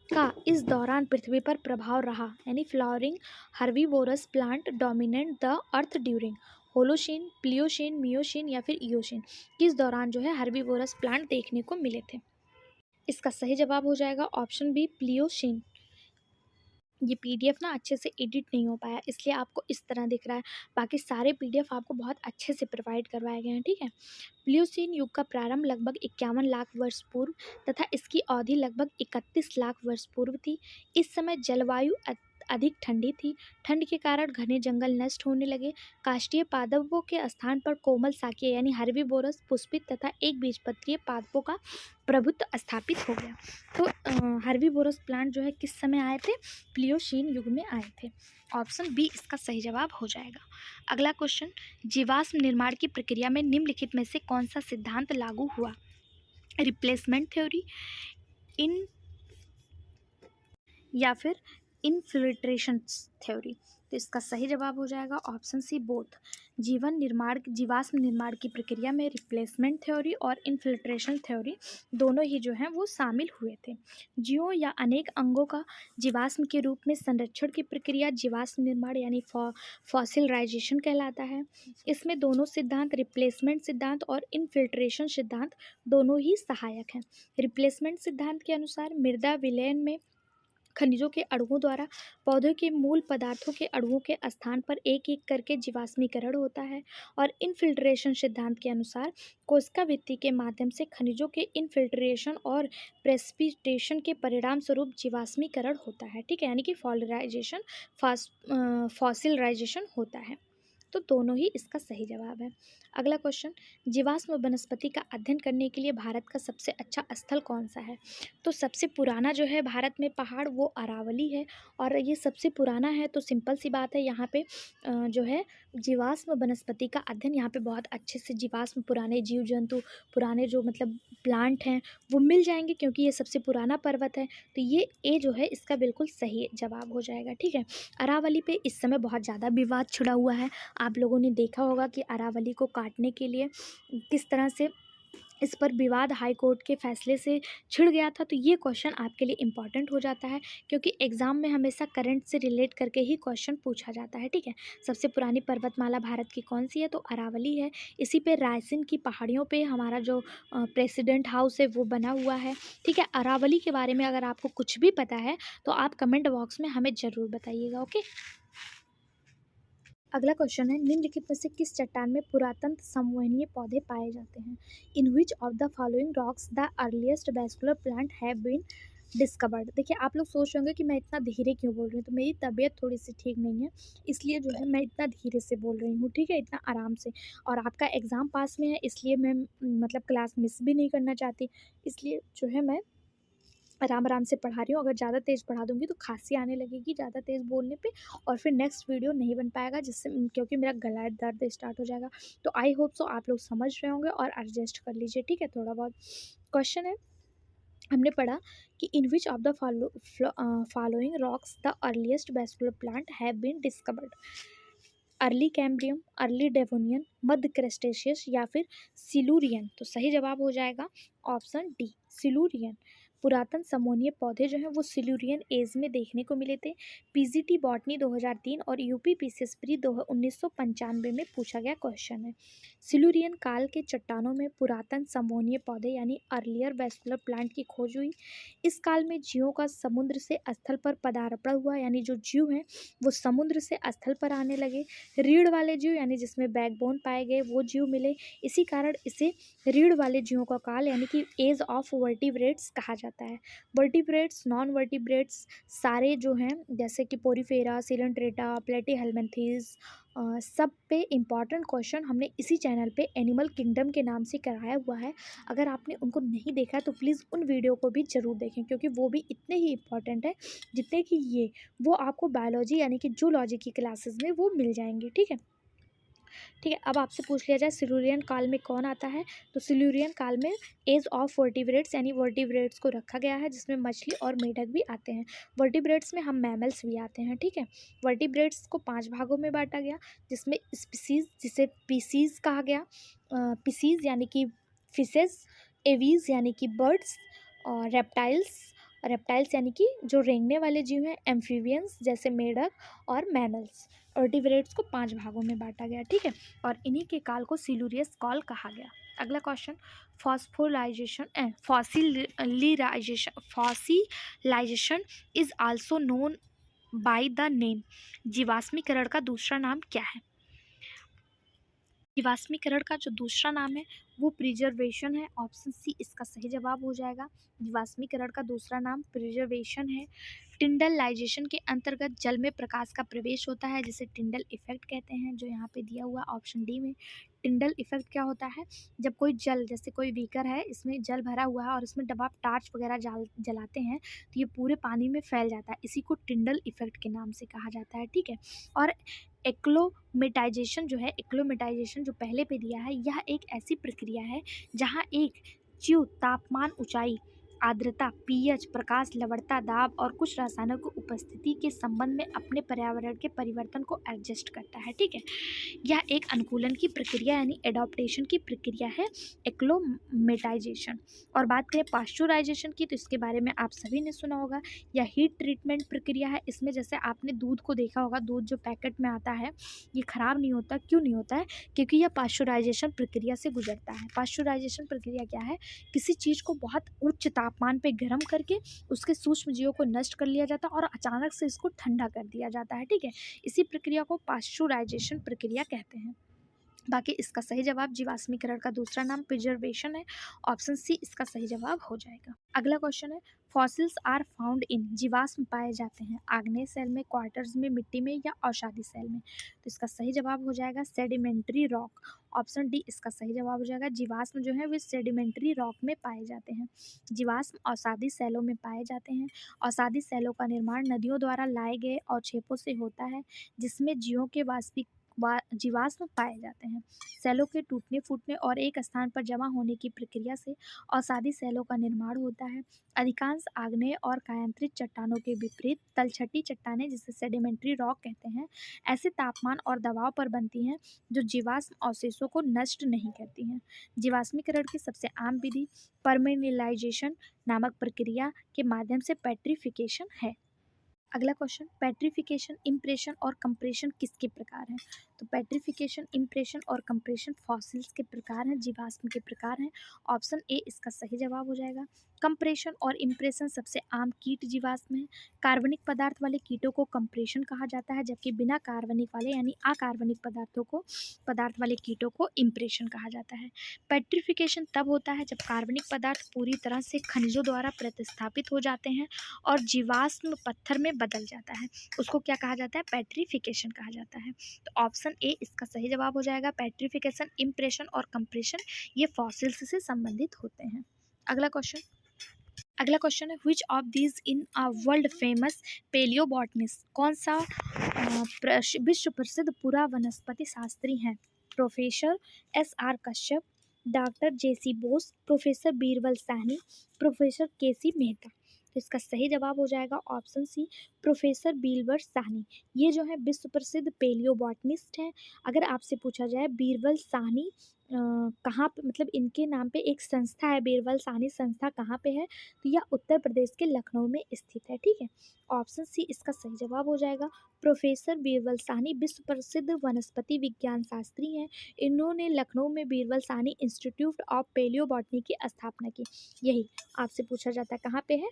का इस दौरान पृथ्वी पर प्रभाव रहा, यानी flowering herbivorous plant dominate the earth during Holocene, Pliocene, Miocene या फिर इयोशीन। किस दौरान जो है हर्बीवोरस प्लांट देखने को मिले थे? इसका सही जवाब हो जाएगा ऑप्शन बी, प्लियोशीन। ये पीडीएफ ना अच्छे से एडिट नहीं हो पाया, इसलिए आपको इस तरह दिख रहा है, बाकी सारे पीडीएफ आपको बहुत अच्छे से प्रोवाइड करवाए गए हैं। ठीक है, प्लियोसीन युग का प्रारंभ लगभग 51 लाख वर्ष पूर्व तथा इसकी अवधि लगभग 31 लाख वर्ष पूर्व थी। इस समय जलवायु अधिक ठंडी थी, ठंड के कारण घने जंगल नष्ट होने लगे, काष्ठीय पादपों के स्थान पर कोमल शाकीय यानी हर्बीवोरस, पुष्पित तथा एक बीजपत्रीय पादपों का प्रभुत्व स्थापित हो गया। तो हर्बीवोरस प्लांट जो है किस समय आए थे? प्लियोशीन युग में आए थे। ऑप्शन बी इसका सही जवाब हो जाएगा। अगला क्वेश्चन, जीवाश्म निर्माण की प्रक्रिया में निम्नलिखित में से कौन सा सिद्धांत लागू हुआ? रिप्लेसमेंट थ्योरी, इन या फिर इनफिल्ट्रेशन थ्योरी। तो इसका सही जवाब हो जाएगा ऑप्शन सी, बोथ। जीवाश्म निर्माण की प्रक्रिया में रिप्लेसमेंट थ्योरी और इनफिल्ट्रेशन थ्योरी दोनों ही जो हैं वो शामिल हुए थे। जीवों या अनेक अंगों का जीवाश्म के रूप में संरक्षण की प्रक्रिया जीवाश्म निर्माण यानी फॉसिलराइजेशन कहलाता है। इसमें दोनों सिद्धांत, रिप्लेसमेंट सिद्धांत और इनफिल्ट्रेशन सिद्धांत, दोनों ही सहायक हैं। रिप्लेसमेंट सिद्धांत के अनुसार मृदा विलयन में खनिजों के अणुओं द्वारा पौधों के मूल पदार्थों के अणुओं के स्थान पर एक एक करके जीवाश्मीकरण होता है, और इनफिल्ट्रेशन सिद्धांत के अनुसार कोशिका भित्ति के माध्यम से खनिजों के इनफिल्ट्रेशन और प्रेसिपिटेशन के परिणाम स्वरूप जीवाश्मीकरण होता है। ठीक है, यानी कि फॉसिलराइजेशन होता है। तो दोनों ही इसका सही जवाब है। अगला क्वेश्चन, जीवाश्म वनस्पति का अध्ययन करने के लिए भारत का सबसे अच्छा स्थल कौन सा है? तो सबसे पुराना जो है भारत में पहाड़ वो अरावली है, और ये सबसे पुराना है, तो सिंपल सी बात है यहाँ पे जो है जीवाश्म वनस्पति का अध्ययन, यहाँ पे बहुत अच्छे से जीवाश्म, पुराने जीव जंतु, पुराने जो मतलब प्लांट हैं वो मिल जाएंगे, क्योंकि ये सबसे पुराना पर्वत है। तो ये ए जो है इसका बिल्कुल सही जवाब हो जाएगा। ठीक है, अरावली पे इस समय बहुत ज़्यादा विवाद छिड़ा हुआ है। आप लोगों ने देखा होगा कि अरावली को काटने के लिए किस तरह से इस पर विवाद हाई कोर्ट के फैसले से छिड़ गया था। तो ये क्वेश्चन आपके लिए इम्पॉर्टेंट हो जाता है, क्योंकि एग्ज़ाम में हमेशा करंट से रिलेट करके ही क्वेश्चन पूछा जाता है। ठीक है, सबसे पुरानी पर्वतमाला भारत की कौन सी है? तो अरावली है। इसी पे रायसीन की पहाड़ियों पे हमारा जो प्रेसिडेंट हाउस है वो बना हुआ है। ठीक है, अरावली के बारे में अगर आपको कुछ भी पता है तो आप कमेंट बॉक्स में हमें ज़रूर बताइएगा। ओके, अगला क्वेश्चन है, निम्नलिखित में से किस चट्टान में पुरातन संवहनीय पौधे पाए जाते हैं? In which of the following rocks the earliest vascular plant have been discovered? देखिए, आप लोग सोच रहे होंगे कि मैं इतना धीरे क्यों बोल रही हूँ, तो मेरी तबीयत थोड़ी सी ठीक नहीं है, इसलिए जो है मैं इतना धीरे से बोल रही हूँ। ठीक है, इतना आराम से, और आपका एग्ज़ाम पास में है, इसलिए मैं मतलब क्लास मिस भी नहीं करना चाहती, इसलिए जो है मैं आराम आराम से पढ़ा रही हूँ। अगर ज़्यादा तेज़ पढ़ा दूँगी तो खांसी आने लगेगी ज़्यादा तेज़ बोलने पे, और फिर नेक्स्ट वीडियो नहीं बन पाएगा, जिससे क्योंकि मेरा गला दर्द स्टार्ट हो जाएगा। तो आई होप सो आप लोग समझ रहे होंगे और एडजस्ट कर लीजिए। ठीक है, थोड़ा बहुत क्वेश्चन है, हमने पढ़ा कि in which of the following rocks the earliest vascular plant have been discovered? Early Cambrian, early Devonian, मध्य क्रेस्टेशियस या फिर सिलूरियन? तो सही जवाब हो जाएगा ऑप्शन डी, सिलूरियन। पुरातन समोनीय पौधे जो हैं वो सिलूरियन एज में देखने को मिले थे। पीजीटी बॉटनी 2003 और यूपी पीसीएस प्री 1995 में पूछा गया क्वेश्चन है। सिलूरियन काल के चट्टानों में पुरातन समोनीय पौधे यानी अर्लियर वैस्कुलर प्लांट की खोज हुई। इस काल में जीवों का समुद्र से स्थल पर पदार्पण हुआ, यानी जो जीव हैं वो समुद्र से स्थल पर आने लगे। रीढ़ वाले जीव यानी जिसमें बैकबोन पाए गए वो जीव मिले, इसी कारण इसे रीढ़ वाले जीवों का काल यानी कि एज ऑफ वर्टिब्रेट्स कहा जाता है। वर्टिब्रेट्स, नॉन वर्टिब्रेट्स सारे जो हैं जैसे कि पोरीफेरा, सिलेंट्रेटा, प्लेटीहेल्मिन्थेस, सब पे इम्पॉर्टेंट क्वेश्चन हमने इसी चैनल पे एनिमल किंगडम के नाम से कराया हुआ है। अगर आपने उनको नहीं देखा है तो प्लीज़ उन वीडियो को भी ज़रूर देखें, क्योंकि वो भी इतने ही इम्पॉर्टेंट है जितने कि ये। वो आपको बायोलॉजी यानी कि जूलॉजी की क्लासेस में वो मिल जाएंगे। ठीक है, ठीक है। अब आपसे पूछ लिया जाए सिल्यूरियन काल में कौन आता है, तो सिल्यूरियन काल में एज ऑफ वर्टिब्रेट्स यानी वर्टिब्रेट्स को रखा गया है, जिसमें मछली और मेढक भी आते हैं। वर्टिब्रेट्स में हम मैमल्स भी आते हैं। ठीक है, वर्टिब्रेट्स को 5 भागों में बांटा गया, जिसमें स्पीसीज जिसे पीसीज कहा गया, पीसीज यानी कि फिशेस, एवीज यानी कि बर्ड्स, और रेप्टाइल्स यानी कि जो रेंगने वाले जीव हैं, एम्फीबियंस जैसे मेढक, और मैमल्स। वर्टिब्रेट्स को 5 भागों में बांटा गया। ठीक है, और इन्हीं के काल को सिल्यूरियस काल कहा गया। अगला question, fossilization is also known by the name, जीवाश्मीकरण का दूसरा नाम क्या है? जीवाश्मीकरण का जो दूसरा नाम है वो प्रिजर्वेशन है। ऑप्शन सी इसका सही जवाब हो जाएगा। जीवाश्मीकरण का दूसरा नाम प्रिजर्वेशन है। टिंडलाइजेशन के अंतर्गत जल में प्रकाश का प्रवेश होता है, जिसे टिंडल इफेक्ट कहते हैं, जो यहाँ पे दिया हुआ ऑप्शन डी में। टिंडल इफेक्ट क्या होता है? जब कोई जल, जैसे कोई बीकर है, इसमें जल भरा हुआ है और इसमें जब आप टार्च वगैरह जलाते हैं तो ये पूरे पानी में फैल जाता है, इसी को टिंडल इफेक्ट के नाम से कहा जाता है। ठीक है, और एक्लोमेटाइजेशन जो है, एक्लोमेटाइजेशन जो पहले पे दिया है, यह एक ऐसी प्रक्रिया है जहाँ एक जीव तापमान, ऊंचाई, आर्द्रता, पीएच, प्रकाश, लवणता, दाब और कुछ रसायनों की उपस्थिति के संबंध में अपने पर्यावरण के परिवर्तन को एडजस्ट करता है। ठीक है, यह एक अनुकूलन की प्रक्रिया यानी एडॉप्टेशन की प्रक्रिया है, एक्लोमेटाइजेशन। और बात करें पाश्चुराइजेशन की, तो इसके बारे में आप सभी ने सुना होगा। यह हीट ट्रीटमेंट प्रक्रिया है। इसमें जैसे आपने दूध को देखा होगा, दूध जो पैकेट में आता है ये ख़राब नहीं होता। क्यों नहीं होता है? क्योंकि यह पाश्चुराइजेशन प्रक्रिया से गुजरता है। पाश्चुराइजेशन प्रक्रिया क्या है? किसी चीज़ को बहुत उच्च तापमान पे गर्म करके उसके सूक्ष्म जीवों को नष्ट कर लिया जाता है और अचानक से इसको ठंडा कर दिया जाता है। ठीक है, इसी प्रक्रिया को पाश्चुराइजेशन प्रक्रिया कहते हैं। बाकी इसका सही जवाब जीवाश्मीकरण का दूसरा नाम प्रिजर्वेशन है। ऑप्शन सी इसका सही जवाब हो जाएगा। अगला क्वेश्चन है, फॉसिल्स आर फाउंड इन, जीवाश्म पाए जाते हैं आग्नेय सेल में, क्वार्टर्स में, मिट्टी में या औषधि सेल में? तो इसका सही जवाब हो जाएगा सेडिमेंट्री रॉक। ऑप्शन डी इसका सही जवाब हो जाएगा। जीवाश्म जो है वे सेडिमेंट्री रॉक में पाए जाते हैं। जीवाश्म औषधि सेलों में पाए जाते हैं। औषधि सेलों का निर्माण नदियों द्वारा लाए गए अवक्षेपों से होता है, जिसमें जीवों के जीवाश्म पाए जाते हैं। सेलों के टूटने फूटने और एक स्थान पर जमा होने की प्रक्रिया से अवसादी सेलों का निर्माण होता है। अधिकांश आग्नेय और कायांतरित चट्टानों के विपरीत तलछटी चट्टानें, जिसे सेडिमेंट्री रॉक कहते हैं, ऐसे तापमान और दबाव पर बनती हैं जो जीवाश्म अवशेषों को नष्ट नहीं करती हैं। जीवाश्मीकरण की सबसे आम विधि परमिनलाइजेशन नामक प्रक्रिया के माध्यम से पेट्रिफिकेशन है। अगला क्वेश्चन, पेट्रिफिकेशन, इम्प्रेशन और कंप्रेशन किसके प्रकार हैं? तो पेट्रिफिकेशन, इम्प्रेशन और कंप्रेशन फॉसिल्स के प्रकार हैं, जीवाश्म के प्रकार हैं। ऑप्शन ए इसका सही जवाब हो जाएगा। कंप्रेशन और इम्प्रेशन सबसे आम कीट जीवाश्म है। कार्बनिक पदार्थ वाले कीटों को कंप्रेशन कहा जाता है, जबकि बिना कार्बनिक वाले यानी अकार्बनिक पदार्थ वाले कीटों को इम्प्रेशन कहा जाता है। पेट्रिफिकेशन तब होता है जब कार्बनिक पदार्थ पूरी तरह से खनिजों द्वारा प्रतिस्थापित हो जाते हैं और जीवाश्म पत्थर में बदल जाता है, उसको क्या कहा जाता है? पेट्रिफिकेशन कहा जाता है। तो ऑप्शन ए इसका सही जवाब हो जाएगा। पेट्रिफिकेशन, इम्प्रेशन और कंप्रेशन ये फॉसिल्स से संबंधित होते हैं। अगला क्वेश्चन है, which of these in a world famous paleobotanist, कौन सा विश्व प्रसिद्ध पूरा वनस्पति शास्त्री हैं? Professor S R. Kashyap, doctor J C. Bose, professor Birbal Sahni, professor K C. Mehta? तो इसका सही जवाब हो जाएगा option C, professor Birbal Sahni. ये जो है विश्व प्रसिद्ध पेलियोबॉटनिस्ट हैं। अगर आपसे पूछा जाए बीरबल साहनी कहाँ पे, मतलब इनके नाम पे एक संस्था है, बीरबल साहनी संस्था कहाँ पे है? तो यह उत्तर प्रदेश के लखनऊ में स्थित है। ठीक है, ऑप्शन सी इसका सही जवाब हो जाएगा। प्रोफेसर बीरबल साहनी विश्व प्रसिद्ध वनस्पति विज्ञान शास्त्री हैं। इन्होंने लखनऊ में Birbal Sahni institute of palaeobotany की स्थापना की। यही आपसे पूछा जाता है कहाँ पे है?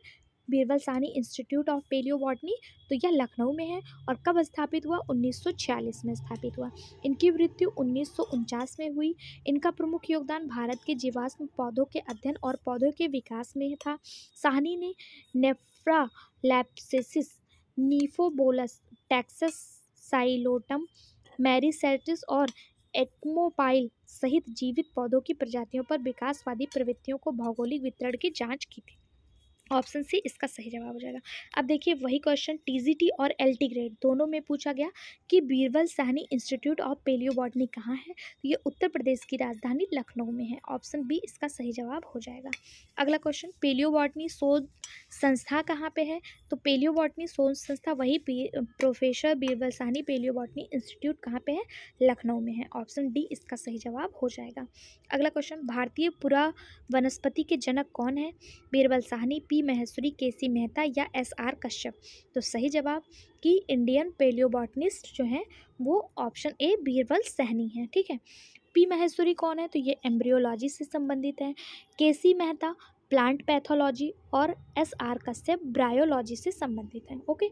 Birbal Sahni institute of palaeobotany, तो यह लखनऊ में है। और कब स्थापित हुआ? 1946 में स्थापित हुआ। इनकी मृत्यु 1949 में हुई। इनका प्रमुख योगदान भारत के जीवाश्म पौधों के अध्ययन और पौधों के विकास में था। साहनी ने नेफ्रा लैप्सिस, नीफोबोलस, टेक्सस साइलोटम, मैरीसेटिस और एक्मोपाइल सहित जीवित पौधों की प्रजातियों पर विकासवादी प्रवृत्तियों को भौगोलिक वितरण की जांच की थी। ऑप्शन सी इसका सही जवाब हो जाएगा। अब देखिए वही क्वेश्चन टीजीटी और एलटी ग्रेड दोनों में पूछा गया कि Birbal Sahni institute of palaeobotany कहाँ है, तो ये उत्तर प्रदेश की राजधानी लखनऊ में है। ऑप्शन बी इसका सही जवाब हो जाएगा। अगला क्वेश्चन, पेलियोबॉटनी शोध संस्था कहाँ पे है, तो पेलियोबॉटनी शोध संस्था वही professor Birbal Sahni palaeobotany institute कहाँ पे है, लखनऊ में है। ऑप्शन डी इसका सही जवाब हो जाएगा। अगला क्वेश्चन, भारतीय पुरा वनस्पति के जनक कौन है, बीरबल साहनी, पी महेश्वरी, केसी मेहता या एस आर कश्यप, तो सही जवाब कि इंडियन पेलियोबॉटनिस्ट जो है वो ऑप्शन ए बीरबल साहनी है। ठीक है, पी महेश्वरी कौन है, तो ये एम्ब्रियोलॉजी से संबंधित है। केसी मेहता प्लांट पैथोलॉजी और एस आर कश्यप ब्रायोलॉजी से संबंधित है। ओके,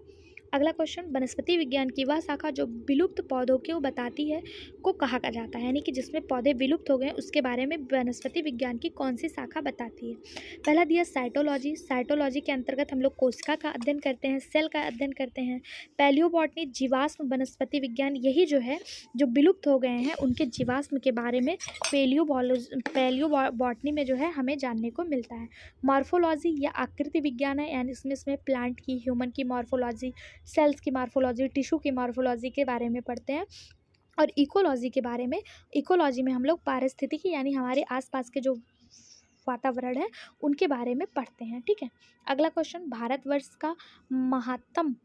अगला क्वेश्चन, वनस्पति विज्ञान की वह शाखा जो विलुप्त पौधों को बताती है को कहा जाता है, यानी कि जिसमें पौधे विलुप्त हो गए उसके बारे में वनस्पति विज्ञान की कौन सी शाखा बताती है। पहला दिया साइटोलॉजी। साइटोलॉजी के अंतर्गत हम लोग कोशिका का अध्ययन करते हैं, सेल का अध्ययन करते हैं। पैलियोबॉटनी जीवाश्म वनस्पति विज्ञान, यही जो है जो विलुप्त हो गए हैं उनके जीवाश्म के बारे में पैलियोबॉटनी में जो है हमें जानने को मिलता है। मॉर्फोलॉजी या आकृति विज्ञान है, यानी इसमें प्लांट की, ह्यूमन की मॉर्फोलॉजी, सेल्स की मॉर्फोलॉजी, टिश्यू की मॉर्फोलॉजी के बारे में पढ़ते हैं। और इकोलॉजी के बारे में, इकोलॉजी में हम लोग पारिस्थितिकी यानी हमारे आसपास के जो वातावरण है उनके बारे में पढ़ते हैं। ठीक है, अगला क्वेश्चन, भारतवर्ष का महत्तम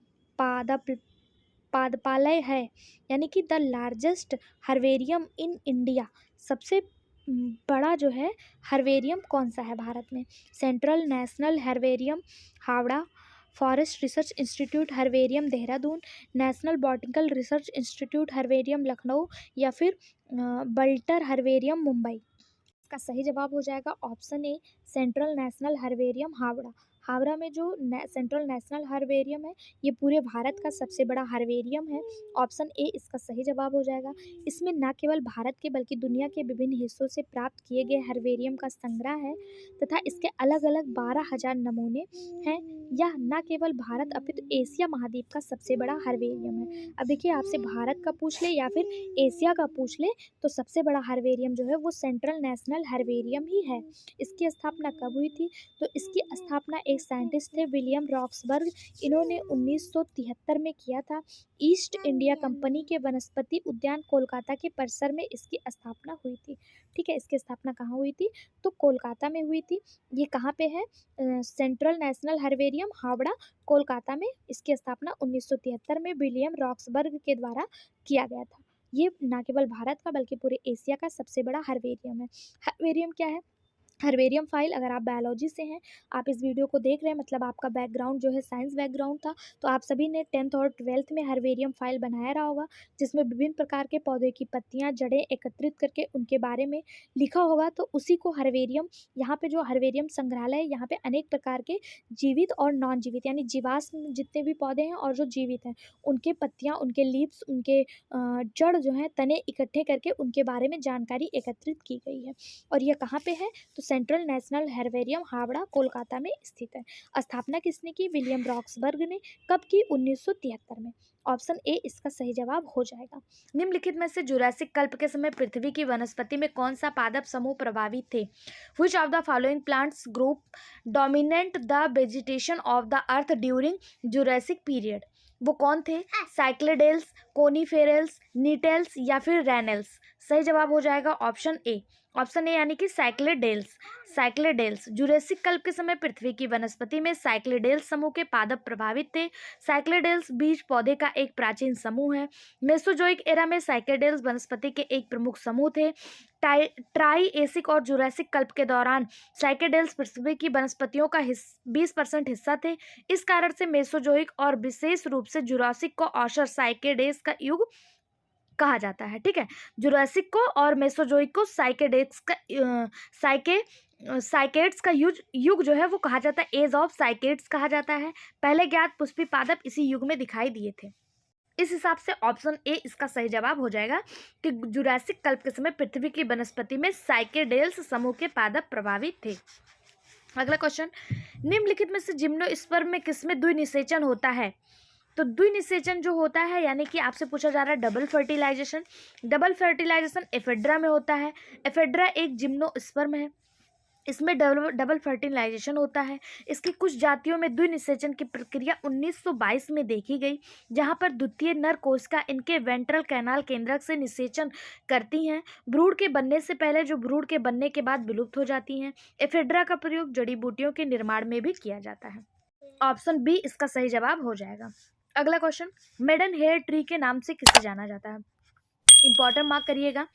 पादपालय है, यानी कि the largest herbarium in India, सबसे बड़ा जो है हर्बेरियम कौन सा है भारत में। Central national herbarium Howrah, forest research institute herbarium Dehradun, national botanical research institute herbarium Lucknow या फिर बल्टर हर्बेरियम मुंबई। इसका सही जवाब हो जाएगा ऑप्शन ए central national herbarium Howrah. Howrah में जो सेंट्रल नेशनल हर्बेरियम है ये पूरे भारत का सबसे बड़ा हर्बेरियम है। ऑप्शन ए इसका सही जवाब हो जाएगा। इसमें न केवल भारत के बल्कि दुनिया के विभिन्न हिस्सों से प्राप्त किए गए हर्बेरियम का संग्रह है तथा इसके अलग अलग 12,000 नमूने हैं। यह न केवल भारत अपितु एशिया महाद्वीप का सबसे बड़ा हर्बेरियम है। अब देखिए आपसे भारत का पूछ ले या फिर एशिया का पूछ ले तो सबसे बड़ा हर्बेरियम जो है वो सेंट्रल नेशनल हर्बेरियम ही है। इसकी स्थापना कब हुई थी, तो इसकी स्थापना एक साइंटिस्ट थे विलियम रॉक्सबर्ग, इन्होंने 1973 में किया था। ईस्ट इंडिया कंपनी के वनस्पति उद्यान कोलकाता के परिसर में इसकी स्थापना हुई थी। ठीक है, इसकी स्थापना कहाँ हुई थी, तो कोलकाता में हुई थी। ये कहाँ पे है, central national herbarium Howrah Kolkata में। इसकी स्थापना 1973 में विलियम रॉक्सबर्ग के द्वारा किया गया था। ये न केवल भारत का बल्कि पूरे एशिया का सबसे बड़ा हर्बेरियम है। हर्बेरियम क्या है, हर्बेरियम फाइल, अगर आप बायोलॉजी से हैं, आप इस वीडियो को देख रहे हैं, मतलब आपका बैकग्राउंड जो है साइंस बैकग्राउंड था, तो आप सभी ने 10th और 12th में हर्बेरियम फाइल बनाया रहा होगा जिसमें विभिन्न प्रकार के पौधे की पत्तियां, जड़ें एकत्रित करके उनके बारे में लिखा होगा। तो उसी को हर्बेरियम, यहाँ पे जो हर्बेरियम संग्रहालय है यहाँ पे अनेक प्रकार के जीवित और नॉन जीवित यानी जीवाश्म जितने भी पौधे हैं और जो जीवित हैं उनके पत्तियाँ, उनके लीव्स, उनके जड़ जो हैं, तने इकट्ठे करके उनके बारे में जानकारी एकत्रित की गई है। और यह कहाँ पे है, तो central national herbarium Howrah Kolkata में स्थित है। स्थापना किसने की, विलियम रॉक्सबर्ग ने। कब की, 1973 में। ऑप्शन ए इसका सही जवाब हो जाएगा। निम्नलिखित में से जुरासिक कल्प के समय पृथ्वी की वनस्पति में कौन सा पादप समूह प्रभावित थे। Which of the following plants group dominate the vegetation of the earth during Jurassic period, वो कौन थे, साइक्लेडेल्स, कोनीफेरल्स, नीटेल्स या फिर रैनल्स। सही जवाब हो जाएगा ऑप्शन ए, ऑप्शन ए यानी कि साइक्लेडेल्स। साइक्लेडेल्स, जुरासिक कल्प के समय पृथ्वी की वनस्पति में साइक्लेडेल्स समूह के पादप प्रभावित थे। साइक्लेडेल्स बीज पौधे का एक प्राचीन समूह है। मेसोजोइक एरा में साइक्लेडेल्स वनस्पति के एक प्रमुख समूह थे। ट्राइएसिक और जुरासिक कल्प के दौरान साइकेडेल्स पृथ्वी की वनस्पतियों का 20% हिस्सा थे। इस कारण से मेसोजोइक और विशेष रूप से जुरासिक को औसत साइकेडेल्स का युग कहा जाता है। ठीक है, जुरासिक को और मेसोजोइक को साइकेडेल्स का साइकेड्स का युग जो है वो कहा जाता है एज ऑफ साइकेड्स कहा जाता है। पहले ज्ञात पुष्पी पादप इसी युग में दिखाई दिए थे। इस हिसाब से ऑप्शन ए इसका सही जवाब हो जाएगा कि जुरासिक कल्प के समय पृथ्वी की वनस्पति में साइकेडेल्स समूह के पादप प्रभावित थे। अगला क्वेश्चन, निम्नलिखित में से जिम्नोस्पर्म में किसमें द्विनिषेचन होता है? तो द्विनिषेचन जो होता है यानी कि आपसे पूछा जा रहा है double fertilization. Double fertilization Ephedra में होता है। एफेड्रा एक जिम्नोस्पर्म है, इसमें डबल फर्टिलाइजेशन होता है। इसकी कुछ जातियों में द्विनिषेचन की प्रक्रिया 1922 में देखी गई, जहां पर द्वितीय नर कोशिका इनके वेंट्रल कैनाल केंद्रक से निषेचन करती हैं। भ्रूण के बनने से पहले जो भ्रूण के बनने के बाद विलुप्त हो जाती हैं। एफेड्रा का प्रयोग जड़ी बूटियों के निर्माण में भी किया जाता है। ऑप्शन बी इसका सही जवाब हो जाएगा। अगला क्वेश्चन, मेडन हेयर ट्री के नाम से किसे जाना जाता है? इंपॉर्टेंट मार्क करिएगा,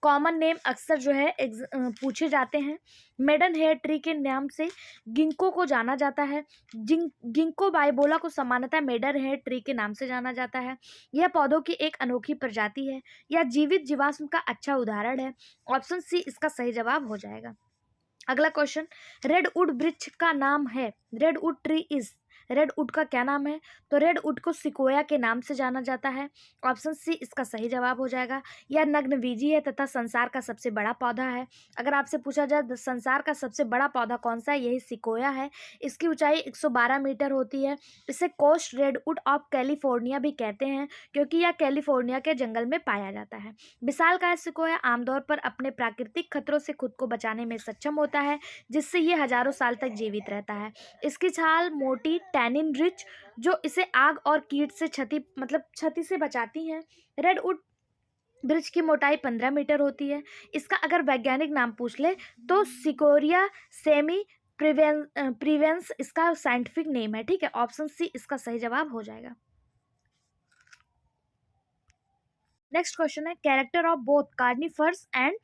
कॉमन नेम अक्सर जो है पूछे जाते हैं। मेडन हेयर ट्री के नाम से गिंको को जाना जाता है। गिंको बाइबोला को सामान्यतः मेडन हेयर ट्री के नाम से जाना जाता है। यह पौधों की एक अनोखी प्रजाति है। यह जीवित जीवाश्म का अच्छा उदाहरण है। ऑप्शन सी इसका सही जवाब हो जाएगा। अगला क्वेश्चन, रेडवुड वृक्ष का नाम है, रेडवुड ट्री इज, रेडवुड का क्या नाम है? तो रेडवुड को सिकोया के नाम से जाना जाता है। ऑप्शन सी इसका सही जवाब हो जाएगा। यह नग्नबीजी है तथा संसार का सबसे बड़ा पौधा है। अगर आपसे पूछा जाए संसार का सबसे बड़ा पौधा कौन सा है, यही सिकोया है। इसकी ऊंचाई 112 मीटर होती है। इसे कोस्ट रेडवुड ऑफ कैलिफोर्निया भी कहते हैं, क्योंकि यह कैलिफोर्निया के जंगल में पाया जाता है। विशालकाय सिकोया आमतौर पर अपने प्राकृतिक खतरों से खुद को बचाने में सक्षम होता है, जिससे ये हजारों साल तक जीवित रहता है। इसकी छाल मोटी टैनिन रिच जो इसे आग और कीट से क्षति से बचाती हैं। रेडवुड वृक्ष की मोटाई 15 मीटर होती है। इसका अगर वैज्ञानिक नाम पूछ ले तो सिकोरिया सेमी प्रिवेंस इसका साइंटिफिक नेम है। ठीक है, ऑप्शन सी इसका सही जवाब हो जाएगा। नेक्स्ट क्वेश्चन है, character of both conifers and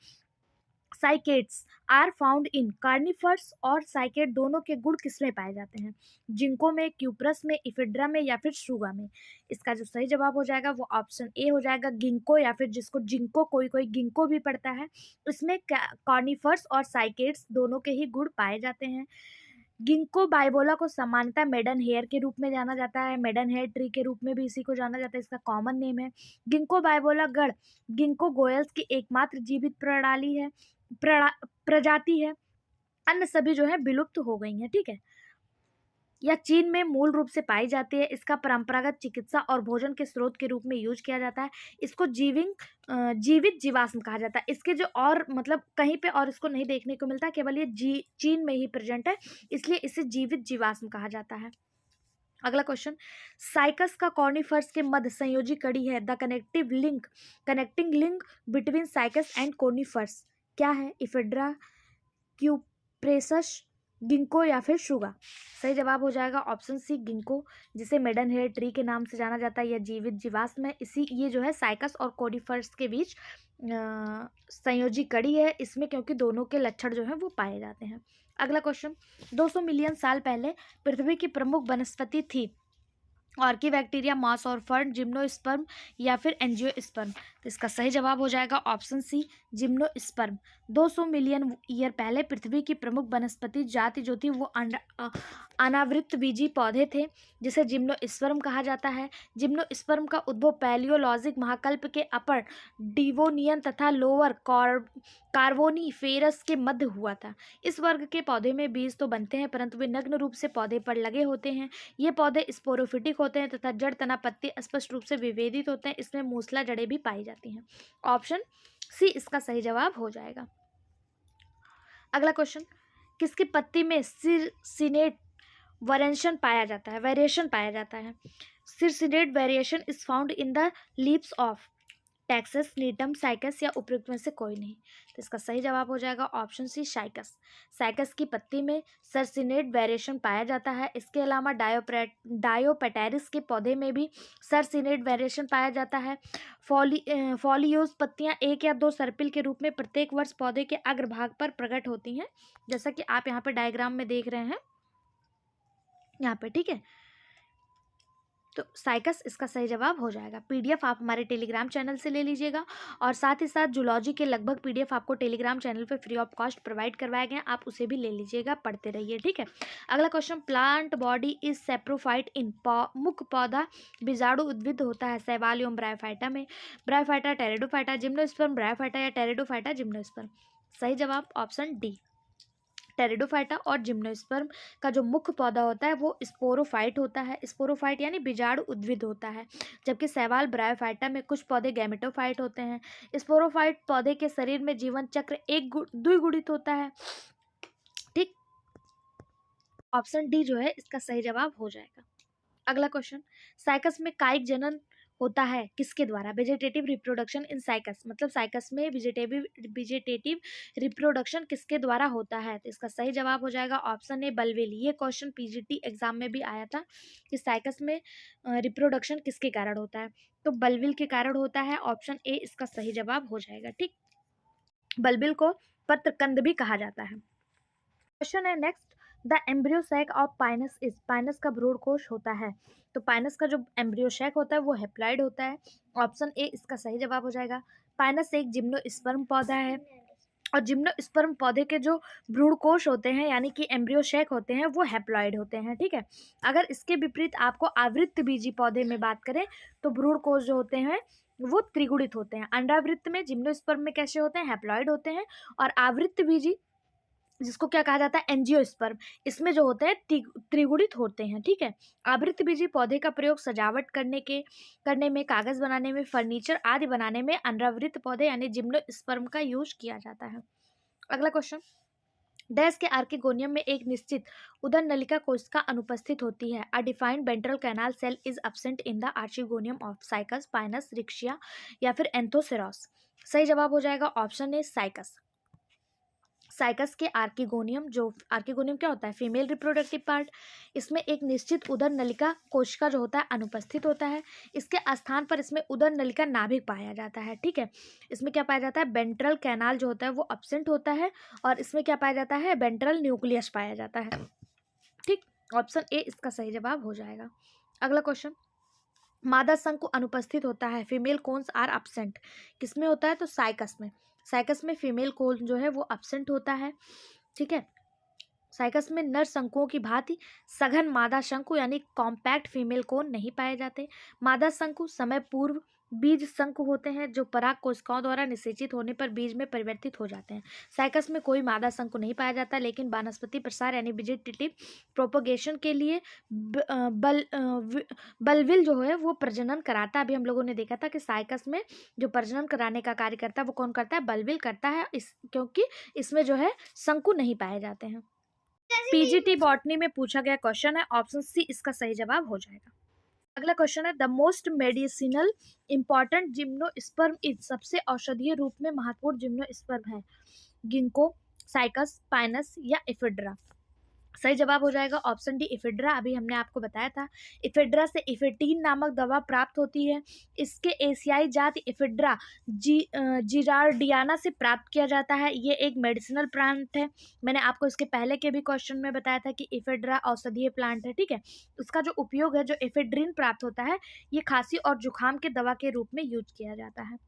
cycads are found in. Conifers और साइकेड दोनों के गुण किसमें पाए जाते हैं? जिंको में, क्यूप्रस में, इफिड्रा में या फिर श्रुगा में? इसका जो सही जवाब हो जाएगा वो ऑप्शन ए हो जाएगा, गिंको या फिर जिसको जिंको कोई कोई गिंको भी पढ़ता है। इसमें कार्निफर्स और साइकेड्स दोनों के ही गुण पाए जाते हैं। गिंको बाइबोला को सामान्यतः मेडन हेयर के रूप में जाना जाता है। मेडन हेयर ट्री के रूप में भी इसी को जाना जाता है, इसका कॉमन नेम है। गिंको बाइबोला गण गिंको गोयल्स की एकमात्र जीवित प्रजाति है। अन्य सभी जो है विलुप्त हो गई हैं। ठीक है, यह चीन में मूल रूप से पाई जाती है। इसका परंपरागत चिकित्सा और भोजन के स्रोत के रूप में यूज किया जाता है। इसको जीवित जीवाश्म कहा जाता है। इसके जो और कहीं पे और इसको नहीं देखने को मिलता, केवल ये चीन में ही प्रेजेंट है, इसलिए इसे जीवित जीवाश्म कहा जाता है। अगला क्वेश्चन, साइकस का कॉर्निफर्स के मध्य संयोजी कड़ी है। The connecting link between cycas and conifers क्या है? इफेड्रा, क्यूप्रेसस, गिंको या फिर श्रुगा? सही जवाब हो जाएगा ऑप्शन सी गिंको, जिसे मेडन हेयर ट्री के नाम से जाना जाता है। यह जीवित जीवाश्म है। ये जो है साइकस और कॉर्निफर्स के बीच संयोजी कड़ी है इसमें, क्योंकि दोनों के लक्षण जो है वो पाए जाते हैं। अगला क्वेश्चन, 200 मिलियन साल पहले पृथ्वी की प्रमुख वनस्पति थी। ऑर्किबैक्टीरिया, मॉस और फर्न, जिम्नोस्पर्म या फिर एंजियोस्पर्म? तो इसका सही जवाब हो जाएगा option C gymnosperm. 200 million year पहले पृथ्वी की प्रमुख वनस्पति जाति जो थी वो अनावृत बीजी पौधे थे, जिसे जिम्नोस्पर्म कहा जाता है। जिम्नोस्पर्म का उद्भव पैलियोलॉजिक महाकल्प के अपर डिवोनियन तथा लोअर कार्बोनिफेरस के मध्य हुआ था। इस वर्ग के पौधे में बीज तो बनते हैं, परंतु वे नग्न रूप से पौधे पर लगे होते हैं। ये पौधे स्पोरोफिटिक होते हैं तथा जड़, तना, पत्ते स्पष्ट रूप से विभेदित होते हैं। इसमें मूसला जड़ें भी पाई जाती हैं। ऑप्शन सी इसका सही जवाब हो जाएगा। अगला क्वेश्चन, किसकी पत्ती में सिरसिनेट वेरिएशन पाया जाता है? Circinate variation is found in the leaves of taxus, gnetum, cycas या उपयुक्त में से कोई नहीं? तो इसका सही जवाब हो जाएगा ऑप्शन सी साइकस। साइकस की पत्ती में सरसिनेट वेरिएशन पाया जाता है। इसके अलावा डायोपेटेरिस के पौधे में भी सरसिनेट वेरिएशन पाया जाता है। फॉलियोज पत्तियां 1 या 2 सर्पिल के रूप में प्रत्येक वर्ष पौधे के अग्रभाग पर प्रकट होती हैं, जैसा कि आप यहाँ पे डायग्राम में देख रहे हैं यहाँ पे। ठीक है, तो साइकस इसका सही जवाब हो जाएगा। पीडीएफ आप हमारे टेलीग्राम चैनल से ले लीजिएगा, और साथ ही साथ जूलॉजी के लगभग पीडीएफ आपको टेलीग्राम चैनल पे फ्री ऑफ कॉस्ट प्रोवाइड करवाए गए हैं, आप उसे भी ले लीजिएगा, पढ़ते रहिए, ठीक है। अगला question, plant body is saprophyte in, मुख्य पौधा बीजाणु उद्भिद होता है शैवाल एवं ब्रायोफाइटा में। ब्रायोफाइटा, टेरिडोफाइटा, जिम्नोस्पर्म, ब्रायोफाइटा या टेरिडोफाइटा, जिम्नोस्पर्म। सही जवाब ऑप्शन डी, टेरिडोफाइटा और जिम्नोस्पर्म का जो मुख्य पौधा होता है वो स्पोरोफाइट होता है। स्पोरोफाइट यानी बीजाणु उद्भिद होता है, जबकि शैवाल ब्रायोफाइटा में कुछ पौधे गैमेटोफाइट होते हैं। स्पोरोफाइट पौधे के शरीर में जीवन चक्र द्विगुणित होता है, ठीक। ऑप्शन डी जो है इसका सही जवाब हो जाएगा। अगला क्वेश्चन, साइकस में कायिक जनन होता है किसके द्वारा? वेजिटेटिव रिप्रोडक्शन इन साइकस, मतलब साइकस में वेजिटेटिव रिप्रोडक्शन किसके द्वारा होता है? तो इसका सही जवाब हो जाएगा ऑप्शन ए, बल्बिल। ये क्वेश्चन पीजीटी एग्जाम में भी आया था कि साइकस में रिप्रोडक्शन किसके कारण होता है, तो बल्बिल के कारण होता है। ऑप्शन ए इसका सही जवाब हो जाएगा, ठीक। बल्बिल को पत्रकंद भी कहा जाता है। क्वेश्चन है next, the embryo sac of Pinus is, Pinus का भ्रूण कोश होता है, तो पाइनस का जो एम्ब्रियो सैक होता है वो हैप्लॉइड होता है। ऑप्शन ए इसका सही जवाब हो जाएगा। पाइनस एक जिम्नोस्पर्म पौधा है, और जिम्नोस्पर्म पौधे के जो भ्रूण कोश होते हैं यानी कि एम्ब्रियो सैक होते हैं वो हैप्लॉइड होते हैं, ठीक है। अगर इसके विपरीत आपको आवृत्त बीजी पौधे में बात करें तो भ्रूण कोश जो होते हैं वो त्रिगुणित होते हैं। अंडावृत्त में जिम्नोस्पर्म में कैसे होते हैं? हैप्लॉइड होते हैं। और आवृत्त बीजी, जिसको क्या कहा जाता है? एंजियोस्पर्म, इसमें जो होते हैं त्रिगुणित होते हैं, ठीक है। आवृतबीजी पौधे का प्रयोग सजावट करने में, कागज बनाने में, फर्नीचर आदि बनाने में अनावृत पौधे यानी जिम्नोस्पर्म का यूज किया जाता है। अगला क्वेश्चन, डैश के आर्किगोनियम में एक निश्चित उदर नलिका कोशिका अनुपस्थित होती है। A defined ventral canal cell is absent in the archegonium of cycas, Pinus, Riccia या फिर एंथोसेरॉस। सही जवाब हो जाएगा ऑप्शन ए, साइकस। साइकस के आर्किगोनियम, जो आर्किगोनियम क्या होता है? फीमेल रिप्रोडक्टिव पार्ट, इसमें एक निश्चित उदर नलिका कोशिका जो होता है अनुपस्थित होता है। इसके स्थान पर इसमें उदर नलिका नाभिक पाया जाता है, ठीक है। इसमें क्या पाया जाता है? वेंट्रल कैनाल जो होता है वो एब्सेंट होता है, और इसमें क्या पाया जाता है? वेंट्रल न्यूक्लियस पाया जाता है, ठीक। ऑप्शन ए इसका सही जवाब हो जाएगा। अगला क्वेश्चन, मादा शंकु अनुपस्थित होता है, फीमेल कोन्स आर एब्सेंट, किसमें होता है? तो साइकस में। साइकस में फीमेल कोन जो है वो एब्सेंट होता है, ठीक है। साइकस में नर शंकुओं की भांति सघन मादा शंकु यानी कॉम्पैक्ट फीमेल कोन नहीं पाए जाते। मादा शंकु समय पूर्व बीज शंकु होते हैं, जो पराग कोशिकाओं द्वारा निषेचित होने पर बीज में परिवर्तित हो जाते हैं। साइकस में कोई मादा शंकु नहीं पाया जाता, लेकिन वानस्पति प्रसार यानी वेजिटेटिव प्रोपोगेशन के लिए बल्बिल जो है वो प्रजनन कराता है। अभी हम लोगों ने देखा था कि साइकस में जो प्रजनन कराने का कार्य करता है वो कौन करता है? बल्बिल करता है, क्योंकि इसमें जो है शंकु नहीं पाए जाते हैं। पीजीटी बॉटनी में पूछा गया क्वेश्चन है, ऑप्शन सी इसका सही जवाब हो जाएगा। अगला क्वेश्चन है, the most medicinal important gymnosperm is, सबसे औषधीय रूप में महत्वपूर्ण जिम्नोस्पर्म है। गिंको, साइकस, पाइनस या इफिड्रा। सही जवाब हो जाएगा ऑप्शन डी, इफिड्रा। अभी हमने आपको बताया था इफिड्रा से इफेटीन नामक दवा प्राप्त होती है। इसके एशियाई जाति इफिड्रा जिरार्डियाना से प्राप्त किया जाता है। ये एक मेडिसिनल प्लांट है। मैंने आपको इसके पहले के भी क्वेश्चन में बताया था कि इफिड्रा औषधीय प्लांट है, ठीक है। उसका जो उपयोग है, जो एफेड्रिन प्राप्त होता है, ये खांसी और जुखाम के दवा के रूप में यूज किया जाता है।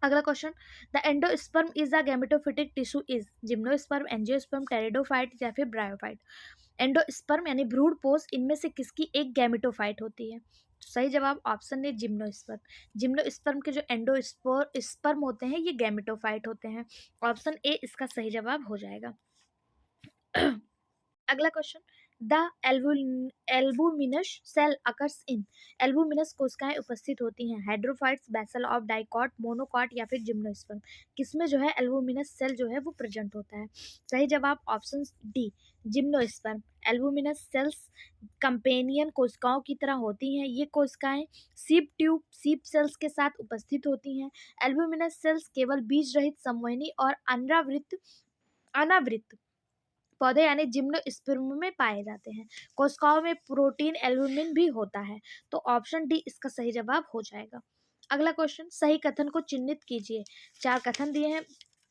अगला question, the endosperm is a gametophytic tissue is, gymnosperm, angiosperm, pteridophyte या फिर ब्रायोफाइट। एंडोस्पर्म यानी भ्रूणपोष, इनमें से किसकी एक गैमेटोफाइट होती है? तो सही जवाब ऑप्शन है जिम्नोस्पर्म। जिम्नोस्पर्म के जो एंडोस्पर्म होते हैं ये गैमेटोफाइट होते हैं। ऑप्शन ए इसका सही जवाब हो जाएगा। अगला question, the albuminous cell occurs in, albuminous कोशिकाएं उपस्थित होती हैं। Hydrophytes, basal of dicot, monocot या फिर जिम्नोस्पर्म, किसमें जो है एल्बुमिनस सेल जो है वो प्रेजेंट होता है? सही जवाब option D, gymnosperm. Albuminous cells companion कोशिकाओं की तरह होती हैं। ये कोशिकाएं सीप ट्यूब सीप सेल्स के साथ उपस्थित होती हैं। एल्बुमिनस सेल्स केवल बीज रहित, समवहनी और अनावृत पौधे यानी जिम्नोस्पर्म में पाए जाते हैं। कोशिकाओं में प्रोटीन एल्बुमिन भी होता है, तो ऑप्शन डी इसका सही जवाब हो जाएगा। अगला क्वेश्चन, सही कथन को चिन्हित कीजिए। 4 कथन दिए हैं,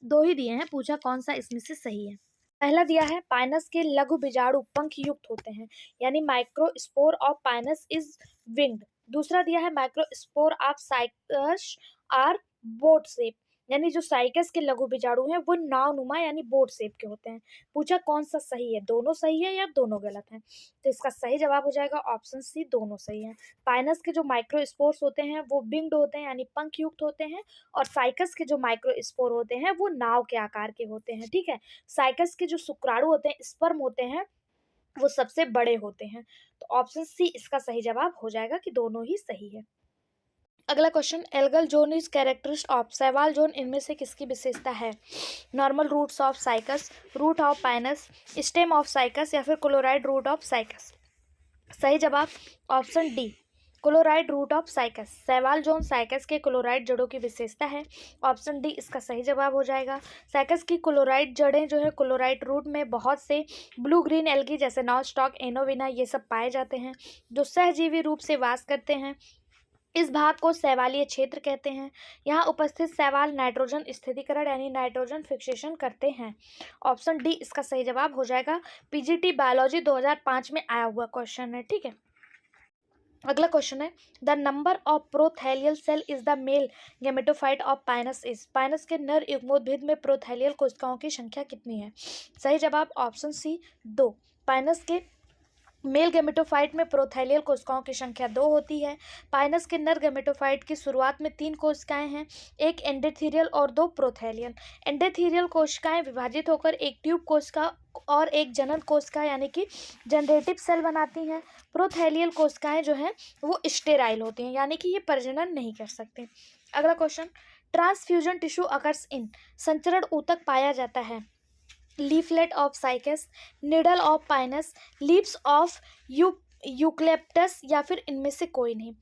2 ही दिए हैं, पूछा कौन सा इसमें से सही है। पहला दिया है पाइनस के लघु बीजाणु पंख युक्त होते हैं, यानी microspore of Pinus is winged. दूसरा दिया है microspore of Cycas are boat shape, यानी जो साइकस के लघु बीजाणु हैं वो नावनुमा यानी बोट शेप के होते हैं। पूछा कौन सा सही है, दोनों सही है या दोनों गलत हैं, तो इसका सही जवाब हो जाएगा ऑप्शन सी, दोनों सही है। पाइनस के जो माइक्रोस्पोर्स होते हैं वो विंग्ड होते हैं यानी पंख युक्त होते हैं, और साइकस के जो माइक्रोस्पोर होते हैं वो नाव के आकार के होते हैं। ठीक है, साइकस के जो शुक्राणु होते हैं, स्पर्म होते हैं, वो सबसे बड़े होते हैं। तो ऑप्शन सी इसका सही जवाब हो जाएगा कि दोनों ही सही है। अगला question, algal zone is characteristic of, शैवाल जोन इनमें से किसकी विशेषता है? Normal roots of cycas, root of pinus, stem of cycas या फिर क्लोराइड रूट ऑफ साइकस। सही जवाब option D, coralloid root of cycas. शैवाल जोन साइकस के क्लोराइड जड़ों की विशेषता है। ऑप्शन डी इसका सही जवाब हो जाएगा। साइकस की क्लोराइड जड़ें जो है क्लोराइड रूट में बहुत से ब्लू ग्रीन एल्गी जैसे नॉस्टॉक, एनोविना ये सब पाए जाते हैं, जो सहजीवी रूप से वास करते हैं। इस भाग को शैवालीय क्षेत्र कहते हैं। यहाँ उपस्थित शैवाल नाइट्रोजन स्थिरीकरण यानी नाइट्रोजन फिक्सेशन करते हैं। ऑप्शन डी इसका सही जवाब हो जाएगा। पीजीटी बायोलॉजी 2005 में आया हुआ क्वेश्चन है। ठीक है, अगला क्वेश्चन है, the number of prothallial cell is the male gametophyte of Pinus is. Pinus के नर युग्मोद्भिद में प्रोथैलियल कोशिकाओं की संख्या कितनी है? सही जवाब ऑप्शन सी, 2। पाइनस के मेल गेमेटोफाइट में प्रोथैलियल कोशिकाओं की संख्या 2 होती है। पाइनस के नर गेमेटोफाइट की शुरुआत में 3 कोशिकाएं हैं, एक एंडेथीरियल और 2 प्रोथैलियल। एंडेथीरियल कोशिकाएं विभाजित होकर एक ट्यूब कोशिका और एक जनन कोशिका यानी कि जनरेटिव सेल बनाती हैं। प्रोथैलियल कोशिकाएं जो हैं वो स्टेराइल होती हैं, यानी कि ये प्रजनन नहीं कर सकते। अगला question, transfusion tissue occurs in, संचरण ऊतक पाया जाता है। Leaflet of cycas, needle of Pinus, leaves of eucalyptus या फिर इनमें से कोई नहीं।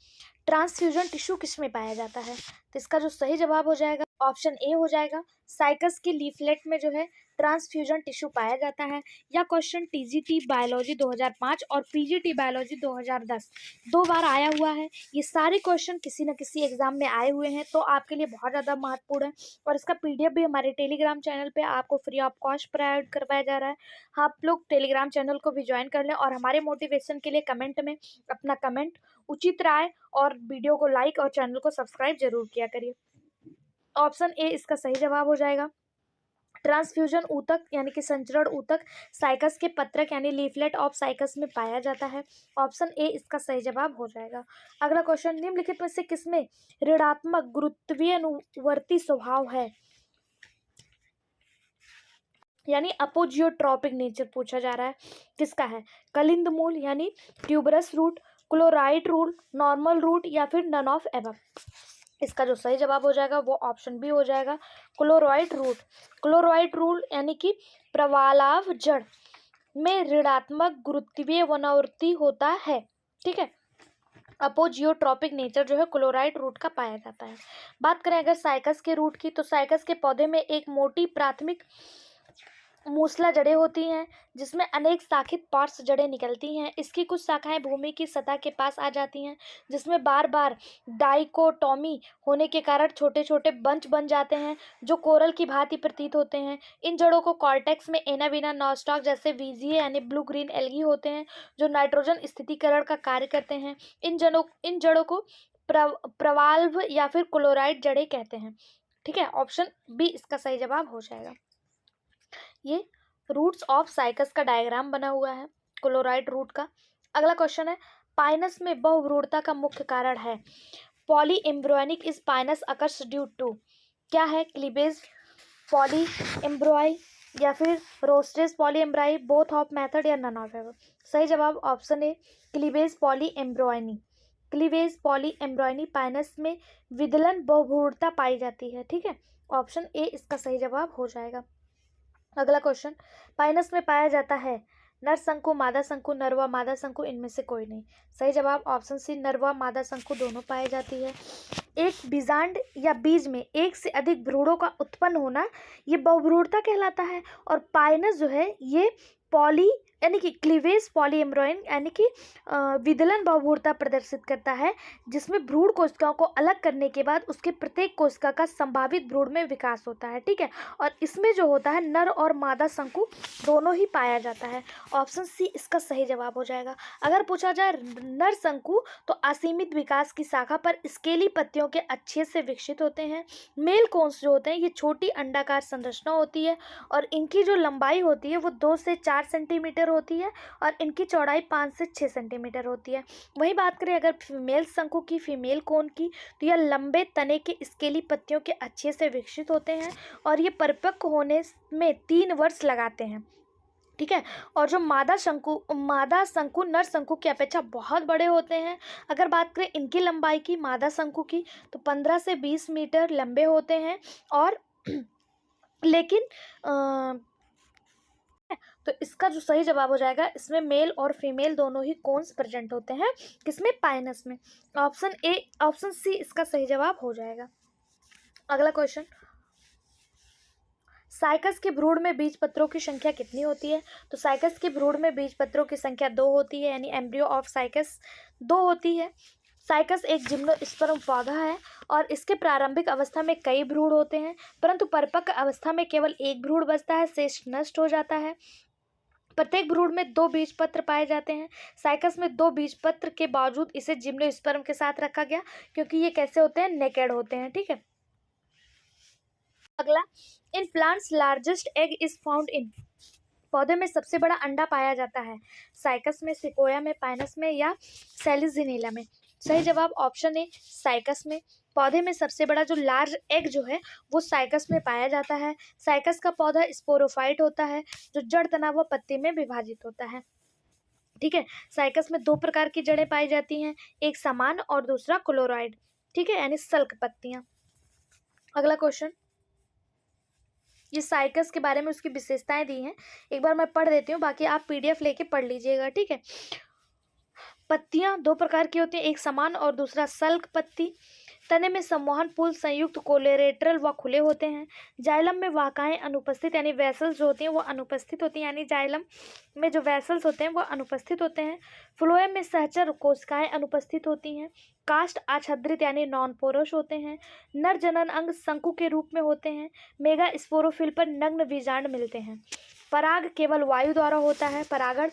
ट्रांसफ्यूजन टिश्यू किस में पाया जाता है? तो इसका जो सही जवाब हो जाएगा ऑप्शन ए हो जाएगा। साइकस की लीफलेट में जो है ट्रांसफ्यूजन टिश्यू पाया जाता है। यह क्वेश्चन टीजीटी बायोलॉजी 2005 और पीजीटी बायोलॉजी 2010 2 बार आया हुआ है। ये सारे क्वेश्चन किसी न किसी एग्जाम में आए हुए हैं, तो आपके लिए बहुत ज़्यादा महत्वपूर्ण है। और इसका पीडीएफ भी हमारे टेलीग्राम चैनल पे आपको फ्री ऑफ कॉस्ट प्रोवाइड करवाया जा रहा है। आप लोग टेलीग्राम चैनल को भी ज्वाइन कर लें और हमारे मोटिवेशन के लिए कमेंट में अपना कमेंट उचित राय और वीडियो को लाइक और चैनल को सब्सक्राइब जरूर किया करिए। ऑप्शन ए इसका सही जवाब हो जाएगा। ट्रांसफ्यूजन ऊतक यानी कि संचरण ऊतक साइकस के पत्रक यानी लीफलेट ऑफ साइकस में पाया जाता है। ऑप्शन ए इसका सही जवाब हो जाएगा। अगला क्वेश्चन, निम्नलिखित में से किसमें ऋणात्मक गुरुत्वीय अनुवर्ती स्वभाव है, यानी अपोजियोट्रॉपिक नेचर पूछा जा रहा है, किसका है? कलिंद मूल यानी tuberous root, coralloid root, normal root या फिर नन ऑफ एबव। इसका जो सही जवाब हो जाएगा वो ऑप्शन बी हो जाएगा, क्लोराइड रूट। क्लोराइड रूट यानी कि प्रवालाव जड़ में ऋणात्मक गुरुत्वीय वनावर्ती होता है। ठीक है, अपोजियोट्रॉपिक नेचर जो है क्लोराइड रूट का पाया जाता है। बात करें अगर साइकस के रूट की, तो साइकस के पौधे में एक मोटी प्राथमिक मूसला जड़ें होती हैं जिसमें अनेक शाखित पार्श्व जड़ें निकलती हैं। इसकी कुछ शाखाएं भूमि की सतह के पास आ जाती हैं, जिसमें बार बार डाइकोटोमी होने के कारण छोटे छोटे बंच बन जाते हैं जो कोरल की भांति प्रतीत होते हैं। इन जड़ों को कॉर्टेक्स में एनाविना, नॉस्टॉक जैसे वीजीए यानी ब्लू ग्रीन एल्गी होते हैं जो नाइट्रोजन स्थिरीकरण का कार्य करते हैं। इन जड़ों को प्रवाल्व या फिर क्लोराइड जड़ें कहते हैं। ठीक है, ऑप्शन बी इसका सही जवाब हो जाएगा। ये रूट्स ऑफ साइकस का डायग्राम बना हुआ है क्लोराइड रूट का। अगला क्वेश्चन है, पाइनस में बहुभ्रूणता का मुख्य कारण है। Polyembryonic is pinus occurs due to, क्या है? क्लीवेज पॉली एम्ब्रोई या फिर rosette polyembryony, both of method या नन ऑफ एवर। सही जवाब option A, cleavage polyembryony. Cleavage polyembryony pinus में विदलन बहुभ्रूणता पाई जाती है। ठीक है, ऑप्शन ए इसका सही जवाब हो जाएगा। अगला क्वेश्चन, पाइनस में पाया जाता है नर शंकु, मादा शंकु, नरवा, मादा शंकु, इनमें से कोई नहीं। सही जवाब ऑप्शन सी, नरवा मादा शंकु दोनों पाई जाती है। एक बीजांड या बीज में एक से अधिक भ्रूणों का उत्पन्न होना ये बहुभ्रूणता कहलाता है। और पाइनस जो है ये पॉली यानी कि क्लीवेज पॉलीएम्ब्रॉयन यानी कि विदलन बहुभुरता प्रदर्शित करता है, जिसमें भ्रूण कोशिकाओं को अलग करने के बाद उसके प्रत्येक कोशिका का संभावित भ्रूण में विकास होता है। ठीक है, और इसमें जो होता है नर और मादा शंकु दोनों ही पाया जाता है। ऑप्शन सी इसका सही जवाब हो जाएगा। अगर पूछा जाए नर शंकु तो असीमित विकास की शाखा पर स्केली पत्तियों के अच्छे से विकसित होते हैं। मेल कोन्स जो होते हैं ये छोटी अंडाकार संरचना होती है और इनकी जो लंबाई होती है वो 2 से 4 सेंटीमीटर होती है और इनकी चौड़ाई 5 से 6 सेंटीमीटर होती है। वही बात करें अगर फीमेल शंकु की, फीमेल कोन की, तो यह लंबे तने के स्केली पत्तियों के अच्छे से विकसित होते हैं और ये परिपक्व होने में 3 वर्ष लगाते हैं। ठीक है, और जो मादा शंकु नर शंकु की अपेक्षा बहुत बड़े होते हैं। अगर बात करें इनकी लंबाई की, मादा शंकु की, तो 15 से 20 मीटर लंबे होते हैं और लेकिन तो इसका जो सही जवाब हो जाएगा, इसमें मेल और फीमेल दोनों ही कोन्स प्रेजेंट होते हैं। किसमें? पाइनस में। ऑप्शन सी इसका सही जवाब हो जाएगा। अगला क्वेश्चन, साइकस के भ्रूण में बीज पत्रों की संख्या कितनी होती है? तो साइकस के भ्रूण में बीज पत्रों की संख्या 2 होती है, यानी एम्ब्रियो ऑफ साइकस 2 होती है। साइकस एक जिम्नोस्पर्म पौधा है और इसके प्रारंभिक अवस्था में कई भ्रूण होते हैं, परंतु परिपक्व अवस्था में केवल एक भ्रूण बचता है, शेष नष्ट हो जाता है। प्रत्येक भ्रूण में 2 बीजपत्र पाए जाते हैं। साइकस में 2 बीजपत्र के बावजूद इसे जिम्नोस्पर्म के साथ रखा गया, क्योंकि ये कैसे होते हैं? नेकेड होते हैं। ठीक है, अगला, in plants largest egg is found इन, पौधे में सबसे बड़ा अंडा पाया जाता है साइकस में, सिकोया में, पाइनस में या सैलिसिनेला में? सही जवाब ऑप्शन ए, साइकस में। पौधे में सबसे बड़ा जो लार्ज एग जो है वो साइकस में पाया जाता है। साइकस का पौधा स्पोरोफाइट होता है जो जड़ तना व पत्ती में विभाजित होता है। ठीक है, साइकस में 2 प्रकार की जड़ें पाई जाती हैं, एक समान और दूसरा क्लोराइड। ठीक है, यानी सल्क पत्तियां। अगला क्वेश्चन, ये साइकस के बारे में उसकी विशेषताएं दी हैं, एक बार मैं पढ़ देती हूँ, बाकी आप पीडीएफ लेके पढ़ लीजिएगा। ठीक है, पत्तियां 2 प्रकार की होती हैं, एक समान और दूसरा सल्क पत्ती। तने में सम्मोहन पुल संयुक्त कोलेरेटरल व खुले होते हैं। जाइलम में वाहकाएं अनुपस्थित, यानी वेसल्स जो होती हैं वो अनुपस्थित होती हैं, यानी जाइलम में जो वेसल्स होते हैं वो अनुपस्थित होते हैं। फ्लोएम में सहचर कोशिकाएं अनुपस्थित होती हैं। कास्ट आच्छादित यानी नॉन पोरस होते हैं। नर जनन अंग शंकु के रूप में होते हैं। मेगा स्पोरोफिल पर नग्न बीजांड मिलते हैं। पराग केवल वायु द्वारा होता है, परागण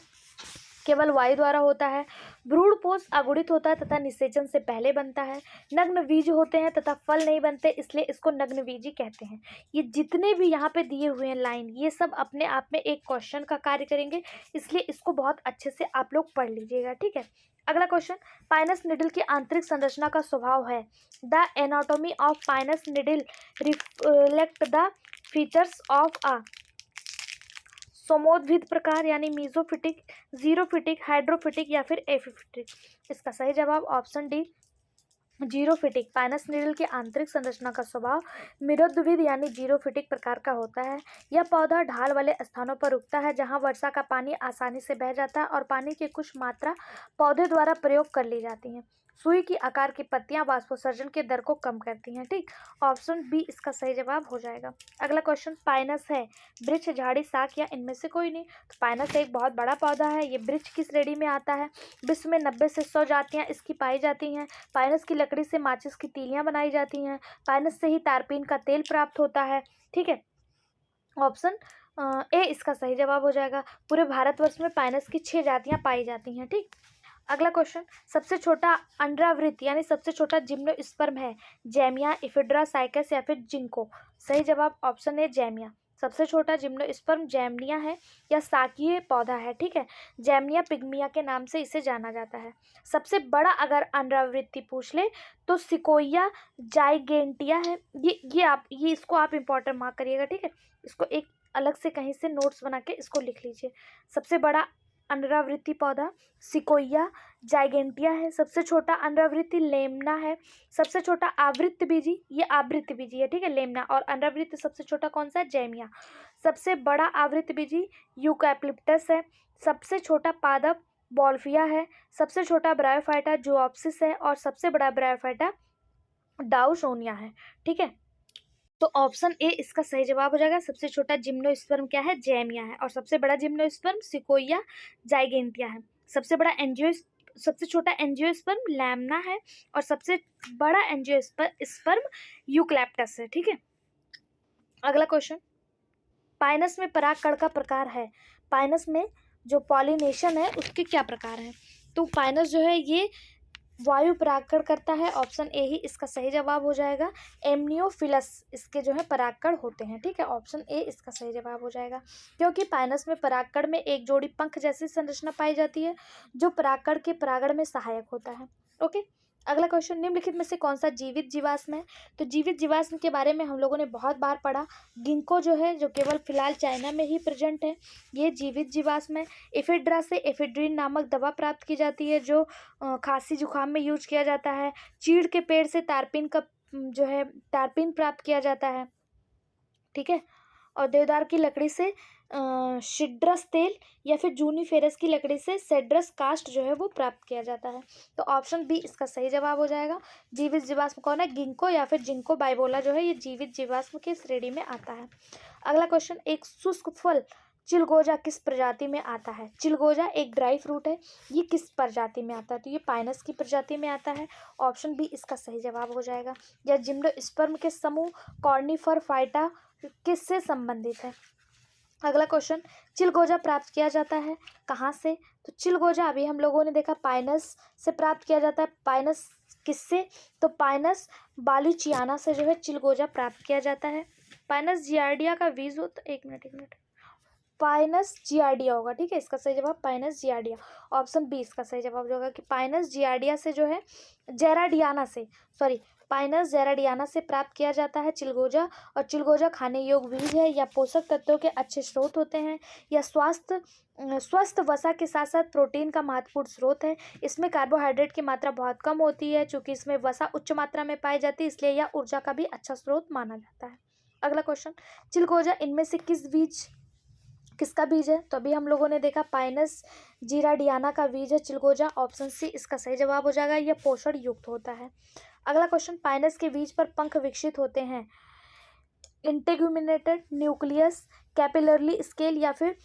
केवल वायु द्वारा होता है। भ्रूणपोष अगुणित होता है तथा निषेचन से पहले बनता है। नग्न बीज होते हैं तथा फल नहीं बनते, इसलिए इसको नग्न बीजी कहते हैं। ये जितने भी यहाँ पे दिए हुए हैं लाइन, ये सब अपने आप में एक क्वेश्चन का कार्य करेंगे, इसलिए इसको बहुत अच्छे से आप लोग पढ़ लीजिएगा। ठीक है, अगला क्वेश्चन, पाइनस निडल की आंतरिक संरचना का स्वभाव है। The anatomy of pinus needle reflect the features of a सोमोद्भिद प्रकार, यानी मीजोफिटिक, जीरोफिटिक, हाइड्रोफिटिक या फिर एपिफिटिक? इसका सही जवाब option D, xerophytic. Pinus needle की आंतरिक संरचना का स्वभाव मिरोद्भिद यानी जीरोफिटिक प्रकार का होता है। यह पौधा ढाल वाले स्थानों पर उगता है जहां वर्षा का पानी आसानी से बह जाता है और पानी की कुछ मात्रा पौधे द्वारा प्रयोग कर ली जाती है। सुई की आकार की पत्तियां वाष्पोत्सर्जन के दर को कम करती हैं। ठीक, ऑप्शन बी इसका सही जवाब हो जाएगा। अगला क्वेश्चन, पाइनस है वृक्ष, झाड़ी, शाख या इनमें से कोई नहीं? तो पाइनस एक बहुत बड़ा पौधा है, ये वृक्ष की श्रेणी में आता है। विश्व में 90 से 100 जातियां इसकी पाई जाती हैं। पाइनस की लकड़ी से माचिस की तीलियां बनाई जाती हैं। पाइनस से ही तारपीन का तेल प्राप्त होता है। ठीक है, ऑप्शन ए इसका सही जवाब हो जाएगा। पूरे भारतवर्ष में पाइनस की 6 जातियां पाई जाती हैं। ठीक, अगला क्वेश्चन, सबसे छोटा अंडावृत यानी सबसे छोटा जिम्नोस्पर्म है जैमिया, इफिड्रा, साइकस या फिर जिंको? सही जवाब ऑप्शन ए, जैमिया। सबसे छोटा जिम्नोस्पर्म जैमनिया है, यह शाकीय पौधा है। ठीक है, जैमनिया पिग्मिया के नाम से इसे जाना जाता है। सबसे बड़ा अगर अंडावृत्ति पूछ ले तो सिकोया जाइगेंटिया है। ये इसको आप इम्पोर्टेंट मार्क करिएगा। ठीक है, इसको एक अलग से कहीं से नोट्स बना के इसको लिख लीजिए। सबसे बड़ा अंडावृत्ति पौधा सिकोया जाइगेंटिया है। सबसे छोटा अंडावृत्ति लेमना है। सबसे छोटा आवृत्त बीजी, ये आवृत्त बीजी है। ठीक है, लेमना। और अंडावृत्त सबसे छोटा कौन सा है? जैमिया। सबसे बड़ा आवृत्त बीजी यूकैलिप्टस है। सबसे छोटा पादप बॉल्फिया है। सबसे छोटा ब्रायोफाइटा जुओप्सिस है और सबसे बड़ा ब्रायोफाइटा डाउसोनिया है। ठीक है, तो ऑप्शन ए इसका सही जवाब हो जाएगा। सबसे छोटा जिम्नोस्पर्म क्या है? जैमिया है। और सबसे बड़ा जिम्नोस्पर्म सिकोया जाइगेंटिया है। सबसे छोटा एंजियोस्पर्म लैम्ना है और सबसे बड़ा एंजियोस्पर्म यूकैलिप्टस है। ठीक है, अगला क्वेश्चन, पाइनस में परागकण का प्रकार है। पाइनस में जो पॉलिनेशन है उसके क्या प्रकार हैं? तो पाइनस जो है ये वायु परागकण करता है। ऑप्शन ए ही इसका सही जवाब हो जाएगा। एमनियोफिलस इसके जो है परागकण होते हैं। ठीक है, ऑप्शन ए इसका सही जवाब हो जाएगा, क्योंकि पाइनस में परागकण में एक जोड़ी पंख जैसी संरचना पाई जाती है जो परागकण के परागण में सहायक होता है। ओके, अगला क्वेश्चन, निम्नलिखित में से कौन सा जीवित जीवाश्म है? तो जीवित जीवाश्म के बारे में हम लोगों ने बहुत बार पढ़ा। गिंको जो है, जो केवल फिलहाल चाइना में ही प्रेजेंट है, ये जीवित जीवाश्म है। एफिड्रा से एफिड्रीन नामक दवा प्राप्त की जाती है जो खांसी जुकाम में यूज किया जाता है। चीड़ के पेड़ से तारपीन का जो है तारपीन प्राप्त किया जाता है। ठीक है, और देवदार की लकड़ी से सिड्रस तेल या फिर जूनीफेरस की लकड़ी से सेड्रस कास्ट जो है वो प्राप्त किया जाता है। तो ऑप्शन बी इसका सही जवाब हो जाएगा। जीवित जीवाश्म कौन है? गिंको या फिर जिंको बाइबोला जो है ये जीवित जीवाश्म की श्रेणी में आता है। अगला क्वेश्चन, एक शुष्क फल चिलगोजा किस प्रजाति में आता है? चिलगोजा एक ड्राई फ्रूट है, ये किस प्रजाति में आता है? तो ये पाइनस की प्रजाति में आता है। ऑप्शन बी इसका सही जवाब हो जाएगा। या जिम्नोस्पर्म के समूह कॉर्निफर फाइटा किससे संबंधित है? अगला क्वेश्चन, चिलगोजा प्राप्त किया जाता है कहाँ से? तो चिलगोजा अभी हम लोगों ने देखा पाइनस से प्राप्त किया जाता है। पाइनस किससे? तो पाइनस बालीचियाना से जो है चिलगोजा प्राप्त किया जाता है। पाइनस जियार्डिया का बीज होता, एक मिनट, पाइनस जियार्डिया होगा। ठीक है, इसका सही जवाब पाइनस जियार्डिया। ऑप्शन बी इसका सही जवाब होगा कि पाइनस जियार्डिया से जो है पाइनस जेराडियाना से प्राप्त किया जाता है चिलगोजा। और चिलगोजा खाने योग्य बीज है या पोषक तत्वों के अच्छे स्रोत होते हैं या स्वस्थ वसा के साथ साथ प्रोटीन का महत्वपूर्ण स्रोत है। इसमें कार्बोहाइड्रेट की मात्रा बहुत कम होती है, चूँकि इसमें वसा उच्च मात्रा में पाई जाती है, इसलिए यह ऊर्जा का भी अच्छा स्रोत माना जाता है। अगला क्वेश्चन, चिलगोजा इनमें से किसका बीज है? तो अभी हम लोगों ने देखा पाइनस जीराडियाना का बीज है चिलगोजा। ऑप्शन सी इसका सही जवाब हो जाएगा। यह पोषण युक्त होता है। अगला क्वेश्चन, पाइनस के बीज पर पंख विकसित होते हैं इंटेगुमेनेटेड, न्यूक्लियस, कैपिलरली स्केल या फिर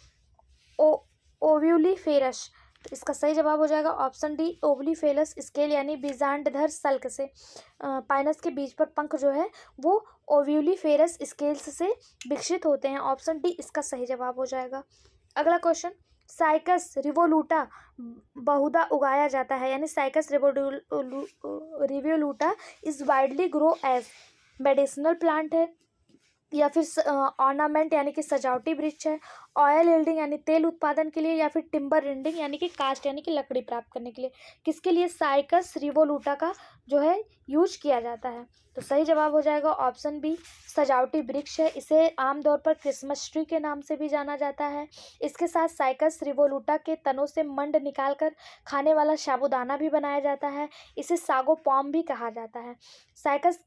ओव्यूलिफेरस। तो इसका सही जवाब हो जाएगा ऑप्शन डी ओवलीफेरस स्केल यानी बीजांडधर सल्क से पाइनस के बीज पर पंख जो है वो ओव्यूलिफेरस स्केल्स से विकसित होते हैं। ऑप्शन डी इसका सही जवाब हो जाएगा। अगला क्वेश्चन, साइकस रिवोल्यूटा बहुधा उगाया जाता है, यानी cycas revoluta is widely grow as medicinal plant है या फिर ऑर्नामेंट यानी कि सजावटी वृक्ष है, ऑयल यील्डिंग यानी तेल उत्पादन के लिए, या फिर टिम्बर रिंडिंग यानी कि कास्ट यानी कि लकड़ी प्राप्त करने के लिए। किसके लिए साइकस रिवोल्यूटा का जो है यूज किया जाता है? तो सही जवाब हो जाएगा ऑप्शन बी सजावटी वृक्ष है। इसे आमतौर पर क्रिसमस ट्री के नाम से भी जाना जाता है। इसके साथ साइकस रिवोल्यूटा के तनों से मंड निकालकर खाने वाला साबूदाना भी बनाया जाता है। इसे सागो पॉम भी कहा जाता है। साइकस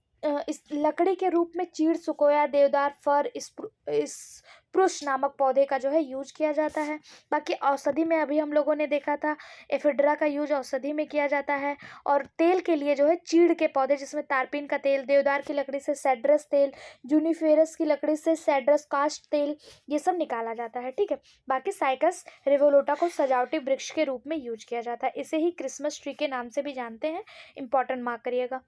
इस लकड़ी के रूप में चीड़, सुकोया, देवदार, फर, स्प्रूस नामक पौधे का जो है यूज किया जाता है। बाकी औषधि में अभी हम लोगों ने देखा था एफिड्रा का यूज औषधि में किया जाता है। और तेल के लिए जो है चीड़ के पौधे जिसमें तारपीन का तेल, देवदार की लकड़ी से सेड्रस तेल, जूनिफेरस की लकड़ी से सेड्रस कास्ट तेल, ये सब निकाला जाता है। ठीक है, बाकी साइकस रिवोल्यूटा को सजावटी वृक्ष के रूप में यूज किया जाता है। इसे ही क्रिसमस ट्री के नाम से भी जानते हैं। इंपॉर्टेंट मार्क करिएगा।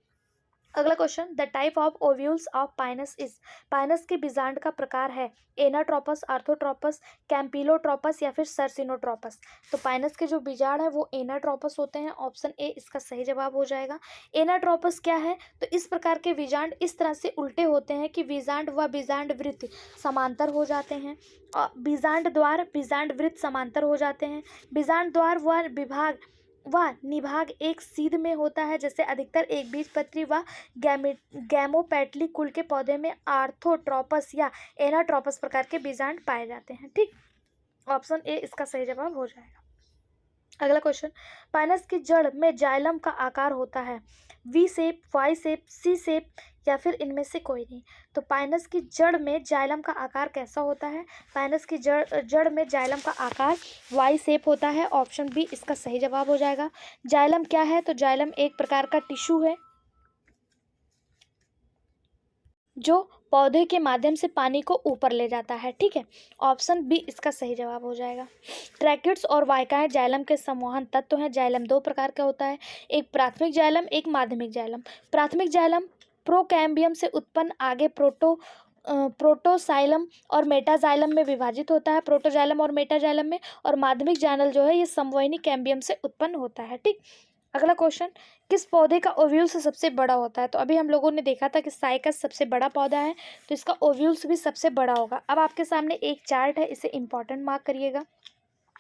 अगला question, the type of ovules of Pinus is. Pinus के बीजांड का प्रकार है एनाट्रोपस, आर्थोट्रोपस, कैम्पिलोट्रोपस या फिर सर्सिनोट्रोपस। तो पाइनस के जो बीजांड है वो एनाट्रोपस होते हैं। ऑप्शन ए इसका सही जवाब हो जाएगा। एनाट्रोपस क्या है? तो इस प्रकार के बीजांड इस तरह से उल्टे होते हैं कि बीजांड व बीजांड वृत्त समांतर हो जाते हैं। बीजांड द्वार बीजांड वृत्त समांतर हो जाते हैं। बीजांड द्वार व विभाग व निभाग एक सीध में होता है, जैसे अधिकतर एक बीजपत्री व गैमोपेटली कुल के पौधे में आर्थोट्रोपस या एनाट्रोपस प्रकार के बीजांड पाए जाते हैं। ठीक, ऑप्शन ए इसका सही जवाब हो जाएगा। अगला क्वेश्चन, पाइनस की जड़ में जाइलम का आकार होता है वी शेप, वाई शेप, सी शेप या फिर इनमें से कोई नहीं। तो पाइनस की जड़ में जाइलम का आकार कैसा होता है? पाइनस की जड़ में जाइलम का आकार वाई शेप होता है। ऑप्शन बी इसका सही जवाब हो जाएगा। जाइलम क्या है? तो जाइलम एक प्रकार का टिश्यू है जो पौधे के माध्यम से पानी को ऊपर ले जाता है। ठीक है, ऑप्शन बी इसका सही जवाब हो जाएगा। ट्रैकिड्स और वाइकाएं जाइलम के संवहन तत्व हैं। जाइलम दो प्रकार का होता है, एक प्राथमिक जाइलम, एक माध्यमिक जाइलम। प्राथमिक जाइलम प्रोकैम्बियम से उत्पन्न आगे प्रोटोसाइलम और मेटाजाइलम में विभाजित होता है, प्रोटोजाइलम और मेटाजाइलम में। और माध्यमिक जाइलम जो है ये समवयनी कैम्बियम से उत्पन्न होता है। ठीक, अगला क्वेश्चन, किस पौधे का ओव्यूल्स सबसे बड़ा होता है? तो अभी हम लोगों ने देखा था कि साइकस सबसे बड़ा पौधा है, तो इसका ओव्यूल्स भी सबसे बड़ा होगा। अब आपके सामने एक चार्ट है, इसे इंपॉर्टेंट मार्क करिएगा,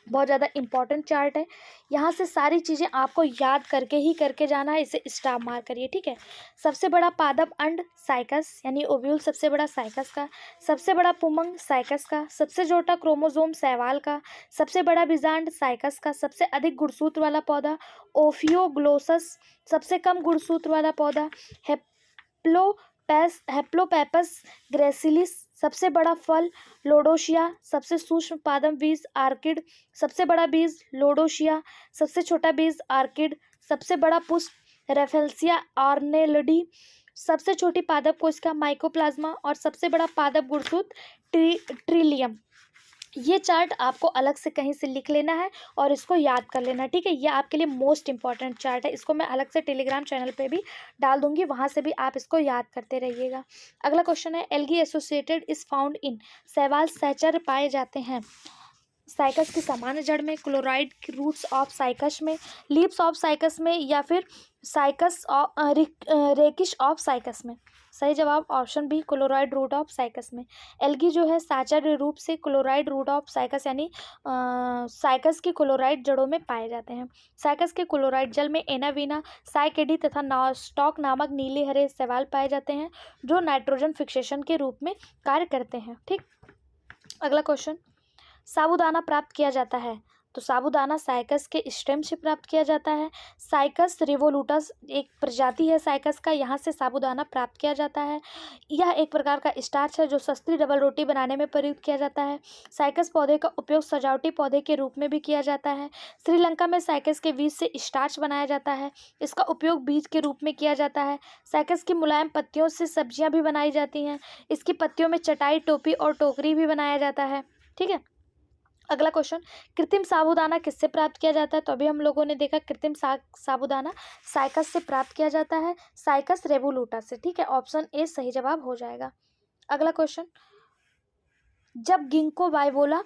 बहुत ज़्यादा इंपॉर्टेंट चार्ट है। यहाँ से सारी चीज़ें आपको याद करके ही करके जाना है, इसे स्टार मार्क करिए। ठीक है, सबसे बड़ा पादप अंड साइकस यानी ओव्यूल सबसे बड़ा साइकस का, सबसे बड़ा पुमंग साइकस का, सबसे छोटा क्रोमोसोम शैवाल का, सबसे बड़ा बीजांड साइकस का, सबसे अधिक गुणसूत्र वाला पौधा ओफियोग्लोसस, सबसे कम गुणसूत्र वाला पौधा हेप्लोपेपस ग्रेसिलिस, सबसे बड़ा फल लोडोशिया, सबसे सूक्ष्म पादप बीज आर्किड, सबसे बड़ा बीज लोडोशिया, सबसे छोटा बीज आर्किड, सबसे बड़ा पुष्प रेफेल्सिया आर्नेल्डी, सबसे छोटी पादप कोशिका माइकोप्लाज्मा और सबसे बड़ा पादप गुणसूत्र ट्रिलियम। ये चार्ट आपको अलग से कहीं से लिख लेना है और इसको याद कर लेना। ठीक है, ये आपके लिए मोस्ट इंपॉर्टेंट चार्ट है, इसको मैं अलग से टेलीग्राम चैनल पे भी डाल दूंगी, वहाँ से भी आप इसको याद करते रहिएगा। अगला क्वेश्चन है, एल्गी एसोसिएटेड इज फाउंड इन, शैवाल सहचर्य पाए जाते हैं साइकस की सामान्य जड़ में, क्लोराइड की रूट्स ऑफ साइकस में, लीव्स ऑफ साइकस में, या फिर साइकस रेकिश ऑफ साइकस में। सही जवाब option B coralloid root of Cycas में। एल्गी जो है साचार्य रूप से क्लोराइड रूट ऑफ साइकस यानी साइकस की क्लोराइड जड़ों में पाए जाते हैं। साइकस के क्लोराइड जल में एनावीना, साइकेडी तथा नास्टॉक नामक नीले हरे शैवाल पाए जाते हैं जो नाइट्रोजन फिक्सेशन के रूप में कार्य करते हैं। ठीक, अगला क्वेश्चन, साबूदाना प्राप्त किया जाता है, तो साबूदाना साइकस के स्टेम से प्राप्त किया जाता है। साइकस रिवोल्यूटस एक प्रजाति है साइकस का, यहाँ से साबूदाना प्राप्त किया जाता है। यह एक प्रकार का स्टार्च है जो सस्ती डबल रोटी बनाने में प्रयुक्त किया जाता है। साइकस पौधे का उपयोग सजावटी पौधे के रूप में भी किया जाता है। श्रीलंका में साइकस के बीज से स्टार्च बनाया जाता है, इसका उपयोग बीज के रूप में किया जाता है। साइकस की मुलायम पत्तियों से सब्जियां भी बनाई जाती हैं, इसकी पत्तियों में चटाई, टोपी और टोकरी भी बनाया जाता है। ठीक है, अगला क्वेश्चन, कृत्रिम साबूदाना किससे प्राप्त किया जाता है? तो अभी हम लोगों ने देखा कृत्रिम साबूदाना साइकस से प्राप्त किया जाता है, साइकस रेवोल्यूटा से। ठीक है, ऑप्शन ए सही जवाब हो जाएगा। अगला क्वेश्चन, जब गिंको बाइबोला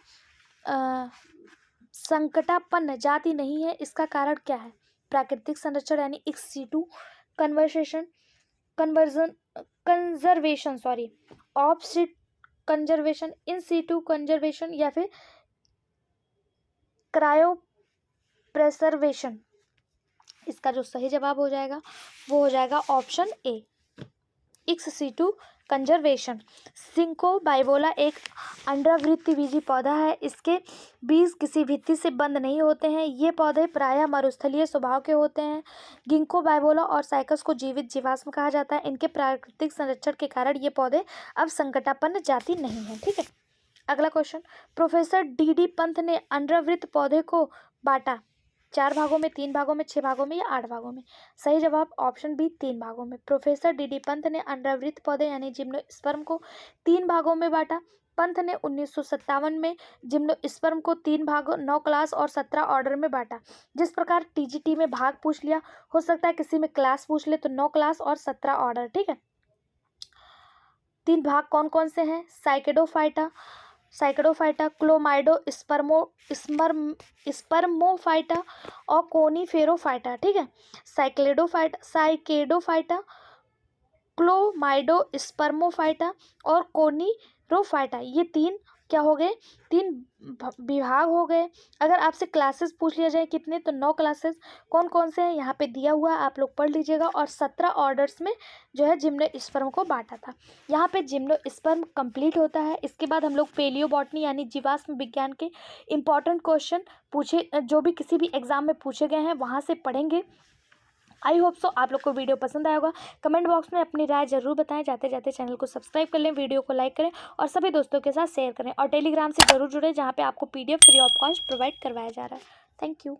संकटापन्न जाति नहीं है, इसका कारण क्या है? प्राकृतिक संरक्षण यानी in situ conservation, in situ conservation, या फिर क्रायो प्रेसर्वेशन। इसका जो सही जवाब हो जाएगा वो हो जाएगा option A ex situ conservation. Ginkgo biloba एक अंडावृत्तिबीजी पौधा है, इसके बीज किसी भित्ति से बंद नहीं होते हैं। ये पौधे प्रायः मरुस्थलीय स्वभाव के होते हैं। गिंको बाइबोला और साइकस को जीवित जीवाश्म कहा जाता है। इनके प्राकृतिक संरक्षण के कारण ये पौधे अब संकटापन्न जाति नहीं है। ठीक है, अगला क्वेश्चन, प्रोफेसर डी पंत ने अंडावृत्त पौधे को बांटा 4 भागों में, 3 भागों में, 6 भागों में या 8 भागों में? सही जवाब ऑप्शन बी 3 भागों में। प्रोफेसर डी पंत ने अंडावृत्त पौधे यानी जिम्नोस्पर्म को 3 भागों में बांटा। पंत ने 1957 में जिम्नोस्पर्म को 3 भागों 9 क्लास और 17 ऑर्डर में बांटा। जिस प्रकार टीजीटी में भाग पूछ लिया, हो सकता है किसी में क्लास पूछ ले, तो 9 क्लास और 17 ऑर्डर। ठीक है, 3 भाग कौन कौन से हैं? साइकेडोफाइटा, क्लोमाइडो स्पर्मोफाइटा और कोनीफेरोफाइटा। ठीक है, साइकेडोफाइटा, क्लोमाइडो स्पर्मोफाइटा और कोनीरोफाइटा, ये 3 क्या हो गए? 3 विभाग हो गए। अगर आपसे क्लासेस पूछ लिया जाए कितने, तो 9 क्लासेस कौन कौन से हैं यहाँ पे दिया हुआ है, आप लोग पढ़ लीजिएगा। और 17 ऑर्डर्स में जो है जिम्नोस्पर्म को बांटा था। यहाँ पे जिम्नोस्पर्म कंप्लीट होता है। इसके बाद हम लोग पेलियोबॉटनी यानी जीवाश्म विज्ञान के इंपॉर्टेंट क्वेश्चन पूछे जो भी किसी भी एग्जाम में पूछे गए हैं वहाँ से पढ़ेंगे। आई होप सो आप लोग को वीडियो पसंद आया होगा। कमेंट बॉक्स में अपनी राय जरूर बताएं। जाते जाते चैनल को सब्सक्राइब कर लें, वीडियो को लाइक करें और सभी दोस्तों के साथ शेयर करें। और टेलीग्राम से जरूर जुड़े, जहाँ पे आपको PDF free of cost provide करवाया जा रहा है। Thank you.